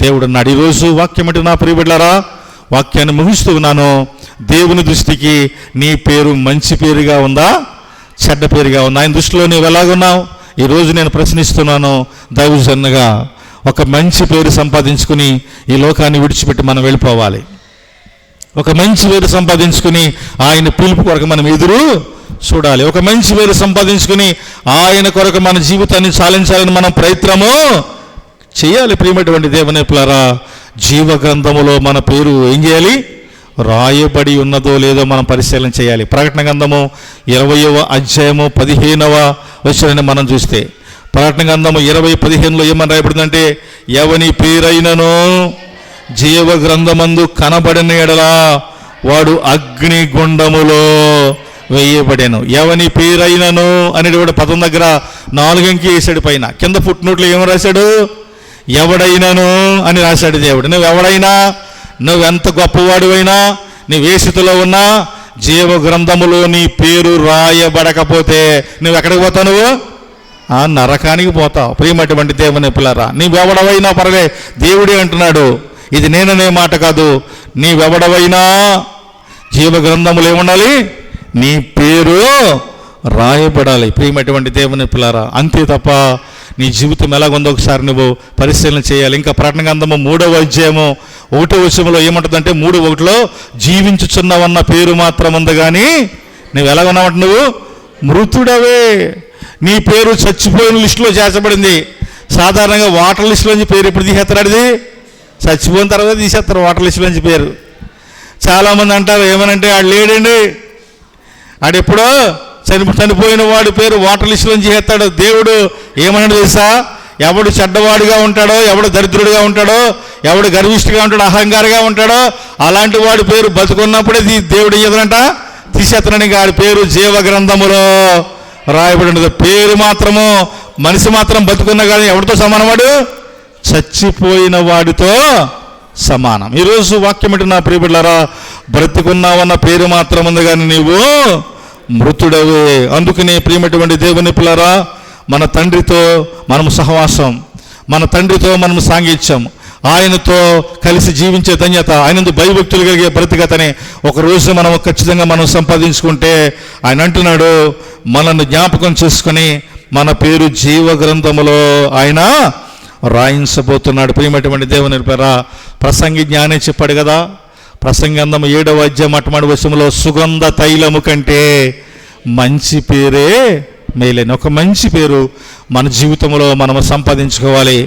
దేవుడు ఉన్నాడు. ఈరోజు వాక్యం అంటే నా ప్రియ బిడ్డలారా, వాక్యాన్ని ముగిస్తూ ఉన్నాను. దేవుని దృష్టికి నీ పేరు మంచి పేరుగా ఉందా, చెడ్డ పేరుగా ఉందా? ఆయన దృష్టిలో నువ్వు ఎలాగున్నావు? ఈరోజు నేను ప్రశ్నిస్తున్నాను. దైవజనుగా ఒక మంచి పేరు సంపాదించుకుని ఈ లోకాన్ని విడిచిపెట్టి మనం వెళ్ళిపోవాలి. ఒక మంచి పేరు సంపాదించుకుని ఆయన పిలుపు కొరకు మనం ఎదురు చూడాలి. ఒక మంచి పేరు సంపాదించుకుని ఆయన కొరకు మన జీవితాన్ని చాలించాలని మనం ప్రయత్నము చేయాలి. ప్రియమైనటువంటి దేవుని పిల్లరా, జీవ గ్రంథములో మన పేరు ఏం చేయాలి? రాయబడి ఉన్నదో లేదో మనం పరిశీలన చేయాలి. ప్రకటన గ్రంథము 20వ అధ్యాయము 15వ వచనాన్ని మనం చూస్తే, ప్రకటన గ్రంథము 20:15లో ఏమని రాయబడిందంటే, ఎవని పేరైనను జీవ గ్రంథమందు కనబడిన ఎడలా వాడు అగ్ని గుండములో వేయబడెను. ఎవని పేరైనను అనేటువంటి పదం దగ్గర 4 అంకె వేసాడు. పైన కింద ఫుట్నోట్లో ఏమని రాశాడు? ఎవడైనను అని రాశాడు దేవుడు. నువ్వెవడైనా, నువ్వెంత గొప్పవాడివైనా, నీ వేసితలో ఉన్నా, జీవ గ్రంథములో నీ పేరు రాయబడకపోతే నువ్వు ఎక్కడికి పోతావు? నువ్వు ఆ నరకానికి పోతావు. ప్రియమైనటువంటి దేవుని పిల్లరా, నీవెవడవైనా పర్లే, దేవుడే అంటున్నాడు. ఇది నేననే మాట కాదు. నీవెవడవైనా జీవ గ్రంథములు ఏముండాలి? నీ పేరు రాయబడాలి. ప్రియమైనటువంటి దేవుని పిల్లరా, అంతే తప్ప నీ జీవితం ఎలాగుందో ఒకసారి నువ్వు పరిశీలన చేయాలి. ఇంకా ప్రకటన గ్రంథము 3వ అధ్యాయము 1వ వచనంలో ఏమంటుందంటే, 3:1లో జీవించుచున్నవన్న పేరు మాత్రం ఉంది, కానీ నువ్వు ఎలాగున్నావంట? నువ్వు మృతుడవే. నీ పేరు చచ్చిపోయిన లిస్టులో చేర్చబడింది. సాధారణంగా వాటర్ లిస్టులోంచి పేరు ఎప్పుడు తీసేస్తారు? అది చచ్చిపోయిన తర్వాత తీసేస్తారు వాటర్ లిస్టులోంచి పేరు. చాలామంది అంటారు ఏమనంటే ఆడు లేడండి, ఆడెప్పుడో చనిపోయిన వాడి పేరు వాటర్ లిస్టులోంచి చేస్తాడు. దేవుడు ఏమన్నాడు తెలుసా? ఎవడు చెడ్డవాడిగా ఉంటాడో, ఎవడు దరిద్రుడిగా ఉంటాడో, ఎవడు గర్విష్ఠుగా ఉంటాడో, అహంకారిగా ఉంటాడో అలాంటి వాడి పేరు బతుకున్నప్పుడే దేవుడు ఏదంట తీసేస్తున్నాడు. ఇంకా ఆడి పేరు జీవ గ్రంథములో రాయబడి ఉండదు. పేరు మాత్రము, మనిషి మాత్రం బతుకున్నా కానీ ఎవరితో సమానం? వాడు చచ్చిపోయిన వాడితో సమానం. ఈరోజు వాక్యం ఏంటి నా ప్రియబిడ్డలారా? బ్రతుకున్నావన్న పేరు మాత్రం ఉంది కానీ నీవు మృతుడవే. అందుకనే ప్రియమైనటువంటి దేవుని పిల్లరా, మన తండ్రితో మనము సహవాసం, మన తండ్రితో మనము సాంగిత్యం, ఆయనతో కలిసి జీవించే ధన్యత, ఆయనందు భయభక్తులు కలిగే బ్రతికతని ఒక రోజు మనం ఖచ్చితంగా మనం సంపాదించుకుంటే ఆయన అంటున్నాడు, మనల్ని జ్ఞాపకం చేసుకుని మన పేరు జీవ గ్రంథములో ఆయన రాయించబోతున్నాడు. ప్రియమైనటువంటి దేవుని పిల్లరా, ప్రసంగి జ్ఞానే చెప్పాడు కదా, ప్రసంగంధం 7వ అధ్యాయం మొట్టమొదటి వచనంలో సుగంధ తైలము కంటే మంచి పేరే మేలైన. ఒక మంచి పేరు మన జీవితంలో మనము సంపాదించుకోవాలి.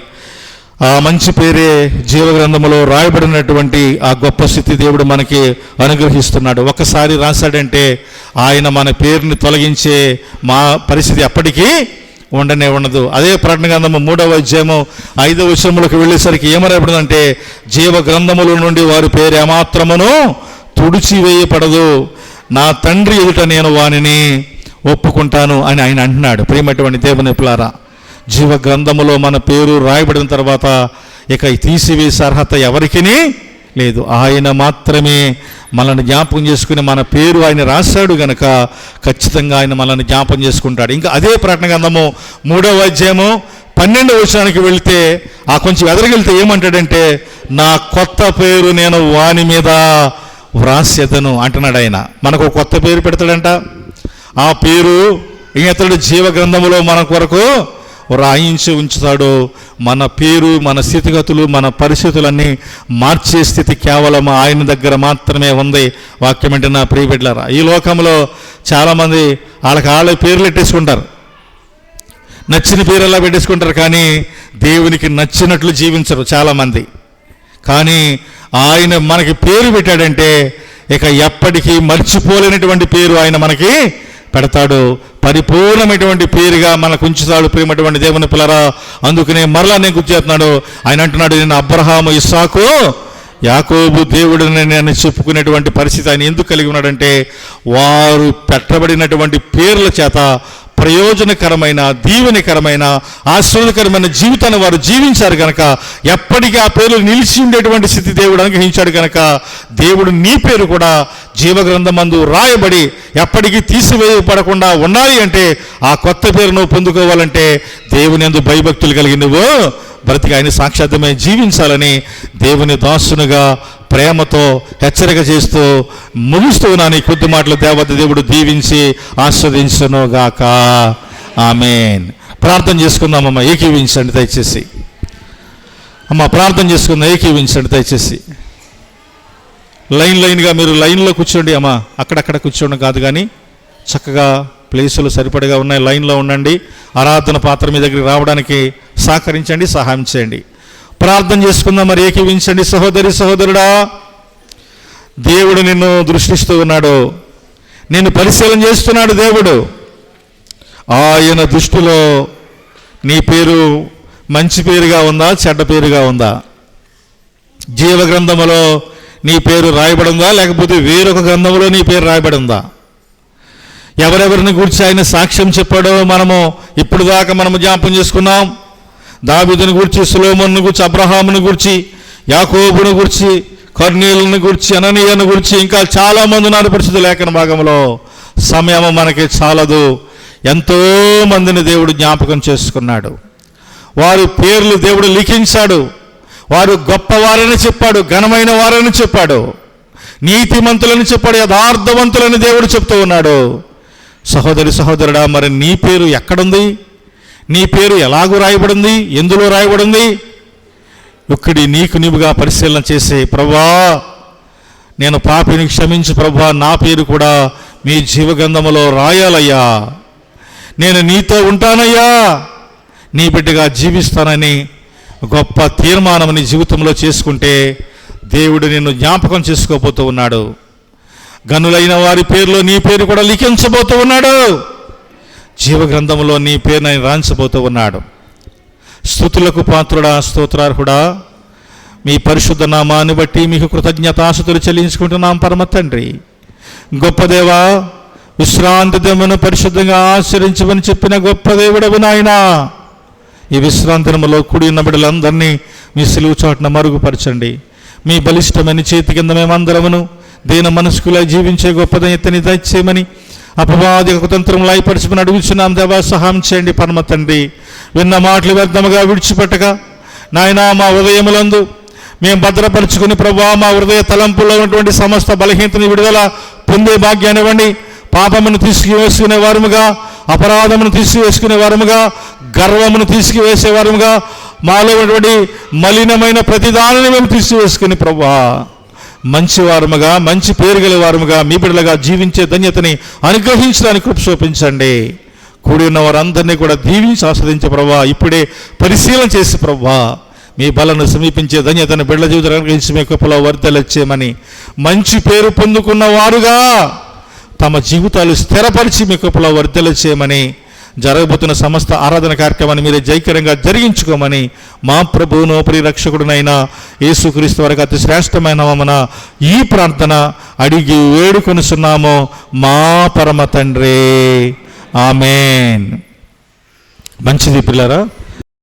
ఆ మంచి పేరే జీవగ్రంథములో రాయబడినటువంటి ఆ గొప్ప స్థితి దేవుడు మనకి అనుగ్రహిస్తున్నాడు. ఒకసారి రాశాడంటే ఆయన మన పేరుని తొలగించే మా పరిస్థితి అప్పటికీ ఉండనే ఉండదు. అదే ప్రకటన గ్రంథము 3వ అధ్యాయము 5వ వచనములకు వెళ్ళేసరికి ఏమరాయబడిందంటే, జీవ గ్రంథముల నుండి వారి పేరు ఏమాత్రమును తుడిచివేయపడదు, నా తండ్రి ఎదుట నేను వానిని ఒప్పుకుంటాను అని ఆయన అంటున్నాడు. ప్రియమైనటువంటి దేవుని పిల్లారా, జీవ గ్రంథములో మన పేరు రాయబడిన తర్వాత ఇక తీసివేసే అర్హత ఎవరికి లేదు. ఆయన మాత్రమే మనల్ని జ్ఞాపకం చేసుకుని మన పేరు ఆయన రాశాడు గనక ఖచ్చితంగా ఆయన మనల్ని జ్ఞాపకం చేసుకుంటాడు. ఇంకా అదే ప్రకటన గ్రంథము 3వ అధ్యాయము 12వ వచనానికి వెళ్తే ఆ కొంచెం ఎదరగెళ్తే ఏమంటాడంటే, నా కొత్త పేరు నేను వాని మీద వ్రాస్యతను అంటున్నాడు ఆయన. మనకు కొత్త పేరు పెడతాడంట. ఆ పేరు ఇతడు జీవ గ్రంథములో మన కొరకు రాయించి ఉంచుతాడు. మన పేరు, మన స్థితిగతులు, మన పరిస్థితులన్నీ మార్చే స్థితి కేవలం ఆయన దగ్గర మాత్రమే ఉంది. వాక్యం అంటే నా ప్రియ బిడ్డలారా, ఈ లోకంలో చాలామంది వాళ్ళ పేర్లు పెట్టేసుకుంటారు, నచ్చిన పేరు పెట్టేసుకుంటారు, కానీ దేవునికి నచ్చినట్లు జీవించరు చాలామంది. కానీ ఆయన మనకి పేరు పెట్టాడంటే ఇక ఎప్పటికీ మర్చిపోలేనటువంటి పేరు ఆయన మనకి పెడతాడు. పరిపూర్ణమైనటువంటి పేరుగా మనకు ఉంచుతాడు. ప్రియమైనటువంటి దేవుని పిల్లరా, అందుకనే మరలా నేను గుర్తు చేస్తున్నాడు. ఆయన అంటున్నాడు, నేను అబ్రహాము, ఇస్సాకు, యాకోబు దేవుడిని నేను చెప్పుకునేటువంటి పరిస్థితి ఆయన ఎందుకు కలిగి ఉన్నాడంటే, వారు పెట్టబడినటువంటి పేర్ల చేత ప్రయోజనకరమైన, దీవెనకరమైన, ఆశీర్వాదకరమైన జీవితాన్ని వారు జీవించారు కనుక ఎప్పటికీ ఆ పేరు నిలిచి ఉండేటువంటి స్థితి దేవుడు అనుగ్రహించాడు కనుక దేవుడు నీ పేరు కూడా జీవగ్రంథమందు రాయబడి ఎప్పటికీ తీసివేయబడకుండా ఉండాలి అంటే, ఆ కొత్త పేరు నువ్వు పొందుకోవాలంటే దేవుని యందు భయభక్తులు కలిగి నువ్వు బ్రతికి ఆయన సాక్షాత్మే జీవించాలని దేవుని దాసునుగా ప్రేమతో హెచ్చరిక చేస్తూ ముగిస్తూ నాని కొద్ది మాటలు దేవుడు దీవించి ఆస్వాదించునుగాక. ఆమేన్. ప్రార్థన చేసుకుందామమ్మా, ఏకీవించండి దయచేసి. అమ్మ ప్రార్థన చేసుకుందాం, ఏకీవించండి దయచేసి. లైన్గా మీరు లైన్లో కూర్చోండి అమ్మా, అక్కడక్కడ కూర్చోండి కాదు కానీ చక్కగా ప్లేసులు సరిపడగా ఉన్నాయి, లైన్లో ఉండండి. ఆరాధన పాత్ర మీ దగ్గరికి రావడానికి సహకరించండి, సహాయం చేయండి. ప్రార్థన చేసుకుందాం, మరి ఏకీవించండి. సహోదరి సహోదరుడా, దేవుడు నిన్ను దృష్టిస్తూ ఉన్నాడు, నిన్ను పరిశీలన చేస్తున్నాడు. దేవుడు ఆయన దృష్టిలో నీ పేరు మంచి పేరుగా ఉందా, చెడ్డ పేరుగా ఉందా? జీవ గ్రంథములో నీ పేరు రాయబడి ఉందా, లేకపోతే వేరొక గ్రంథంలో నీ పేరు రాయబడి ఉందా? ఎవరెవరిని గూర్చి ఆయన సాక్ష్యం చెప్పాడో మనము ఇప్పుడు దాకా మనము జ్ఞాపకం చేసుకున్నాం. దావీదుని గూర్చి, సొలొమోనుని గూర్చి, అబ్రహాముని గూర్చి, యాకోబుని గూర్చి, కర్నీయులను గూర్చి, అననీయను గూర్చి, ఇంకా చాలామంది ఉన్నారు పరిశుద్ధ లేఖన భాగంలో. సమయం మనకి చాలదు. ఎంతో మందిని దేవుడు జ్ఞాపకం చేసుకున్నాడు. వారి పేర్లు దేవుడు లిఖించాడు. వారు గొప్పవారని చెప్పాడు, ఘనమైన వారని చెప్పాడు, నీతిమంతులని చెప్పాడు, యథార్థవంతులని దేవుడు చెప్తూ ఉన్నాడు. సహోదరి సహోదరుడా, మరి నీ పేరు ఎక్కడుంది? నీ పేరు ఎలాగూ రాయబడింది? ఎందులో రాయబడింది? ఒక్కడి నీకు నీవుగా పరిశీలన చేసే, ప్రభువా నేను పాపిని క్షమించు ప్రభువా, నా పేరు కూడా మీ జీవగ్రంథములో రాయాలయ్యా, నేను నీతో ఉంటానయ్యా, నీ బిడ్డగా జీవిస్తానని గొప్ప తీర్మానం నీ జీవితంలో చేసుకుంటే దేవుడు నిన్ను జ్ఞాపకం చేసుకోబోతూ ఉన్నాడు. గనులైన వారి పేరులో నీ పేరు కూడా లిఖించబోతూ ఉన్నాడు. జీవగ్రంథంలో నీ పేరుని ఆయన రాంచబోతూ ఉన్నాడు. స్తుతులకు పాత్రుడా, స్తోత్రార్హుడా, మీ పరిశుద్ధ నామాన్ని బట్టి మీకు కృతజ్ఞతాస్తుతులు చెల్లించుకుంటున్నాం పరమ తండ్రి. గొప్ప దేవా, విశ్రాంతి దినమును పరిశుద్ధంగా ఆచరించమని చెప్పిన గొప్ప దేవుడవు నాయనా, ఈ విశ్రాంతి దినములో కూడి ఉన్న బిడ్డలందరినీ మీ సిలువు చాటున మరుగుపరచండి. మీ బలిష్టమైన చేతి కింద మేమందరమును దీన మనస్కులై జీవించే గొప్ప దయతని దయచేయమని అపవాది కుతంత్రములు అయిపరచుకుని అడుగుచున్నాం దేవా. సహాయం చేయండి పరమ తండ్రి. విన్న మాటలు వ్యర్థముగా విడిచిపెట్టక నాయనా, మా హృదయములందు మేము భద్రపరుచుకుని ప్రభువా, మా హృదయ తలంపుల్లో ఉన్నటువంటి సమస్త బలహీనతని విడుదల పొందే భాగ్యాన్ని ఇవ్వండి. పాపమును తీసుకువేసుకునే వారముగా, అపరాధమును తీసుకువేసుకునే వారముగా, గర్వమును తీసుకువేసే వారముగా, మాలో ఉన్నటువంటి మలినమైన ప్రతిదానిని మేము తీసుకువేసుకుని ప్రభువా, మంచి వారముగా, మంచి పేరు గల వారముగా, మీ బిడ్డలుగా జీవించే ధన్యతని అనుగ్రహించడానికి కృప చూపించండి. కూడి ఉన్న వారందరినీ కూడా దీవించి ఆస్వాదించే ప్రభువా, ఇప్పుడే పరిశీలన చేసి ప్రభువా, మీ బలను సమీపించే ధన్యతను బిడ్డల జీవితాన్ని అనుగ్రహించి మీ కృపలో వర్ధలిచ్చేయమని, మంచి పేరు పొందుకున్న వారుగా తమ జీవితాలు స్థిరపరిచి మీ కృపలో వర్ధలిచ్చేయమని, జరగబోతున్న సమస్త ఆరాధన కార్యక్రమాన్ని మీరే జయకరంగా జరిగించుకోమని మా ప్రభువును పరిరక్షకుడునైన యేసుక్రీస్తు వారికి అతి శ్రేష్టమైన నామమున ఈ ప్రార్థన అడిగి వేడుకొనుచున్నాము మా పరమ తండ్రి. ఆమేన్. మంచిది పిల్లరా.